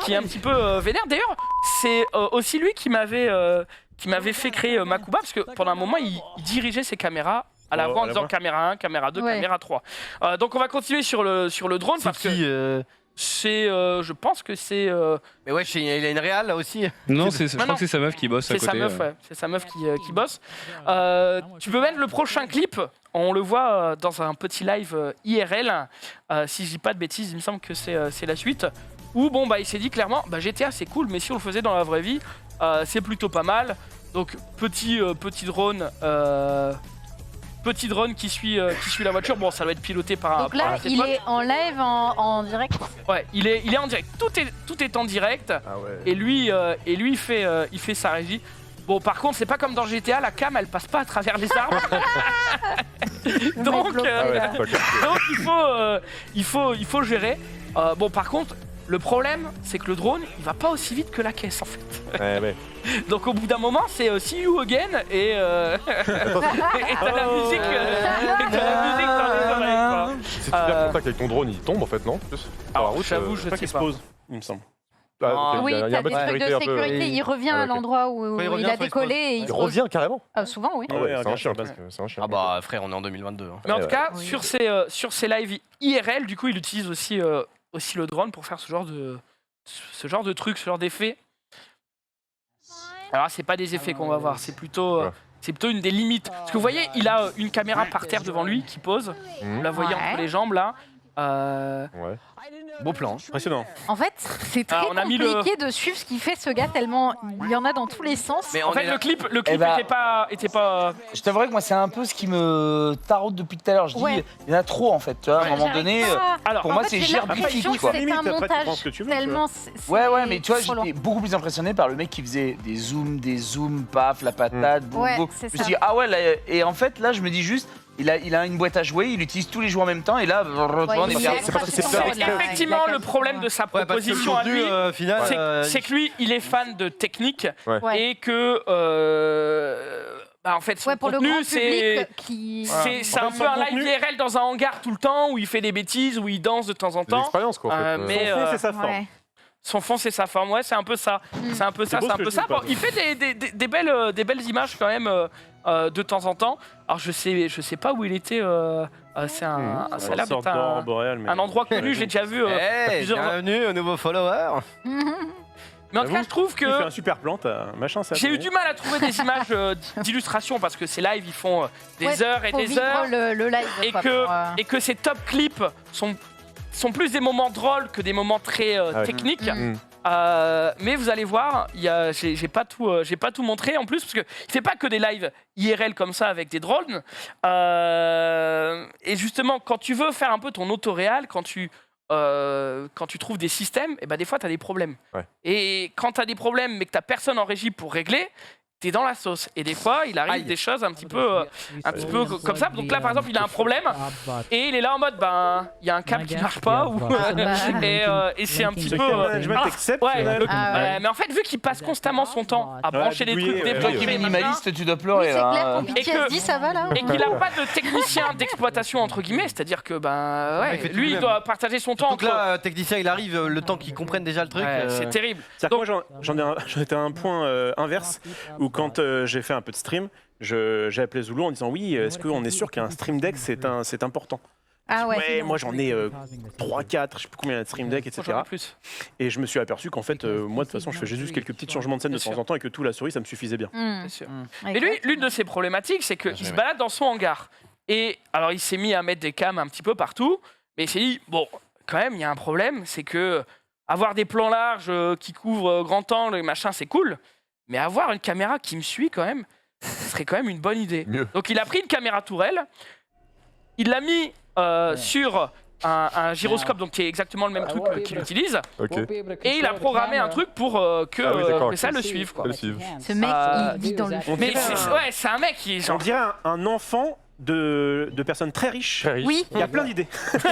qui est un petit peu vénère. D'ailleurs c'est aussi lui qui m'avait qui m'avait fait créer Makuba, parce que pendant un moment, il dirigeait ses caméras à la voix en disant caméra 1, caméra 2, caméra 3. Donc on va continuer sur le drone, parce que c'est, je pense que c'est... Mais ouais, il a une réal là aussi. Non, je crois que c'est sa meuf qui bosse à côté. C'est sa meuf, c'est sa meuf qui bosse. Tu peux mettre le prochain clip, on le voit dans un petit live IRL, si je dis pas de bêtises, il me semble que c'est la suite, où bon, bah, il s'est dit clairement, bah, GTA c'est cool, mais si on le faisait dans la vraie vie, c'est plutôt pas mal. Donc petit drone... Petit drone qui suit la voiture. Bon, ça doit être piloté par un. Donc là, il est en live, en direct. Ouais, il est en direct. Tout est en direct. Ah ouais. Et lui, il fait sa régie. Bon, par contre, c'est pas comme dans GTA, la cam, elle passe pas à travers les arbres. donc, il faut gérer. Bon, par contre, le problème, c'est que le drone, il va pas aussi vite que la caisse, en fait. Ouais. Donc au bout d'un moment, c'est see you again et t'as la musique dans les oreilles, quoi. Si tu perds contact avec ton drone, il tombe en fait, non? Alors j'avoue, je Pas sais qu'il se pas. pose, il me semble. Ah, ok, Oui, il y a t'as un des mode trucs de un peu- sécurité. Il revient à ok. l'endroit où il revient, il a soit il se décollé et il Il se pose. revient carrément. Souvent, oui. Ah ouais, c'est un regarde, chien je sais presque. C'est un chien. Ah bah frère, on est en 2022. Mais en tout cas, Oui. sur ces lives IRL, du coup, il utilise aussi le drone pour faire ce genre de truc, ce genre d'effet. Alors c'est pas des effets qu'on va voir, c'est plutôt une des limites. Parce que vous voyez, il a une caméra par terre devant lui qui pose. Vous la voyez entre les jambes là. Ouais. Beau plan. Impressionnant. En fait, c'est très on a mis compliqué de suivre ce qu'il fait ce gars tellement il y en a dans tous les sens. Mais En fait, le clip Eh ben, était pas. Je t'avouerais que moi, c'est un peu ce qui me taraude depuis tout à l'heure. Je dis, il y en a trop en fait. Tu vois, à un moment donné, Alors, pour En moi, fait, c'est j'ai l'impression gerbifique que quoi. c'est Limite, un après, tu montage prends ce que tu veux, tu tellement. Ouais, mais tu vois, trop loin. j'étais beaucoup plus impressionné par le mec qui faisait des zooms, paf, la patate, boum, Ouais, boum. c'est Je me ça. suis dit, ah ouais, là, et en fait, là, je me dis juste, il a une boîte à jouer, il l'utilise tous les jours en même temps, et là, on est il bien. a c'est parce que c'est craché ça. son C'est là, effectivement il a le problème de sa Ouais, parce que le proposition à contenu, lui. final, C'est que lui, il est fan de technique Ouais. et que, en fait, son Ouais, pour le contenu, grand c'est public qui. c'est un En fait, peu un son live contenu- IRL dans un hangar tout le temps où il fait des bêtises, où il danse de temps en C'est temps. l'expérience quoi en fait. mais Son fond, c'est sa forme. Ouais. Son fond, c'est sa forme. Ouais, c'est un peu ça. C'est un peu ça. beau C'est un ce que peu je ça. dis, pas Bon, il fait des belles images quand même de temps en temps. Alors je sais pas où il était. Ça a l'air sorte d'être d'aurore boréale, mais- un endroit connu. J'ai déjà vu. Hey, plusieurs- bienvenue au nouveau follower. Mais en tout cas, je trouve Il fait que un super plan, t'as machin, ça. j'ai eu du mal à trouver des images d'illustration parce que ces lives, ils font des Ouais, heures et faut des vivre heures. le live. Et quoi, que, pour, et que ces top clips sont plus des moments drôles que des moments très ouais. techniques. Mm. Mais vous allez voir, j'ai pas tout montré en plus parce que il fait pas que des lives IRL comme ça avec des drones. Et justement, quand tu veux faire un peu ton autoréal, quand tu trouves des systèmes, et ben des fois tu as des problèmes. Ouais. Et quand tu as des problèmes mais que tu personne en régie pour régler, t'es dans la sauce. Et des fois, il arrive Aïe. des choses un petit peu comme ça. Donc là, par exemple, il a un problème et il est là en mode, ben, il y a un câble qui marche pas. Et c'est un petit Ce peu... qui est management exceptionnel. Ouais, mais en fait, vu qu'il passe constamment son temps à brancher des bidouiller, trucs, ouais. Toi qui es débloquer des machins, minimaliste, tu dois Oui, pleurer c'est là. clair, hein. ton PTSD, ça va là et qu'il n'a pas de technicien d'exploitation, entre guillemets, c'est-à-dire que, ben, Ouais, ouais, il fait tout lui, il lui-même. doit partager son temps Donc entre... là, technicien, il arrive, le temps qu'il comprenne déjà le truc. Ouais, c'est terrible. C'est-à-dire que moi, j'en étais à un point inverse où quand j'ai fait un peu de stream, j'ai appelé Zulu en disant oui, est-ce qu'on est sûr qu'un stream deck c'est important? Ah ouais. Moi j'en ai 3, 4, je sais plus combien il y a de stream deck, Moi, etc. j'en ai plus. Et je me suis aperçu qu'en fait, moi de toute façon, je fais juste quelques petits changements de scène de Bien temps en temps et que tout la souris, ça me suffisait bien. C'est sûr. Et lui, l'une de ses problématiques, c'est qu'il se balade dans son hangar. Et alors, il s'est mis à mettre des cams un petit peu partout, mais il s'est dit, bon, quand même, il y a un problème, c'est que avoir des plans larges qui couvrent grand angle et machin, c'est cool, mais avoir une caméra qui me suit quand même, ce serait quand même une bonne idée. Mieux. Donc, il a pris une caméra tourelle, il l'a mis sur un gyroscope, donc qui est exactement le même truc qu'il utilise, Ok. et il a programmé un truc pour que, Ah oui, d'accord, que ça ok. le suive. Quoi. Je le suive. Ce mec, il vit dans le On Mais dirait c'est un mec qui est On genre... dirait un enfant de personnes très riches. Très riche. Oui, Il y a plein d'idées.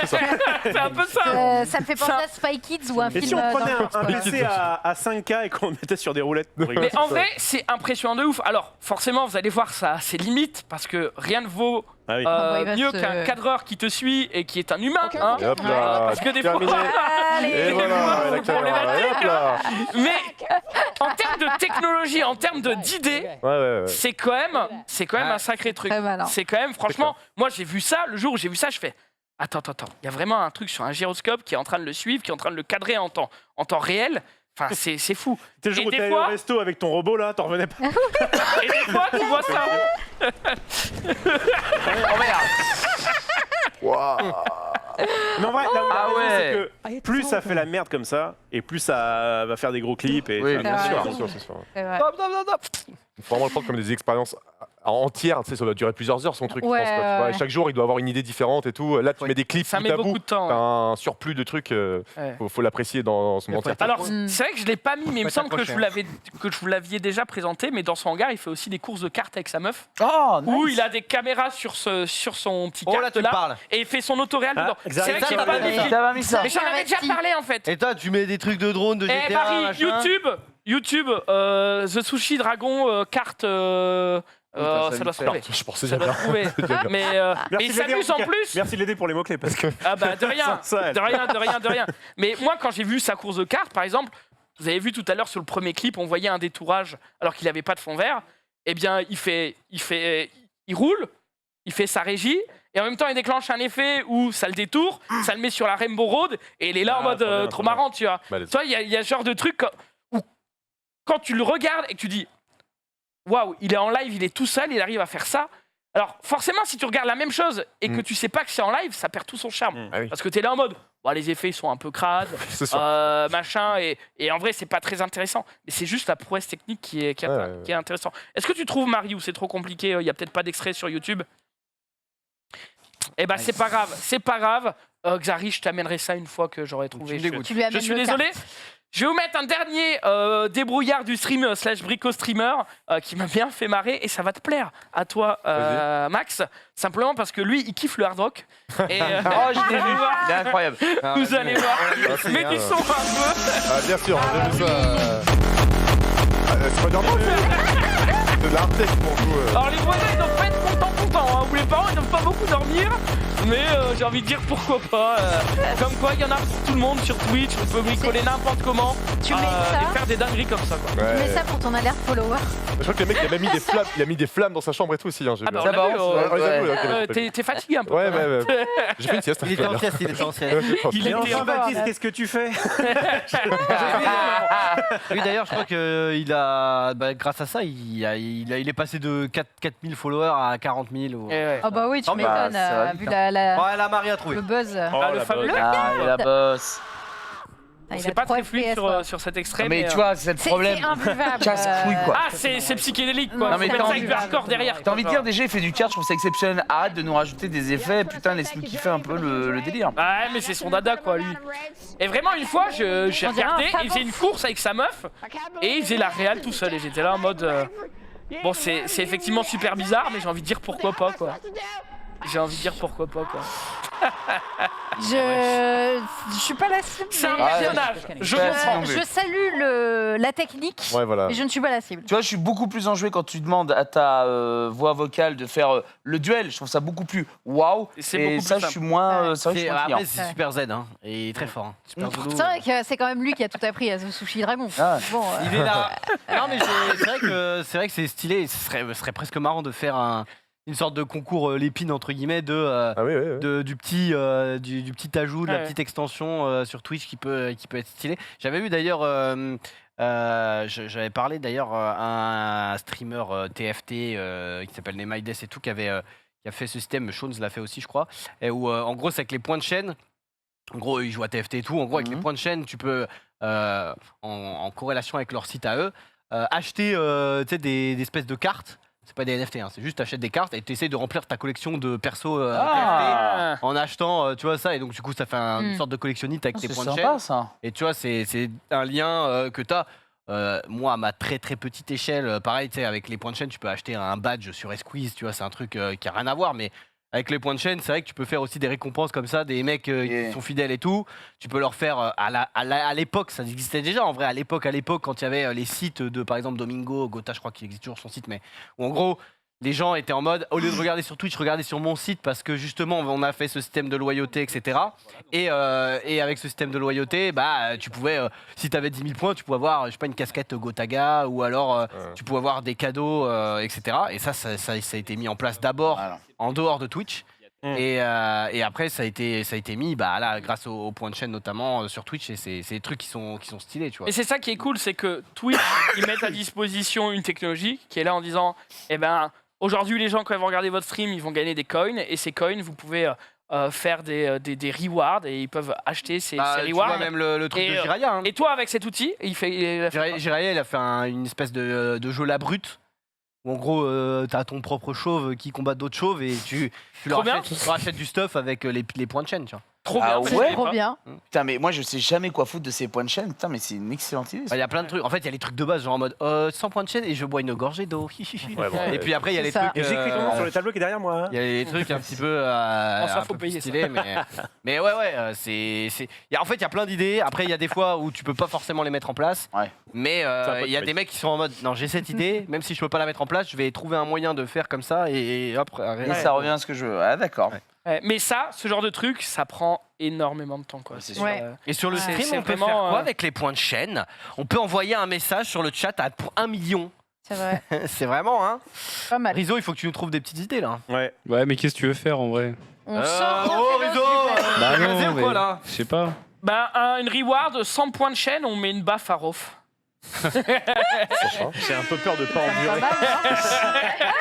C'est un peu ça. ça me fait penser Ça- à Spy Kids ou un Et film. si on prenait d'enfance, un quoi. PC à 5K et qu'on le mettait sur des roulettes pour rigoler. Mais en vrai, c'est impressionnant de ouf. Alors, forcément, vous allez voir ça, ses limites, parce que rien ne vaut Ah oui. bah, il va mieux se- qu'un cadreur qui te suit et qui est un humain. Hein. Et hop là. Parce que des fois... Terminé. Allez, Et voilà, la caméra. Et hop là. Mais en termes de technologie, en termes d'idées, Ouais. c'est quand même un sacré truc. Très malin. C'est quand même, franchement, moi j'ai vu ça, le jour où j'ai vu ça, je fais attends, il y a vraiment un truc sur un gyroscope qui est en train de le suivre, qui est en train de le cadrer en temps réel. Enfin, c'est fou. T'es le jour Et où des t'es allé fois- au resto avec ton robot là, t'en revenais pas. Et des fois, tu vois ça. Oh merde. Mais en vrai, là où Ah il a raison, ouais. c'est que plus ça fait la merde comme ça, et plus ça va faire des gros clips. Et Oui, ça- bien Ouais. sûr. C'est sûr. C'est vrai. Il faut vraiment le prendre comme des expériences entières. Tu sais, ça doit durer plusieurs heures son truc. Ouais, je pense, quoi, tu vois. ouais. Et chaque jour, il doit avoir une idée différente et tout. Là, tu mets des clips Ça bout met à beaucoup bout. de temps. T'as ouais. un surplus de trucs. Ouais. Faut l'apprécier dans son Mais faut entièreté. être- Alors, Mm. c'est vrai que je l'ai pas mis, mais il me Faut semble que t'accrocher, vous l'aviez déjà présenté, mais dans son hangar, il fait aussi des courses de cartes avec sa meuf, Oh, où nice. il a des caméras sur son petit Oh là, carte tu me là, parles. et il fait son autoréal Ah, dedans. exact. C'est vrai que j'ai Ça, pas t'avais mis. mis ça. T'avais mis ça. Mais j'en avais déjà parlé en fait. Et toi, tu mets des trucs de drone, de Eh GTA, Marie, machin. YouTube, The Sushi Dragon carte. Ça doit se trouver. Je pensais Ça déjà doit bien. se trouver. Mais Merci il de l'aider, s'amuse en en tout cas. plus. Merci de l'aider pour les mots-clés parce que. Ah bah de rien, Ça aide. de rien. Mais moi, quand j'ai vu sa course de cartes, par exemple, vous avez vu tout à l'heure sur le premier clip, on voyait un détourage alors qu'il n'avait pas de fond vert. Eh bien, il roule, il fait sa régie. Et en même temps, il déclenche un effet où ça le détourne, ça le met sur la Rainbow Road, et il est là en Ah, mode trop bien, trop trop bien. marrant, tu vois. Bah, Tu vois, il y a ce genre de truc où, quand tu le regardes et que tu dis waouh, il est en live, il est tout seul, il arrive à faire ça. Alors, forcément, si tu regardes la même chose et que tu sais pas que c'est en live, ça perd tout son charme. Ah oui. Parce que tu es là en mode bon, les effets ils sont un peu crades, C'est sûr. machin, et en vrai, c'est pas très intéressant. Mais c'est juste la prouesse technique qui est intéressant. Est-ce que tu trouves, Marie, ou c'est trop compliqué, il y a peut-être pas d'extrait sur YouTube? Eh ben, c'est pas grave. Xari, je t'amènerai ça une fois que j'aurai trouvé. me dégoûtes. Tu lui amènes Je suis le désolé. kart. Je vais vous mettre un dernier débrouillard du stream / brico streamer qui m'a bien fait marrer et ça va te plaire à toi, Max. Simplement parce que lui, il kiffe le hard rock. Et, Oh, je l'ai vu. Il est incroyable. vous allez voir. c'est Mais bien, du son un peu. Ah, bien sûr, j'ai vu ça. Spider-Man, c'est de l'art tech pour vous. Alors les voisins, ils doivent pas être contents, hein, ou les parents, ils doivent pas beaucoup dormir. Mais j'ai envie de dire pourquoi pas. Comme quoi, il y en a pour tout le monde sur Twitch. On peut bricoler n'importe comment Tu mets ça. et faire des dingueries comme ça, quoi. Tu mets ça pour ton alerte follower. Je crois que le mec il a même mis des flammes, il a mis des flammes dans sa chambre et tout aussi. Hein, j'ai Ah vu. bah, Ça on l'a vu, balance, Ouais, ouais. ouais, ok, ok. t'es fatigué un peu. Ouais. J'ai fait une sieste. Il était en sieste, Il Et était enfin, en Baptiste, qu'est-ce que tu fais? Oui, d'ailleurs, je crois qu'il a, grâce à ça, il est passé de 4000 followers à 40 000. Ou... Ah bah oui, tu Oh, bah, m'étonnes, ça va vu vite, Ouais, la Marie a trouvé. le buzz. Oh, le la fameux bosse. Ah, il a boss. Ah, il C'est a pas trop très fluide FPS, quoi. sur cet extrait. Mais tu vois, c'est le C'est problème. imbuvable. Casse-couille, quoi. Ah, c'est psychédélique, quoi. Non, Non, mais mais t'as ça envie avec de- du hardcore derrière. T'as envie de quoi. dire, déjà, il fait du catch, je trouve ça exceptionnel. Arrête de nous rajouter des effets. Putain, laisse-nous kiffer un peu le délire. Ouais, mais c'est son dada, quoi, lui. Et vraiment, une fois, j'ai On dirait regardé, un il faisait une course avec sa meuf, et il faisait la réal tout seul. Et j'étais là en mode. Bon, c'est effectivement super bizarre, mais j'ai envie de dire pourquoi pas, quoi. J'ai envie de dire pourquoi pas, quoi. Je suis pas la cible. C'est un mais personnage, je Ouais, comprends. c'est- je salue la technique, Ouais, voilà. mais je ne suis pas la cible. Tu vois, je suis beaucoup plus enjoué quand tu demandes à ta voix vocale de faire le duel. Je trouve ça beaucoup plus waouh. Et c'est Et beaucoup ça, plus je suis moins. C'est vrai que je suis moins Après, client. c'est Super Z, hein. Et il est très fort. Hein. Super Zulu. C'est vrai que c'est quand même lui qui a tout appris à The Sushi Dragon. Ah. Bon, Il est là. Non, mais c'est vrai que c'est stylé. Ce serait presque marrant de faire une sorte de concours l'épine entre guillemets Ah oui. du petit ajout, de la Ouais. petite extension sur Twitch qui peut être stylé. J'avais vu d'ailleurs, j'avais parlé d'ailleurs à un streamer TFT qui s'appelle Nemaides et tout qui a fait ce système. Shones l'a fait aussi, je crois. Et où en gros c'est avec les points de chaîne. En gros, ils jouent à TFT et tout. En gros, avec les points de chaîne, tu peux en corrélation avec leur site à eux acheter tu sais, des espèces de cartes. C'est pas des NFT, hein, c'est juste t'achètes des cartes et tu essaies de remplir ta collection de persos Ah. en achetant, tu vois ça, et donc du coup ça fait une Mm. sorte de collectionnite avec tes C'est points de chaîne. sympa, ça. Et tu vois, c'est un lien que tu as. Moi, à ma très très petite échelle, pareil, tu sais, avec les points de chaîne, tu peux acheter un badge sur Squeeze, tu vois, c'est un truc qui a rien à voir, mais avec les points de chaîne, c'est vrai que tu peux faire aussi des récompenses comme ça, des mecs qui sont fidèles et tout. Tu peux leur faire, à l'époque, ça existait déjà en vrai, à l'époque, quand il y avait les sites de, par exemple, Domingo, Gotha, je crois qu'il existe toujours son site, mais où en gros, les gens étaient en mode, au lieu de regarder sur Twitch, regardez sur mon site parce que justement on a fait ce système de loyauté, etc. Et avec ce système de loyauté, bah tu pouvais, si tu avais 10 000 points, tu pouvais avoir, je sais pas, une casquette Gotaga ou alors tu pouvais avoir des cadeaux, etc. Et ça a été mis en place d'abord en dehors de Twitch. Et après ça a été mis là grâce aux points de chaîne notamment sur Twitch, et c'est des trucs qui sont stylés, tu vois. Et c'est ça qui est cool, c'est que Twitch, ils mettent à disposition une technologie qui est là en disant, eh ben, aujourd'hui, les gens, quand ils vont regarder votre stream, ils vont gagner des coins, et ces coins, vous pouvez faire des rewards, et ils peuvent acheter ces Tu rewards. vois même le truc de Jiraya. Hein. Et toi, avec cet outil, Jiraya, il a fait une espèce de jeu la brute. Où en gros, t'as ton propre chauve qui combat d'autres chauves et tu leur achètes du stuff avec les points de chaîne, tu vois. Trop Ah bien. ouais. Trop bien. Putain, mais moi, je sais jamais quoi foutre de ces points de chaîne. Putain, mais c'est une excellente idée. Il y a plein de trucs. En fait, il y a les trucs de base, genre en mode 100 points de chaîne et je bois une gorgée d'eau. Et puis après, il y a les C'est ça. trucs. Et j'écris comment sur le tableau qui est derrière moi. Il y a les trucs un petit peu, ça, un faut peu payer, plus stylés, mais ouais, en fait, il y a plein d'idées. Après, il y a des fois où tu peux pas forcément les mettre en place. Ouais. Mais il y a des mecs qui sont en mode, non, j'ai cette idée, même si je peux pas la mettre en place, je vais trouver un moyen de faire comme ça et hop. Et ça revient à ce que je veux. Ah, d'accord. Mais ça, ce genre de truc, ça prend énormément de temps, quoi. C'est sûr. Ouais. Et sur le C'est stream, on peut vraiment, faire quoi avec les points de chaîne? On peut envoyer un message sur le chat pour 1 million. C'est vrai. C'est vraiment, hein. Pas mal. Rizzo, il faut que tu nous trouves des petites idées là. Ouais. Ouais, mais qu'est-ce que tu veux faire en vrai? On sort bien oh Félos Rizzo, du fait. Bah Regardez non, ou quoi mais là? je sais pas. Une reward, 100 points de chaîne, on met une baffe à Rof. J'ai un peu peur de pas Pas endurer. mal, hein.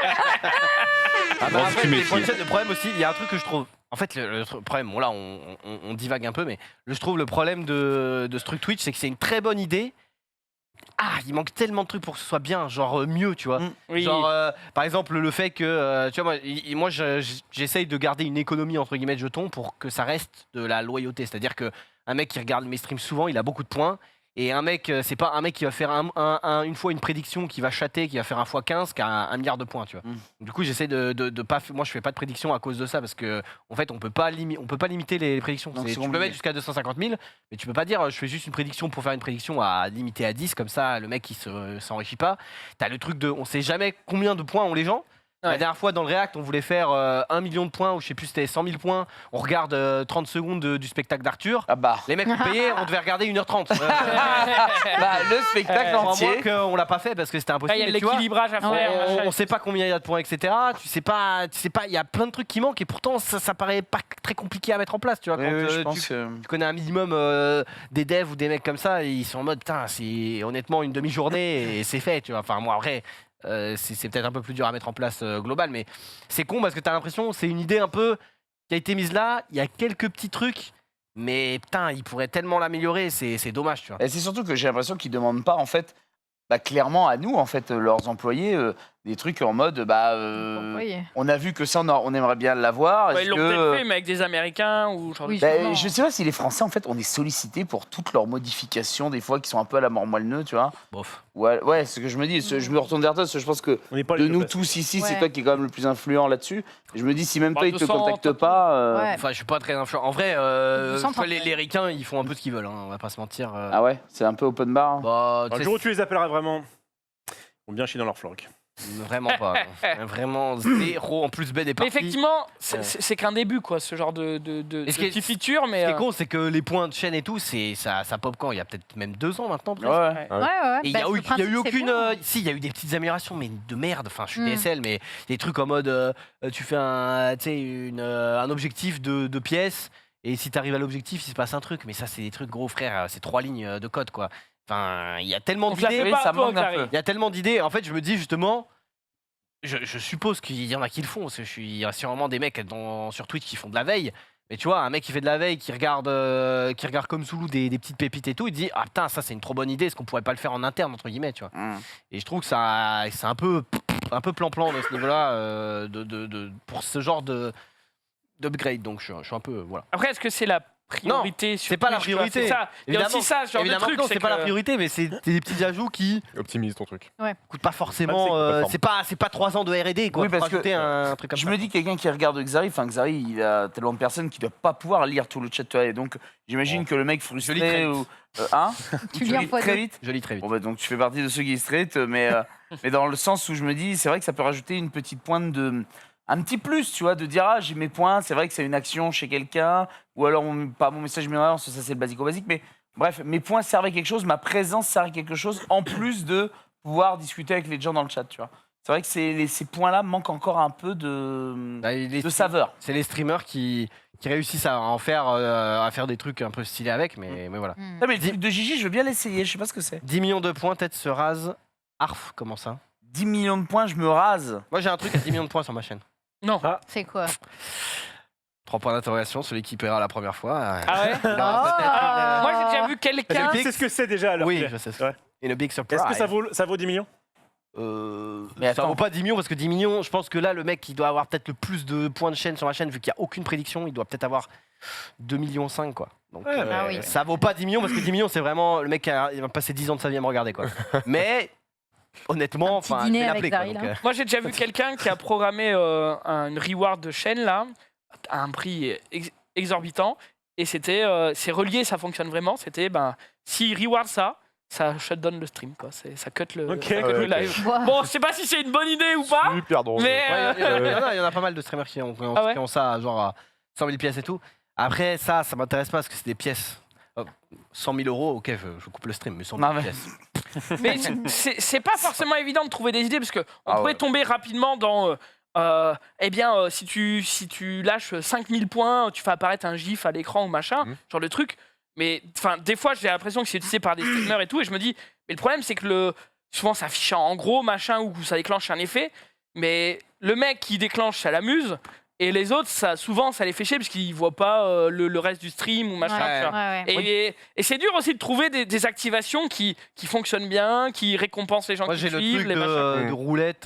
Bon, Après, tu les méfies. points de chaîne, le problème aussi, il y a un truc que je trouve. En fait, le problème, bon là, on divague un peu, mais je trouve le problème de ce truc Twitch, c'est que c'est une très bonne idée. Ah, il manque tellement de trucs pour que ce soit bien, genre mieux, tu vois. Oui. Genre, par exemple, le fait que, tu vois, moi, j'essaye de garder une économie entre guillemets de jetons pour que ça reste de la loyauté. C'est-à-dire que un mec qui regarde mes streams souvent, il a beaucoup de points. Et un mec, c'est pas un mec qui va faire une fois une prédiction qui va chatter, qui va faire un x15, qui a 1 milliard de points, tu vois. Du coup, j'essaie de pas. Moi, je fais pas de prédiction à cause de ça parce que, en fait, on peut pas limiter les prédictions. Donc, Tu c'est peux compliqué. mettre jusqu'à 250 000, mais tu peux pas dire je fais juste une prédiction pour faire une prédiction à limiter à 10, comme ça, le mec il s'enrichit pas. T'as le truc de. On sait jamais combien de points ont les gens. La Ouais. dernière fois dans le React, on voulait faire 1 million de points, ou je sais plus, c'était 100 000 points. On regarde 30 secondes du spectacle d'Arthur. Ah bah. Les mecs ont payé, on devait regarder 1h30. Bah, le spectacle Crois-moi entier. qu'on l'a pas fait parce que c'était Ah, impossible. il y a de mais tu vois, l'équilibrage à faire. machin. on sait pas combien il y a de points, etc. Tu sais pas, il y a plein de trucs qui manquent et pourtant ça paraît pas très compliqué à mettre en place. Tu vois, Oui, quand, oui, je tu- pense que. tu connais un minimum des devs ou des mecs comme ça, et ils sont en mode putain, c'est honnêtement une demi-journée et c'est fait, tu vois. Enfin, moi, après, c'est peut-être un peu plus dur à mettre en place global, mais c'est con parce que t'as l'impression c'est une idée un peu qui a été mise là. Il y a quelques petits trucs, mais putain, ils pourraient tellement l'améliorer, c'est dommage, tu vois. Et c'est surtout que j'ai l'impression qu'ils demandent pas, en fait, clairement à nous, en fait, leurs employés, des trucs en mode, Oui. on a vu que ça, on aimerait bien l'avoir. Ouais, Est-ce ils l'ont que, peut-être fait, mais avec des Américains ou genre. Oui, de- sûrement. je sais pas si les Français, en fait, on est sollicités pour toutes leurs modifications, des fois, qui sont un peu à la mort moelle-neu, tu vois. Bof. Ouais, c'est ce que je me dis. Je me retourne vers toi, parce que je pense que On n'est pas de les deux nous places. tous ici, c'est Ouais. toi qui est quand même le plus influent là-dessus. Et je me dis, si même Bah, toi, ils te 200, contactent t'as pas. Ouais. Enfin, je suis pas très influent. En vrai, 230, les ricains, ils font un peu ce qu'ils veulent, hein, on va pas se mentir. Ah ouais, c'est un peu open bar. Hein. Bah, tu Le sais, jour où tu les appelleras vraiment, ils vont bien chier dans leur flanc. vraiment pas. Vraiment zéro. En plus, Ben est Mais parti. effectivement, c'est qu'un début, quoi, ce genre de Et ce qui est- petite feature, mais. Ce qui est con, c'est que les points de chaîne et tout, ça pop quand? Il y a peut-être même 2 ans maintenant, presque. Ouais. Ouais. Et il Bah, y a le eu principe, c'est aucune. bien. Si, il y a eu des petites améliorations, mais de merde. Enfin, je suis Mm. DSL, mais des trucs en mode tu fais un objectif de pièces, et si tu arrives à l'objectif, il se passe un truc. Mais ça, c'est des trucs gros, frère. C'est 3 lignes de code, quoi. Enfin, il y a tellement Donc là, d'idées. fais pas, ça toi, manque un Clarisse. peu. Il y a tellement d'idées. En fait, je me dis justement, je suppose qu'il y en a qui le font. Parce que il y a sûrement des mecs sur Twitch qui font de la veille. Mais tu vois, un mec qui fait de la veille, qui regarde comme Zoulou des petites pépites et tout, il dit ah putain, ça c'est une trop bonne idée. Est-ce qu'on pourrait pas le faire en interne entre guillemets, tu vois. Et je trouve que ça, c'est un peu plan-plan de ce niveau-là pour ce genre d'upgrade. Donc je suis un peu voilà. Après, est-ce que c'est la priorité sur c'est pas la Twitch, tu vois, priorité. c'est ça. Il y a aussi ça, ce genre de Évidemment truc. que non, c'est pas la que- priorité, mais c'est des petits ajouts qui Optimise ton truc. coûtent pas forcément. Pas de C'est pas 3 ans de R&D quoi. Oui, parce pour que, rajouter un truc comme Je ça. me dis quelqu'un qui regarde Xari, enfin Xari, il a tellement de personnes qui ne doivent pas pouvoir lire tout le chat. Tu vois, et donc j'imagine que le mec Je lis frustré très ou hein Tu lis en fois très deux. vite. Je lis très vite. Bon bah donc tu fais partie de ceux qui straight, mais mais dans le sens où je me dis, c'est vrai que ça peut rajouter une petite pointe de, un petit plus, tu vois, de dire ah j'ai mes points, c'est vrai que c'est une action chez quelqu'un, ou alors pas mon message mirror, ça c'est le basique. Mais bref, mes points servent à quelque chose, ma présence sert à quelque chose en plus de pouvoir discuter avec les gens dans le chat, tu vois. C'est vrai que ces points-là manquent encore un peu de saveur. C'est les streamers qui réussissent à en faire, à faire des trucs un peu stylés avec, mais voilà. Non, mais le truc de Gigi, je veux bien l'essayer, je sais pas ce que c'est. 10 millions de points, tête se rase. Arf, comment ça 10 millions de points, je me rase. Moi j'ai un truc à 10 millions de points sur ma chaîne. Non. C'est quoi 3 points d'interrogation, celui qui paiera la première fois. Ah ouais Ah. Moi, j'ai déjà vu quelqu'un. Tu sais ce que c'est déjà alors Oui, Claire. je sais. Ouais. Une big surprise. Est-ce que ça vaut 10 millions Mais ça attends. vaut pas 10 millions parce que 10 millions, je pense que là, le mec, il doit avoir peut-être le plus de points de chaîne sur ma chaîne, vu qu'il n'y a aucune prédiction, il doit peut-être avoir 2,5 millions, quoi. Donc, Ouais, Ah oui. ça vaut pas 10 millions parce que 10 millions, c'est vraiment le mec, il va passer 10 ans de sa vie à me regarder, quoi. Mais, honnêtement, Un petit enfin, dîner je vais avec l'appeler, quoi. Zari, Donc, là. Moi, j'ai déjà vu quelqu'un qui a programmé une reward de chaîne là, à un prix exorbitant, et c'était, c'est relié, ça fonctionne vraiment. C'était, ben, s'il reward ça shutdown le stream, quoi. Ça cut le, Ok. ça cut le Ouais, live. Wow. Bon, je sais pas si c'est une bonne idée ou pas, Super drôle. mais ouais, il y en a pas mal de streamers qui ont, Ah ouais qui ont ça, genre à 100 000 pièces et tout. Après, ça m'intéresse pas parce que c'est des pièces. 100 000 euros, ok, je coupe le stream, mais 100 000 Non, mais- pièces. Mais c'est pas forcément évident de trouver des idées parce que on Ah pourrait ouais. tomber rapidement dans eh bien si tu lâches 5000 points, tu fais apparaître un gif à l'écran ou machin, genre le truc. Mais enfin des fois j'ai l'impression que c'est utilisé par des streamers et tout et je me dis mais le problème c'est que souvent ça affiche en gros machin ou ça déclenche un effet, mais le mec qui déclenche ça l'amuse. Et les autres, souvent, ça les fait chier parce qu'ils voient pas le reste du stream ou machin. Ouais, tu vois. ouais, ouais. Et c'est dur aussi de trouver des activations qui fonctionnent bien, qui récompensent les gens Moi, qui j'ai le suivent, truc les machins. de roulette.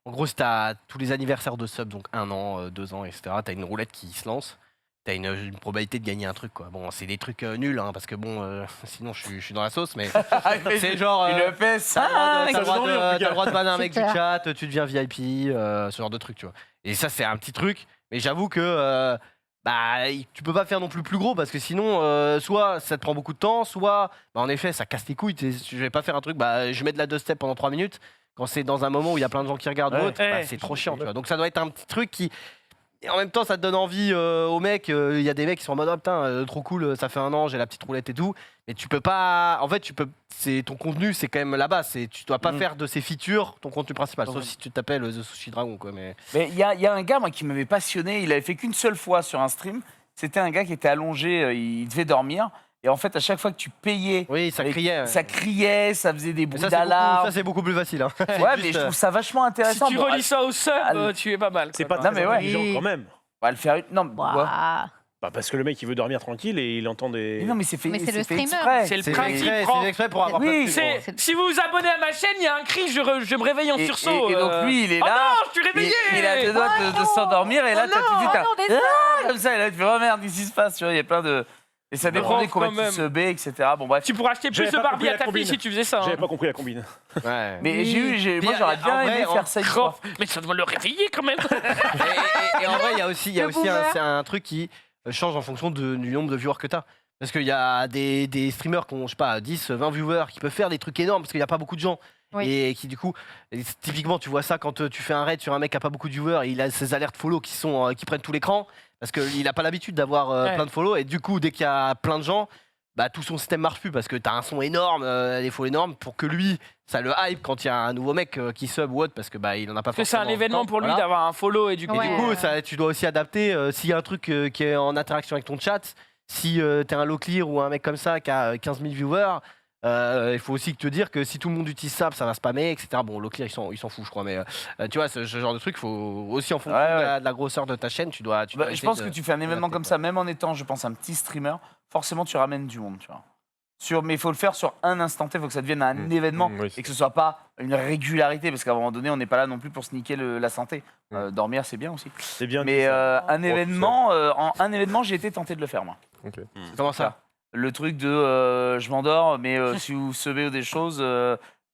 En gros, si t'as tous les anniversaires de sub, donc 1 an, 2 ans, etc., t'as une roulette qui se lance. T'as une probabilité de gagner un truc, quoi. Bon, c'est des trucs nuls, hein, parce que bon, sinon je suis dans la sauce, mais c'est genre. Il le fait ça. T'as le droit donne envie, en tout de- t'as le droit de banner un C'est mec du clair. chat, tu deviens VIP, ce genre de truc, tu vois. Et ça, c'est un petit truc, mais j'avoue que tu peux pas faire non plus gros parce que sinon, soit ça te prend beaucoup de temps, soit en effet, ça casse les couilles. Je vais pas faire un truc, je mets de la dubstep pendant 3 minutes. Quand c'est dans un moment où il y a plein de gens qui regardent ou Ouais. autre, Ouais. c'est trop chiant, tu vois. Donc ça doit être un petit truc qui. Et en même temps, ça te donne envie aux mecs. Il y a des mecs qui sont en mode, oh, putain, trop cool, ça fait 1 an, j'ai la petite roulette et tout. Mais tu peux pas. En fait, c'est ton contenu, c'est quand même la base. Tu dois pas faire de ces features ton contenu principal, sauf si tu t'appelles The Sushi Dragon, quoi. Mais Mais il y a un gars moi, qui m'avait passionné, il avait fait qu'une seule fois sur un stream. C'était un gars qui était allongé, il devait dormir. Et en fait, à chaque fois que tu payais, oui, ça avec- criait. ça criait, ça faisait des Mais bruits ça, c'est beaucoup, d'alarme. ça, c'est beaucoup plus facile. Hein. Ouais, Juste, mais je trouve ça vachement Si intéressant. tu Bon, relis ça au sub, ah, tu es pas mal. C'est quoi. pas Non, très mais ouais. intelligent Oui. quand même. on va le faire. Non, pourquoi Ouah. Bah, parce que le mec il veut dormir tranquille et il entend des. Mais non, mais c'est fait, Mais c'est le fait streamer. exprès. C'est le c'est principe. exprès, prof. c'est exprès pour avoir Oui, pas de C'est- trucs, si vous vous abonnez à ma chaîne, il y a un cri, je me réveille en Et, sursaut. et donc lui, il est Oh là. non, je suis il, réveillé. il a deux doigts de s'endormir et là, Oh t'as tout de suite non, un- oh non, des Ah, comme ça, et là, tu fais oh merde, qu'est-ce qui se passe, tu vois, il y a plein de. Et ça dépendait Prof, combien quand tu même. subais, etc. Bon, bref. Tu pourrais acheter plus J'avais de pas Barbie compris à la ta fille combine. si tu faisais ça. J'avais hein. pas compris la combine. Ouais. Mais moi, Puis, j'aurais en bien vrai, aimé faire ça une fois. Mais ça doit le réveiller quand même. Et en vrai, il y a aussi, Le boomer. c'est un truc qui change en fonction du nombre de viewers que tu as. Parce qu'il y a des streamers qui ont, je sais pas, 10, 20 viewers qui peuvent faire des trucs énormes parce qu'il n'y a pas beaucoup de gens. Oui. Et qui, du coup, typiquement, tu vois ça quand tu fais un raid sur un mec qui a pas beaucoup de viewers et il a ses alertes follow qui prennent tout l'écran parce qu'il a pas l'habitude d'avoir Ouais. plein de follow. Et du coup, dès qu'il y a plein de gens, bah, tout son système marche plus parce que tu as un son énorme, des follow énormes pour que lui, ça le hype quand il y a un nouveau mec qui sub ou autre parce que bah, il en a pas Parce que c'est forcément. un événement pour lui Voilà. d'avoir un follow et du coup. Et Ouais. du coup, tu dois aussi adapter s'il y a un truc qui est en interaction avec ton chat. Si t'es un low clear ou un mec comme ça qui a 15 000 viewers, il faut aussi te dire que si tout le monde utilise ça va spammer, etc. Bon, low clear, ils s'en foutent, je crois, mais tu vois, ce genre de truc, faut aussi en fonction Ouais, de la grosseur de ta chaîne, tu dois. Je pense que tu fais un événement comme ça, même en étant, je pense, un petit streamer, forcément tu ramènes du monde, tu vois. mais il faut le faire sur un instant T, il faut que ça devienne un événement Oui. et que ce soit pas une régularité, parce qu'à un moment donné, on n'est pas là non plus pour se niquer la santé. Dormir, c'est bien aussi. C'est bien. Mais un événement, j'ai été tenté de le faire, moi. Comment ça? Le truc de je m'endors, mais si vous semez des choses,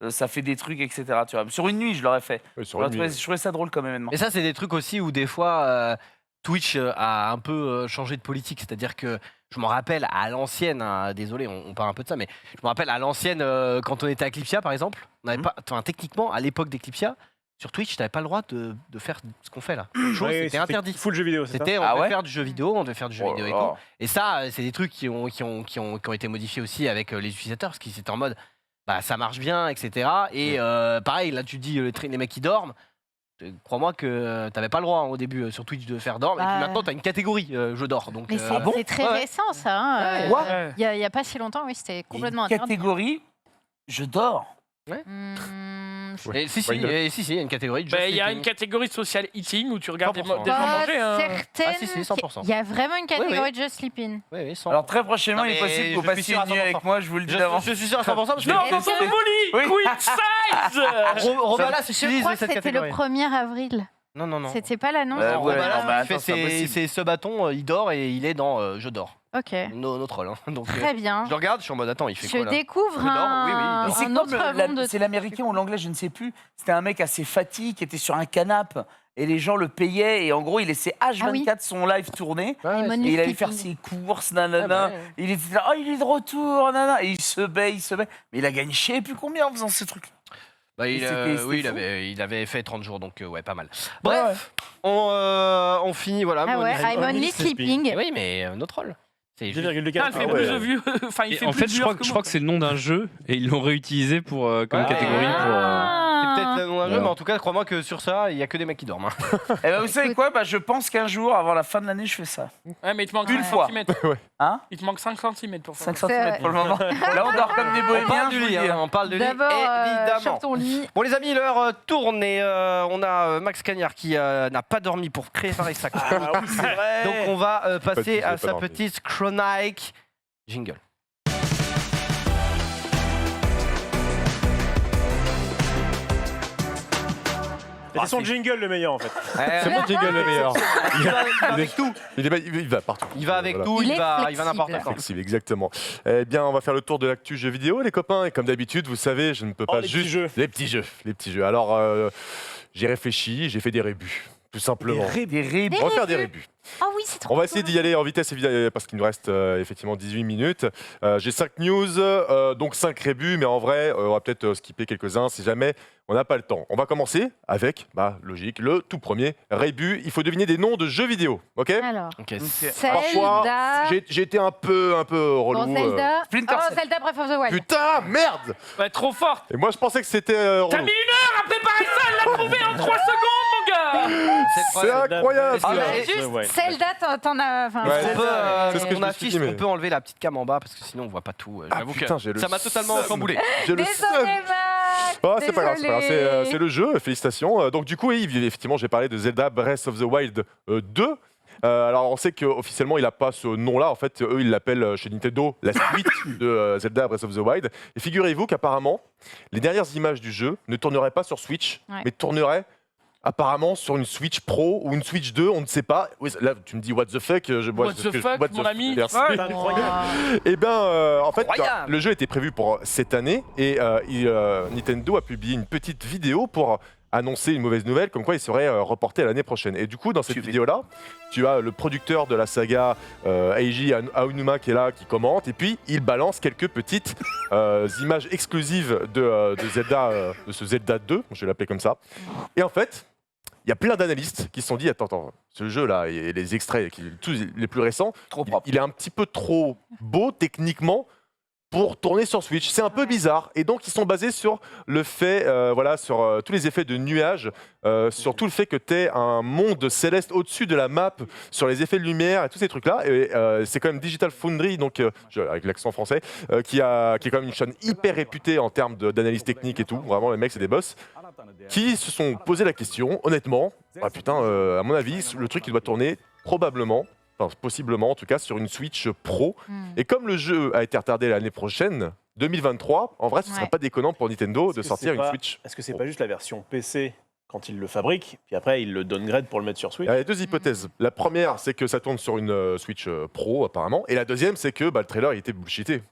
ça fait des trucs, etc. Tu vois. Sur une nuit, je l'aurais fait. Oui, sur une nuit. Je trouvais ça drôle comme événement. Mais ça, c'est des trucs aussi où des fois, Twitch a un peu changé de politique. C'est-à-dire que je m'en rappelle à l'ancienne, hein, désolé, on parle un peu de ça, mais je me rappelle à l'ancienne, quand on était à Clipsia, par exemple, on n'avait pas, enfin, techniquement, à l'époque des Clipsia, sur Twitch, tu n'avais pas le droit de faire ce qu'on fait là. C'était interdit. Full jeu vidéo, c'est ça? C'était, on Ah devait ouais faire du jeu vidéo, on devait faire du jeu Oh vidéo là et tout. là. Et ça, c'est des trucs qui ont été modifiés aussi avec les utilisateurs, parce qu'ils étaient en mode, bah, ça marche bien, etc. Et pareil, là, tu dis les mecs qui dorment. Crois-moi que t'avais pas le droit hein, au début sur Twitch de faire dormir. Et puis Bah. maintenant, t'as une catégorie je dors. Donc, Mais c'est très Ouais. récent, ça. hein, Quoi Il y a pas si longtemps, oui, c'était complètement Une interdit. catégorie, je dors. Et si, Why not? il y a une catégorie. Bah, il y a une catégorie social eating où tu regardes des 100%. gens Pas manger. Hein. certaine. Ah, si, 100%. Il y a vraiment une catégorie de Just Sleeping. Oui, oui, 100%. Alors très prochainement, Non, il est mais possible que vous je suis passiez sûr à une nuit 100%. avec moi, je vous le dis d'avance. Je suis sûr à 100% parce que Non, dans ton Oui. Molly Queen size Romalas Je utilise crois que cette c'était le catégorie. 1er avril. Non. C'était pas l'annonce. Ouais, Romalas, non, mais il fait attends, c'est impossible. ses ce bâton, il dort et il est dans Je dors. Ok. Notre rôle. Hein. Donc, Très bien. je le regarde, je suis en mode attends, il fait Je quoi là? découvre Je dors, oui, oui, il un, dort. Mais c'est un comme autre monde de c'est l'américain ou l'anglais, je ne sais plus. C'était un mec assez fatigué qui était sur un canapé et les gens le payaient et en gros il laissait H24 son live tourner. Ouais, Money Et il allait Sleeping. faire ses courses, nanana. Ah bah ouais. Il était là, oh il est de retour, nanana. Et il se bat. Mais il a gagné je sais plus combien en faisant ce truc. Bah, C'était oui, fou. il avait fait 30 jours, donc ouais, pas mal. Ouais, Bref, on finit, voilà. Ah ouais, I'm only Eh sleeping. oui, mais notre rôle. C'est juste- 2,4. Ah, il fait Ah plus ouais. de vues. Enfin, il Et fait en plus fait, de je vues crois, que je moi. crois que c'est le nom d'un jeu et ils l'ont réutilisé pour, comme Ouais. catégorie. C'est peut-être le nom d'un jeu, Voilà. mais en tout cas, crois-moi que sur ça, il y a que des mecs qui dorment. hein. Et ben, vous savez quoi, je pense qu'un jour, avant la fin de l'année, je fais ça. Ouais, mais il te manque Une 5 fois. centimètres. Hein Il te manque 5 centimètres pour ça. 5 vrai. cm pour le moment. Là, on dort comme des On bohémiens. parle je du vous lit, le dis, hein, hein. on parle de lit, D'abord, évidemment. sur ton lit. Bon les amis, l'heure tourne et on a Max Cagnard qui n'a pas dormi pour préparer sa chronique. Ah oui, c'est vrai. Donc on va passer j'ai à pas sa dormi. petite chronique jingle. C'est son jingle le meilleur en fait. C'est mon jingle le meilleur. Il va avec tout. Il va partout. Il va avec Voilà. tout, Il il est va flexible. n'importe quand. Flexible, exactement. Eh bien, on va faire le tour de l'actu jeux vidéo, les copains. Et comme d'habitude, vous savez, je ne peux pas les juste... petits jeux. Les petits jeux. Alors, j'ai réfléchi, j'ai fait des rébus, tout simplement. Des rébus. On va faire des rébus. Ah oui, c'est trop On va essayer d'y aller en vitesse évidemment, parce qu'il nous reste effectivement 18 minutes. J'ai 5 news, donc 5 rébus, mais en vrai, on va peut-être skipper quelques-uns si jamais on n'a pas le temps. On va commencer avec, logique, le tout premier rébut. Il faut deviner des noms de jeux vidéo, ok? Alors, Ok. Parfois, Zelda. j'ai été un peu relou. Bon, Zelda. Splinter Oh, Cell. Zelda Breath of the Wild. Putain, merde! Ouais, trop fort. Et moi, je pensais que c'était T'as relou. mis 1 heure à préparer ça, elle l'a trouvé en 3 secondes, mon gars. C'est incroyable! Ah, ça. mais Juste, ouais. Zelda, t'en as. Enfin, Ouais. On peut, C'est ce que je on me affiche, suis dit, mais- on peut enlever la petite cam en bas parce que sinon on voit pas tout. Ah, J'avoue putain, que j'ai le ça m'a totalement seum. chamboulé. J'ai le seum. Désolé, Max. Oh, c'est pas grave, c'est pas grave, Désolé. c'est le jeu, félicitations. Donc du coup, oui, effectivement, j'ai parlé de Zelda Breath of the Wild 2. Alors on sait qu'officiellement il n'a pas ce nom-là, en fait eux ils l'appellent chez Nintendo la suite de Zelda Breath of the Wild. Et figurez-vous qu'apparemment les dernières images du jeu ne tourneraient pas sur Switch, Ouais. mais tourneraient apparemment sur une Switch Pro ou une Switch 2, on ne sait pas. Oui, là tu me dis what the fuck, What the fuck, mon ami. merci. Ouais. C'est incroyable. Eh bien, en fait, Incroyable. le jeu était prévu pour cette année et Nintendo a publié une petite vidéo pour annoncer une mauvaise nouvelle, comme quoi il serait reporté à l'année prochaine. Et du coup, dans cette vidéo-là, tu as le producteur de la saga, Eiji Aonuma, qui est là, qui commente, et puis il balance quelques petites images exclusives de Zelda, de ce Zelda 2, je vais l'appeler comme ça. Et en fait, il y a plein d'analystes qui se sont dit, attends, ce jeu-là, et les extraits, tous les plus récents, Trop propre. il est un petit peu trop beau techniquement pour tourner sur Switch. C'est un peu bizarre. Et donc, ils sont basés sur le fait, sur tous les effets de nuages, sur tout le fait que tu aies un monde céleste au-dessus de la map, sur les effets de lumière et tous ces trucs-là. Et c'est quand même Digital Foundry, donc, avec l'accent français, qui est quand même une chaîne hyper réputée en termes d'analyse technique et tout. Vraiment, les mecs, c'est des boss. Qui se sont posé la question, honnêtement, à mon avis, le truc qui doit tourner probablement enfin, possiblement en tout cas, sur une Switch Pro. Et comme le jeu a été retardé l'année prochaine, 2023, en vrai, ce ne serait Ouais. pas déconnant pour Nintendo Est-ce de que sortir c'est une pas- Switch. Est-ce que c'est pas juste la version PC quand ils le fabriquent, puis après ils le downgrade pour le mettre sur Switch? Il y a deux hypothèses. La première, c'est que ça tourne sur une Switch Pro, apparemment. Et la deuxième, c'est que le trailer il était bullshité.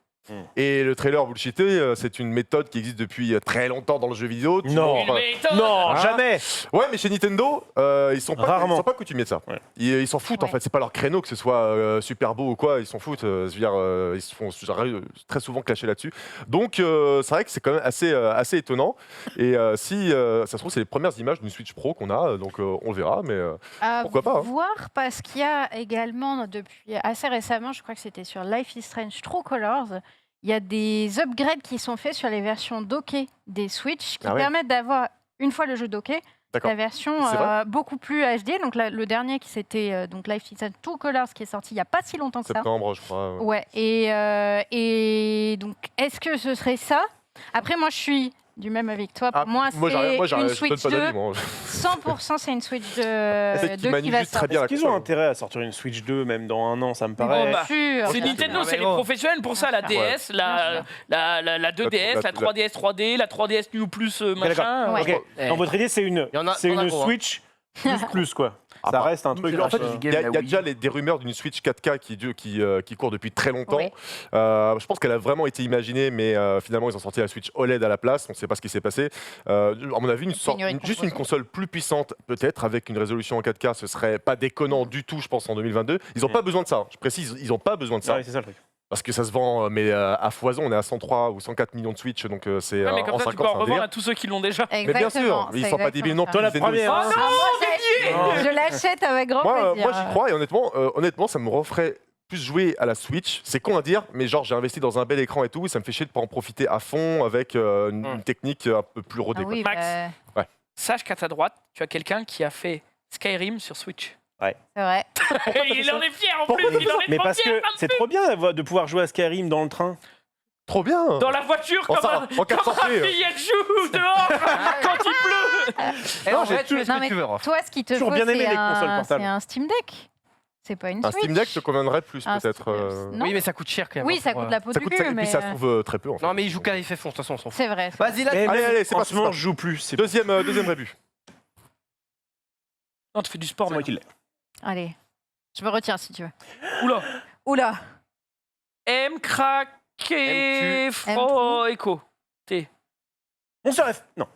Et le trailer bullshité, c'est une méthode qui existe depuis très longtemps dans le jeu vidéo. Tu Non. montres- Non, Ah. jamais. Ouais, mais chez Nintendo, ils sont Rarement. pas coutumiers de ça. Ouais. Ils s'en foutent en Ouais. fait. C'est pas leur créneau que ce soit super beau ou quoi. Ils s'en foutent. Je veux dire, ils se font très souvent clasher là-dessus. Donc c'est vrai que c'est quand même assez étonnant. Et si ça se trouve, c'est les premières images d'une Switch Pro qu'on a. Donc on le verra. Mais À pourquoi pas, hein. voir, parce qu'il y a également, depuis assez récemment, je crois que c'était sur Life is Strange True Colors, il y a des upgrades qui sont faits sur les versions dockées des Switch qui Ah ouais. permettent d'avoir, une fois le jeu docké, D'accord. la version C'est vrai beaucoup plus HD. Donc le dernier qui c'était donc Life is Strange True Colors qui est sorti il n'y a pas si longtemps que ça. septembre, je crois. Ouais, et donc est-ce que ce serait ça? Après, moi je suis du même avec toi. Pour Ah, moi, moi, c'est une je donne Switch pas 2. d'avis, moi. 100% c'est une Switch C'est 2 qu'ils manient qui va juste très sortir. bien la Est-ce qu'ils ont console. intérêt à sortir une Switch 2 même dans un an? Ça me Bien paraît. bah, sûr, C'est bien Nintendo, sûr. c'est les professionnels pour ça, la DS, la 2DS, la 3DS 3D, la 3DS New Plus machin. Ouais. Ok. Eh. Dans votre idée, c'est une, Il y en a- c'est il y en a une gros, hein. Switch plus quoi. Ah, Ça bah, reste un truc. En fait, du il game, y a, la il y a Wii. déjà des rumeurs d'une Switch 4K qui court depuis très longtemps. Oui. Je pense qu'elle a vraiment été imaginée, mais finalement, ils ont sorti la Switch OLED à la place. On ne sait pas ce qui s'est passé. À mon avis, Pénurie de juste une composants. console plus puissante, peut-être, avec une résolution en 4K, ce serait pas déconnant du tout, je pense, en 2022. Ils n'ont pas besoin de ça. Je précise, ils n'ont pas besoin de ça. Ouais, c'est ça le truc. Parce que ça se vend, mais à foison. On est à 103 ou 104 millions de Switch, donc c'est Ouais, mais comme en ça, 5 tu peux ans, en c'est un revendre délire. à tous ceux qui l'ont déjà. Mais bien sûr, Exactement, ils c'est sont pas débiles non plus. Toi, la Nintendo. première. Ah, moi, je l'achète avec grand Moi, plaisir. j'y crois et honnêtement, ça me referait plus jouer à la Switch. C'est con à dire, mais genre j'ai investi dans un bel écran et tout, et ça me fait chier de pas en profiter à fond avec une technique un peu plus rodée. Ah quoi. oui, Max. bah, Sache qu'à ta droite, tu as quelqu'un qui a fait Skyrim sur Switch. c'est vrai. Et il en est fier en plus, Pourquoi il en est Mais trop parce fier. que c'est trop bien de pouvoir jouer à Skyrim dans le train. Trop bien. Dans la voiture, En comme ça- un, en carte comme un sortie, fillette joue dehors quand il pleut. Eh, en vrai, j'ai tu fais ce Non, que mais tu veux. Raph. toi, ce qui te Toujours faut, bien aimé c'est les consoles un, portables. c'est un Steam Deck. C'est pas une Un Switch. Steam Deck te conviendrait plus Un peut-être. Steam- Non. Oui, mais ça coûte cher quand même. Oui, hein, ça pour, coûte la peau Ça du coûte cul, et mais puis ça se trouve très peu en fait. Non, mais il joue qu'à FF11, de toute façon, on s'en fout. c'est vrai. Vas-y, là. Mais Allez, même allez, c'est en parti, ce moment, c'est je joue plus. C'est Deuxième rébut. Non, tu fais du sport, moi mais. qui l'ai. Allez, je me retire si tu veux. Oula. Oula. M, craqué, fro, écho. T. On se rêve. Non.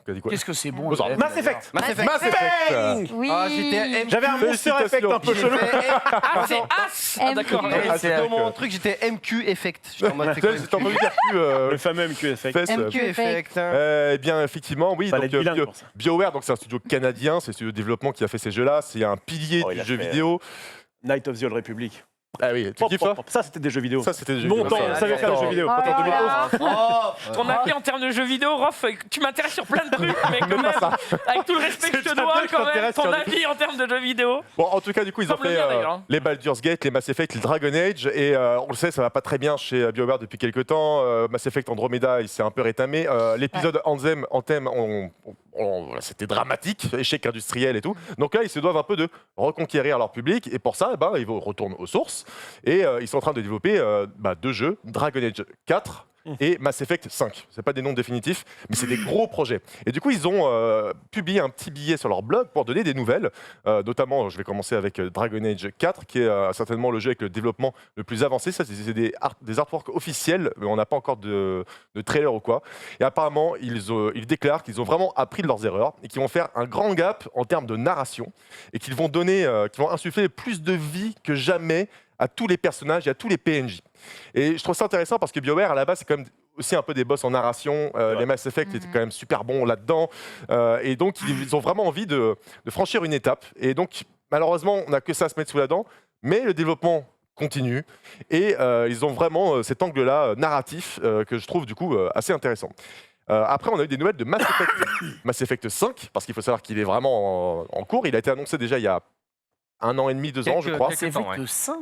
T'as dit quoi Qu'est-ce que c'est bon. Bonsoir. Jeff, Mass d'ailleurs. Effect. Mass Effect. Mass Effect. Bang Oui. Ah, j'étais à MQ. J'avais un Monster Effect un peu Félicitations. chelou. Ah, c'est As. Ah, d'accord. MQ. Eh, Ah, c'est dans c'est mon vrai que- truc, j'étais MQ Effect. J'étais en mode, c'est quoi, J'ai entendu dire plus Le fameux MQ Effect. fesses. MQ. Effect. Eh bien, effectivement, oui. Fallait Donc, être bilingue pour ça. BioWare, donc c'est un studio canadien, c'est un studio de développement qui a fait ces jeux-là. C'est un pilier Oh, il du a jeu fait- vidéo. Night of the Old Republic. Ah oui, tu kiffes ça? Ça, c'était des jeux vidéo. Ça, c'était des jeux Mon vidéo. temps, on savait faire des jeux vidéo. Oh Quand en là 2011. là. Ton avis en termes de jeux vidéo, Rof, tu m'intéresses sur plein de trucs, mais quand Même même, pas ça. avec tout le respect que je te C'est un dois, truc qui quand même, t'intéresse ton sur- avis en termes de jeux vidéo. Bon, en tout cas, du coup, ils ont Comme le fait mien, d'ailleurs, hein. les Baldur's Gate, les Mass Effect, les Dragon Age, et on le sait, ça va pas très bien chez BioWare depuis quelques temps. Mass Effect Andromeda, il s'est un peu rétamé. L'épisode Anthem, voilà, c'était dramatique, échec industriel et tout. Donc là, ils se doivent un peu de reconquérir leur public, et pour ça, ils retournent aux sources, et ils sont en train de développer deux jeux, Dragon Age 4 et Mass Effect 5. C'est pas des noms définitifs, mais c'est des gros projets. Et du coup, ils ont publié un petit billet sur leur blog pour donner des nouvelles. Notamment, je vais commencer avec Dragon Age 4, qui est certainement le jeu avec le développement le plus avancé. Ça, c'est des artworks officiels, mais on n'a pas encore de trailer ou quoi. Et apparemment, ils déclarent qu'ils ont vraiment appris de leurs erreurs et qu'ils vont faire un grand gap en termes de narration et qu'ils vont insuffler plus de vie que jamais à tous les personnages et à tous les PNJ. Et je trouve ça intéressant parce que BioWare, à la base, c'est quand même aussi un peu des boss en narration. Les Mass Effect étaient quand même super bons là-dedans. Et donc, ils ont vraiment envie de franchir une étape. Et donc, malheureusement, on n'a que ça à se mettre sous la dent. Mais le développement continue. Et ils ont vraiment cet angle-là narratif que je trouve du coup assez intéressant. Après, on a eu des nouvelles de Mass Effect 5, parce qu'il faut savoir qu'il est vraiment en cours. Il a été annoncé déjà il y a 1 an et demi, 2 ans, je crois. quelques temps, ouais. Effect 5.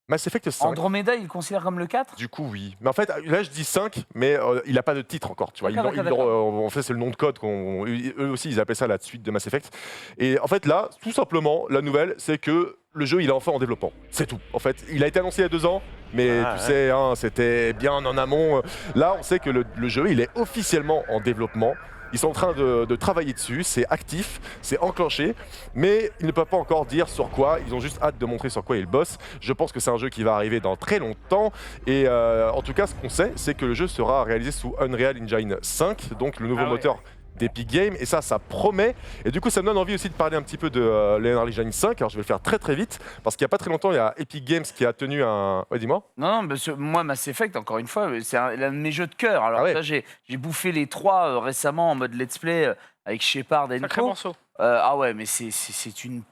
Mass Effect 5. Andromeda, il le considère comme le 4 Du coup, oui. Mais en fait, là, je dis 5, mais il n'a pas de titre encore. Tu vois. D'accord. En fait, c'est le nom de code. Eux aussi, ils appellent ça la suite de Mass Effect. Et en fait, là, tout simplement, la nouvelle, c'est que le jeu, il est enfin en développement. C'est tout. En fait, il a été annoncé il y a 2 ans, mais sais, hein, c'était bien en amont. Là, on sait que le jeu, il est officiellement en développement. Ils sont en train de travailler dessus, c'est actif, c'est enclenché, mais ils ne peuvent pas encore dire sur quoi, ils ont juste hâte de montrer sur quoi ils bossent. Je pense que c'est un jeu qui va arriver dans très longtemps, et en tout cas ce qu'on sait, c'est que le jeu sera réalisé sous Unreal Engine 5, donc le nouveau moteur d'Epic Games, et ça promet. Et du coup, ça me donne envie aussi de parler un petit peu de l'Unreal Engine 5. Alors, je vais le faire très très vite, parce qu'il n'y a pas très longtemps, il y a Epic Games qui a tenu un... Ouais, dis-moi. Non, moi, Mass Effect, encore une fois, c'est l'un de mes jeux de cœur. Alors là, j'ai bouffé les 3 récemment en mode let's play avec Shepard et Sacré Nico. morceau. Ah ouais, mais c'est une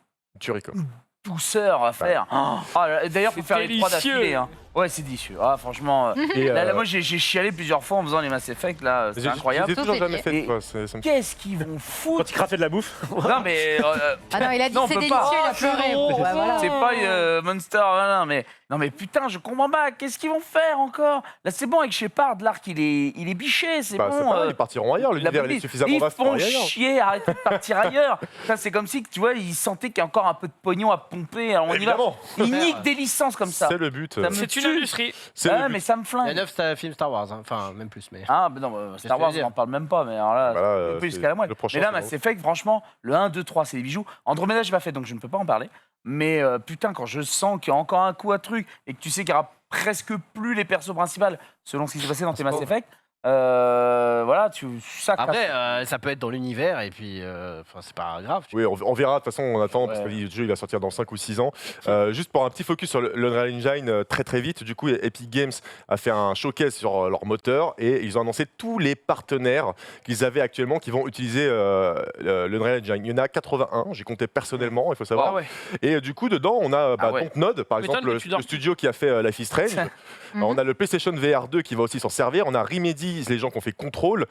Tuerie, quoi. douceur à faire. D'ailleurs, faut faire les 3 délicieux. d'affilée. Hein. Ouais, c'est délicieux. Ah, franchement, Et, là, moi, j'ai chialé plusieurs fois en faisant les Mass Effect. Là, c'est incroyable. J'ai toujours Tout est jamais fait. Quoi. Ça me... Qu'est-ce qu'ils vont foutre? Quand il craffait de la bouffe. Non, mais. Ah non, il a dit Non, on c'est peut délicieux, pas. il a pleuré. Bon, bah, voilà. C'est pas Monster, non mais putain, je comprends pas. Qu'est-ce qu'ils vont faire encore? Là, c'est bon avec Shepard, l'arc il est biché, c'est Bah, c'est bon. pas mal, ils partiront ailleurs. L'univers il est suffisamment vaste pour Ils aller font ailleurs. chier, arrêtez de partir ailleurs. Putain, c'est comme si, tu vois, ils sentaient qu'il y a encore un peu de pognon à pomper. Alors on y va. Évidemment. Ils niquent des licences comme ça. C'est le but. Ça me C'est une tue. industrie. C'est Ouais, le but. mais ça me Il y a flingue. 9 films Star Wars, hein. Enfin même plus. Mais... Ah, bah non, ce Star que Wars, je veux on dire. n'en parle même pas, mais alors là, Voilà, un peu c'est- jusqu'à la moelle. le prochain, Mais là, c'est Mass bon. Effect, franchement, le 1, 2, 3, c'est des bijoux. Andromeda, j'ai pas fait, donc je ne peux pas en parler. Mais putain, quand je sens qu'il y a encore un coup à truc et que tu sais qu'il y aura presque plus les persos principaux, selon ce qui s'est passé dans tes Mass Effect, voilà, ça Après, ça peut être dans l'univers et puis, enfin, c'est pas grave. Oui, on verra. De toute façon, on attend parce que Ouais. le jeu il va sortir dans 5 ou 6 ans. Juste pour un petit focus sur l'Unreal Engine très très vite. Du coup, Epic Games a fait un showcase sur leur moteur et ils ont annoncé tous les partenaires qu'ils avaient actuellement qui vont utiliser l'Unreal Engine. Il y en a 81, j'ai compté personnellement, il faut savoir. Ah ouais. Et du coup, dedans, on a Ah ouais. Dontnod, par M'étonne exemple, que tu dors le studio qui a fait Life is Strange. On a le PlayStation VR 2 qui va aussi s'en servir. On a Remedy, les gens qui ont fait Control.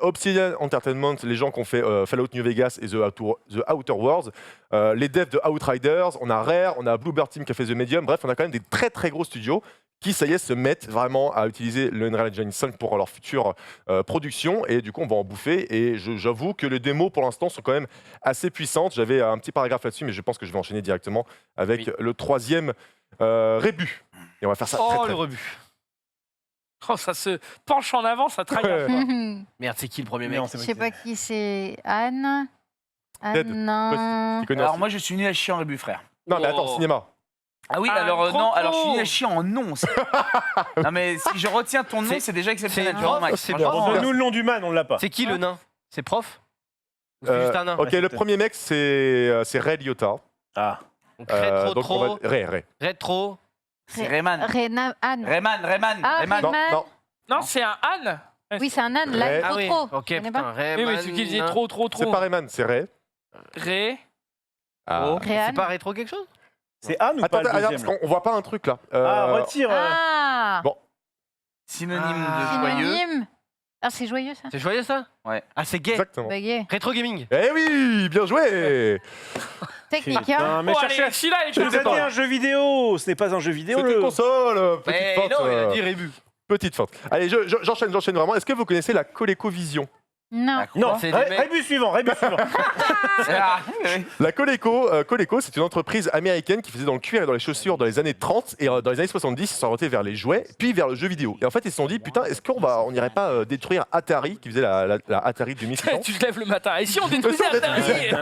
Obsidian Entertainment, les gens qui ont fait Fallout New Vegas et The Outer Worlds. Les devs de Outriders. On a Rare, on a Bluebird Team qui a fait The Medium. Bref, on a quand même des très très gros studios qui, ça y est, se mettent vraiment à utiliser l'Unreal Engine 5 pour leur future production. Et du coup, on va en bouffer. Et j'avoue que les démos, pour l'instant, sont quand même assez puissantes. J'avais un petit paragraphe là-dessus, mais je pense que je vais enchaîner directement avec le 3e rébut. Et on va faire ça très, Oh, très le rebut. Oh, ça se penche en avant, ça trahit. Merde, c'est qui le premier mec? Non, c'est Je sais pas qui c'est. Anne. Ted, Non. Tu connais Alors aussi. moi, je suis nul à chier en rébut, frère. Non, mais attends, Oh. cinéma. Ah oui, Ah, alors trop non, cool. alors je suis nul à chier en nom. Non mais si je retiens ton nom, C'est- c'est déjà exceptionnel. c'est tu vois, prof, Max. c'est Franchement, prof. Donne-nous le nom du man, on l'a pas. C'est qui le nain? C'est prof? Ou c'est juste un nain? Ok, le premier mec, c'est Ray Liotta. Ah. Donc, rétro, Donc, on trop, va... Ray. rétro. c'est Rayman. Anne. Rayman. Ah, Rayman. Non, Rayman. non. Non, c'est un âne. Oui, c'est un âne. Là, Ray. trop, Ah oui, trop. ok, Tu connais putain, pas Rayman. Oui, mais c'est qui disait nain. trop, trop, C'est trop. pas Rayman, c'est Ray. Ré. Ah. C'est Réan. pas rétro quelque chose? C'est Anne ou Attends, pas le attends, deuxième parce qu'on voit pas un truc là. Ah, retire. Ah. Bon. Synonyme Ah. de joyeux. Synonyme. Ah, c'est joyeux ça. C'est joyeux ça? Ouais. Ah, c'est gay. Exactement. Baguette. Rétro gaming. Eh oui, bien joué. Technique, hein. Putain, mais Oh, cherchez. allez, celui-là, il Je est vous ai dit un jeu vidéo, ce n'est pas un jeu vidéo. C'était une console. Petite Mais feinte. non, il a dit rébut. Petite feinte. Allez, j'enchaîne vraiment. Est-ce que vous connaissez la ColecoVision? Non. Non, C'est des mecs- rébut suivant, rébut suivant. Ah, oui. La Coleco, c'est une entreprise américaine qui faisait dans le cuir et dans les chaussures dans les années 30 et dans les années 70, ils se sont orientés vers les jouets, puis vers le jeu vidéo. Et en fait, ils se sont dit, putain, est-ce on n'irait pas détruire Atari, qui faisait la Atari 2600 Tu te lèves le matin. Et si on détruisait Atari?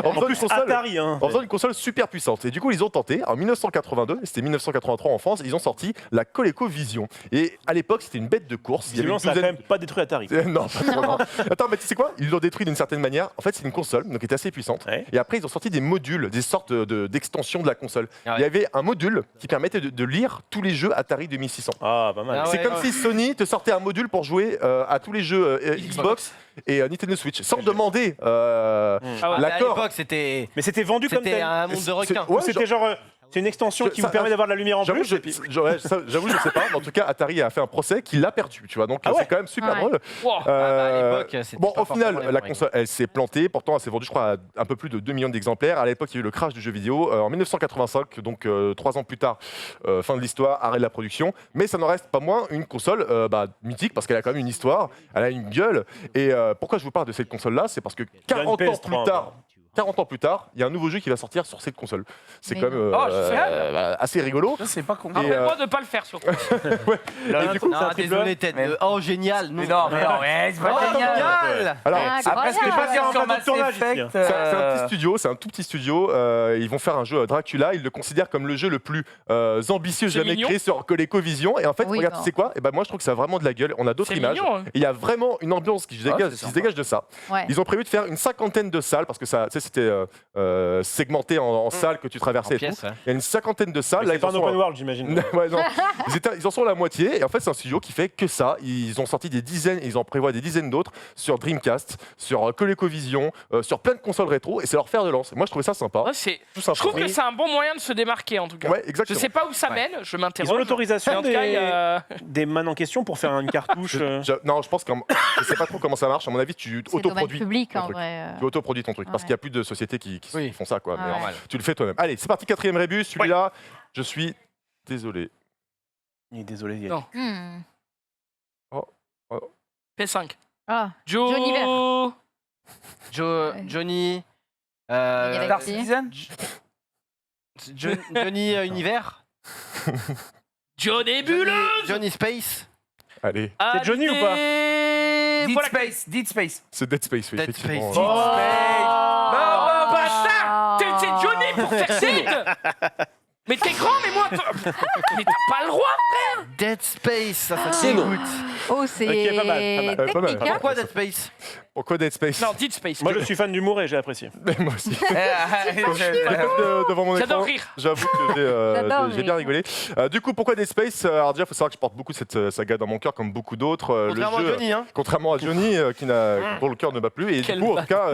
en En faisant une plus, console, Atari, hein. en faisant une console super puissante. Et du coup, ils ont tenté, en 1982, c'était 1983 en France, ils ont sorti la ColecoVision. Et à l'époque, c'était une bête de course. Il y avait Visiblement, une ça a quand douzaine- même pas détruit Atari. Non, pas trop, non. Attends, mais tu sais quoi? Ils l'ont détruit d'une certaine manière. En fait, c'est une console, donc qui était assez puissante. Ouais. Et après, ils ont sorti des modules, des sortes d'extensions de la console. Ah ouais. Il y avait un module qui permettait de lire tous les jeux Atari 2600. Ah, pas mal. Ah C'est ouais, comme ouais. si Sony te sortait un module pour jouer à tous les jeux Xbox et Nintendo Switch, sans demander Ah ouais. Ah, mais à l'accord. l'époque, c'était Mais c'était vendu comme c'était tel. un monde de requins. Ouais, Ou c'était genre, C'est une extension qui vous Ça- permet d'avoir de la lumière en J'avoue, plus. et puis- j'avoue, je sais pas, mais en tout cas, Atari a fait un procès qui l'a perdu, tu vois, donc Ah ouais. c'est quand même super Ouais. drôle. Wow. Euh, à l'époque, c'était bon, pas au final, forcément les la mêmes console, elle s'est plantée. Pourtant, elle s'est vendue, je crois, à un peu plus de 2 millions d'exemplaires. À l'époque, il y a eu le crash du jeu vidéo en 1985, donc 3 ans plus tard, fin de l'histoire, arrêt de la production. Mais ça n'en reste pas moins une console mythique parce qu'elle a quand même une histoire, elle a une gueule. Et pourquoi je vous parle de cette console-là, c'est parce que Il y a une 40 ans PS3, plus tard. 40 ans plus tard, il y a un nouveau jeu qui va sortir sur cette console. C'est Mais quand même non. Oh, assez rigolo. Ça, c'est pas con. Et, Rappelle-moi de pas le faire surtout. Là, du coup, c'est un Non, triple désolé, A. tête Mais- de... Oh, génial. Mais non, ouais, c'est Oh, pas génial. génial. Alors, Après, ce que je Incroyable. passe sur plateau de Mass tournage, Effect, ici. c'est un petit studio, c'est un tout petit studio. Ils vont faire un jeu Dracula. Ils le considèrent comme le jeu le plus ambitieux C'est jamais mignon. créé sur ColecoVision. Et en fait, Oui, regarde, bon. c'est quoi? Et ben moi, je trouve que ça a vraiment de la gueule. On a d'autres C'est images. mignon. Hein. Et il y a vraiment une ambiance qui se Ah, dégage, c'est qui se sympa. dégage de ça. Ouais. Ils ont prévu de faire une 50aine de salles parce que ça, tu sais, c'était segmenté en salles que tu traversais et tout. Pièce, ouais. Il y a une 50aine de salles. Mais Là, c'est ils pas en un sont open world, j'imagine. Ouais, non. Ils en sont à la moitié. Et en fait, c'est un studio qui fait que ça. Ils ont sorti des dizaines, ils en prévoient des dizaines d'autres sur Dreamcast, sur ColecoVision, sur plein de consoles rétro. Et c'est leur fer de lance. Et moi, je trouvais ça sympa. Ouais, Tout je sympa. trouve que c'est un bon moyen de se démarquer en tout cas. Ouais, Je exactement. sais pas où ça mène, je Ils m'interroge. ont Mais l'autorisation en tout cas, il y a- des man en question pour faire une cartouche. Non, je pense que je sais pas trop comment ça marche. À mon avis, tu C'est domaine autoproduis public ton en truc. vrai. Tu autoproduis ton truc parce Ouais. qu'il n'y a plus de sociétés qui Oui. font ça, quoi. Ouais. Mais Normal. tu le fais toi-même. Allez, c'est parti, 4e rébus. Celui-là, je suis désolé. Désolé. Non. P5. Ah, Joe. Johnny Vert. Ouais. Johnny... Il y avait Star qui Citizen Johnny Univers. Johnny Bulle. Johnny Space. Allez, C'est Johnny ou pas Dead Voilà. Space, Dead Space. c'est Dead Space, oui, Dead effectivement. Space. Oh, bâtard. C'est Johnny pour faire Dead. Mais t'es grand, mais moi... Mais t'as pas le droit. Dead Space, ça dégoûte. Oh, c'est Ok, pas mal, pas mal. Pas mal, technique, pas mal. hein. Pourquoi Dead Space? Pourquoi Dead Space? Non, Dead Space. Moi, je suis fan d'humour et j'ai apprécié. Moi aussi. J'adore. Devant mon J'adore écran, rire. j'avoue que J'adore j'ai bien rire. rigolé. Du coup, pourquoi Dead Space? Alors déjà, il faut savoir que je porte beaucoup cette saga dans mon cœur, comme beaucoup d'autres. Contrairement à le jeu, Johnny, hein. contrairement à Johnny, dont le cœur ne bat plus. Et Quel du coup, en tout cas,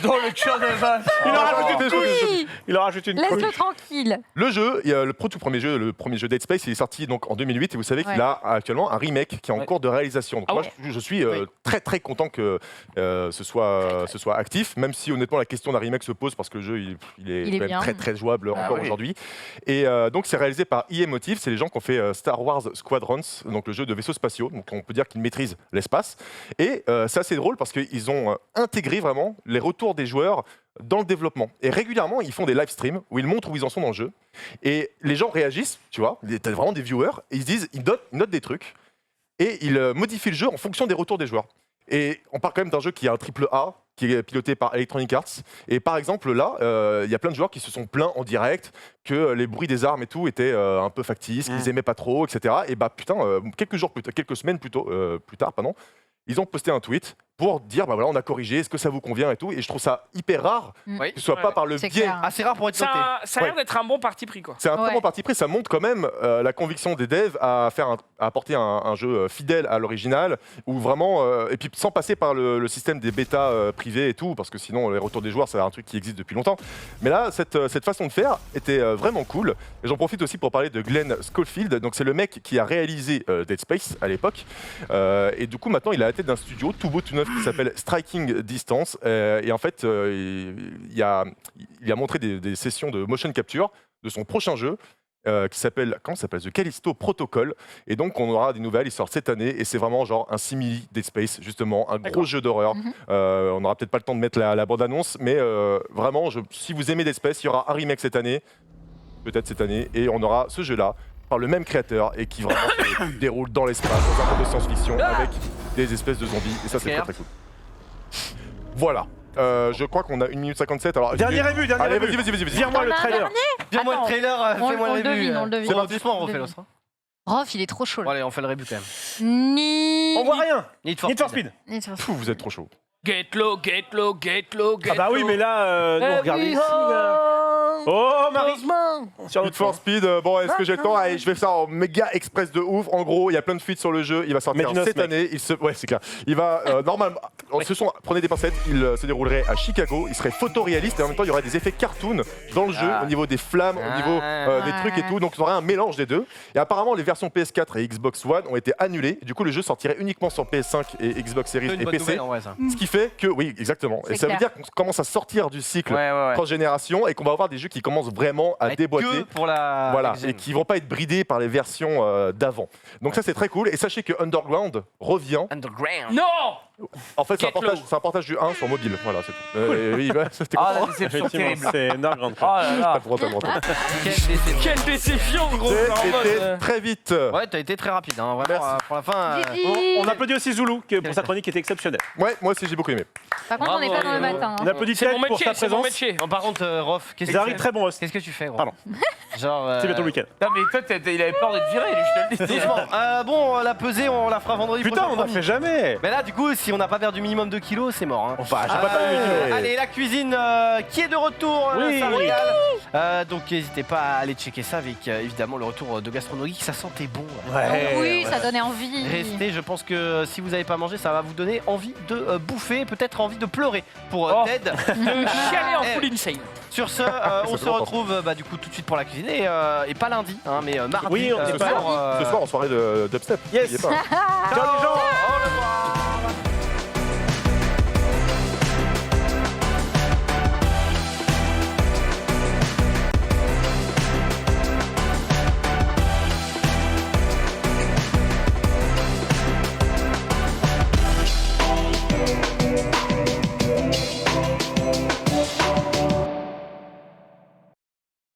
Dans le cœur de vache. Il a rajouté Oh, des choses. Oui, Il a rajouté une laisse-le couche. tranquille. le jeu, il y a le tout premier jeu Dead Space, il est sorti donc en 2008 et vous savez qu'il Ouais. a actuellement un remake qui est en Ouais. cours de réalisation. Donc Ah moi, ouais. je suis très très content que ce soit actif, même si honnêtement la question d'un remake se pose parce que le jeu il est Il est quand même bien. très très jouable Ah encore oui. aujourd'hui. Et donc c'est réalisé par EA Motive, c'est les gens qui ont fait Star Wars Squadrons, donc le jeu de vaisseaux spatiaux. Donc on peut dire qu'ils maîtrisent l'espace. Et c'est assez drôle parce qu'ils ont intégré vraiment les retours des joueurs dans le développement. Et régulièrement, ils font des live streams où ils montrent où ils en sont dans le jeu. Et les gens réagissent, tu vois, t'as vraiment des viewers, et ils se disent, ils notent des trucs, et ils modifient le jeu en fonction des retours des joueurs. Et on parle quand même d'un jeu qui a un triple A, qui est piloté par Electronic Arts. Et par exemple, là, il y a plein de joueurs qui se sont plaints en direct que les bruits des armes et tout étaient un peu factices, qu'ils aimaient pas trop, etc. Et bah putain, quelques semaines plus tard, ils ont posté un tweet pour dire, bah voilà, on a corrigé, est-ce que ça vous convient et tout. Et je trouve ça hyper rare Oui. que ce soit Ouais. pas par le C'est biais. clair. Assez rare pour être noté. Ça a l'air d'être un bon parti pris, quoi. C'est un très Ouais. bon parti pris, ça montre quand même la conviction des devs à apporter un jeu fidèle à l'original, ou vraiment, et puis sans passer par le système des bêtas privés et tout, parce que sinon les retours des joueurs c'est un truc qui existe depuis longtemps. Mais là, cette façon de faire était vraiment cool. Et j'en profite aussi pour parler de Glenn Schofield, donc c'est le mec qui a réalisé Dead Space à l'époque, et du coup maintenant il est à la tête d'un studio tout beau tout neuf qui s'appelle Striking Distance, et en fait il a montré des sessions de motion capture de son prochain jeu qui s'appelle The Callisto Protocol, et donc on aura des nouvelles, il sort cette année et c'est vraiment genre un simili Dead Space, justement un gros jeu d'horreur. On n'aura peut-être pas le temps de mettre la bande-annonce, mais vraiment si vous aimez Dead Space, il y aura un remake cette année, peut-être cette année, et on aura ce jeu là par le même créateur et qui vraiment se déroule dans l'espace dans un monde de science-fiction avec des espèces de zombies, et ça c'est très très cool. Voilà. Je crois qu'on a 1 minute 57. Alors, Dernier rébut, dernier Allez, rébut. vas-y. Vire-moi le T'en as un trailer. dernier Viens-moi le Attends, trailer, on fais-moi le le rébut. devine, on le devine. Bon, doucement, On le refais-le. devine. Rof, il est trop chaud Bon, là. allez, on fait le rébut quand même. Ni... On voit rien. Need for Need for Speed. Speed. Pfff, vous êtes trop chaud. Get low, get low, get low, get Ah bah oui, low. mais là, nous, regardez ici. Là. Oh, Marie. Sur Need l'autre for Speed, bon, est-ce que j'ai le temps? Allez, je vais faire en méga express de ouf. En gros, il y a plein de fuites sur le jeu. Il va sortir Medinos, cette mec. année. Ouais, c'est clair. Il va normalement. Prenez des pincettes. Il se déroulerait à Chicago. Il serait photoréaliste et en même temps, il y aurait des effets cartoon dans le jeu au niveau des flammes, au niveau des trucs et tout. Donc, il y aurait un mélange des deux. Et apparemment, les versions PS4 et Xbox One ont été annulées. Du coup, le jeu sortirait uniquement sur PS5 et Xbox Series C'est une et bonne PC. nouvelle en vrai, ça. Ce qui fait que, oui, exactement. Et C'est ça veut clair. dire qu'on commence à sortir du cycle Ouais. cross-génération et qu'on va avoir des jeux qui commencent vraiment à Être déboîter. que pour la. Voilà, next gen. et qui vont pas être bridés par les versions d'avant. Donc ça c'est très cool. Et sachez que Underground revient. Underground. Non. En fait c'est Get un portage du 1 sur mobile. Voilà, c'est tout. Oui, bah, c'était Ah, la content. déception Effectivement, terrible. c'est Underground. Oh là Pas là. le droit, pas le droit. Quelle déception. Quelle déception, gros. Genre en mode, C'était très vite. Ouais, t'as été très rapide, hein, vraiment. Merci. Pour la fin. Gigi. On applaudit aussi Zulu pour sa chronique qui était exceptionnelle. Ouais, moi aussi j'ai beaucoup aimé. Par contre, on n'est pas dans le Bravo, matin. On applaudit C'est Ted mon pour métier, sa c'est mon présence. métier. Bon, par contre, Rof, qu'est-ce que Zari, tu fais très bon host. Qu'est-ce que tu fais, gros Pardon. Genre. C'est bientôt le week-end. Non, mais toi, il avait peur d'être viré, lui, je te le dis. Doucement. Bon, la pesée, on la fera vendredi Putain, prochain, on n'a promis. fait jamais. Mais là, du coup, si on n'a pas perdu minimum de kilos, c'est mort. Hein. Bah, j'ai pas perdu de kilos. Allez, la cuisine qui est de retour, Oui. ça régale. Donc n'hésitez pas à aller checker ça avec évidemment le retour de Gastronomie, ça sentait bon. Oui, ça donnait envie. Restez, je pense que si vous n'avez pas mangé, ça va vous donner envie de bouffer, peut-être envie de pleurer pour Oh. Ted. De chialer en Eh, full insane. Sur ce, on fait se longtemps. retrouve du coup tout de suite pour la cuisine et pas lundi, hein, mais mardi. Oui, on est Ce pas soir, ce soir en soirée de dubstep. Yes. N'oubliez pas. Ciao les gens.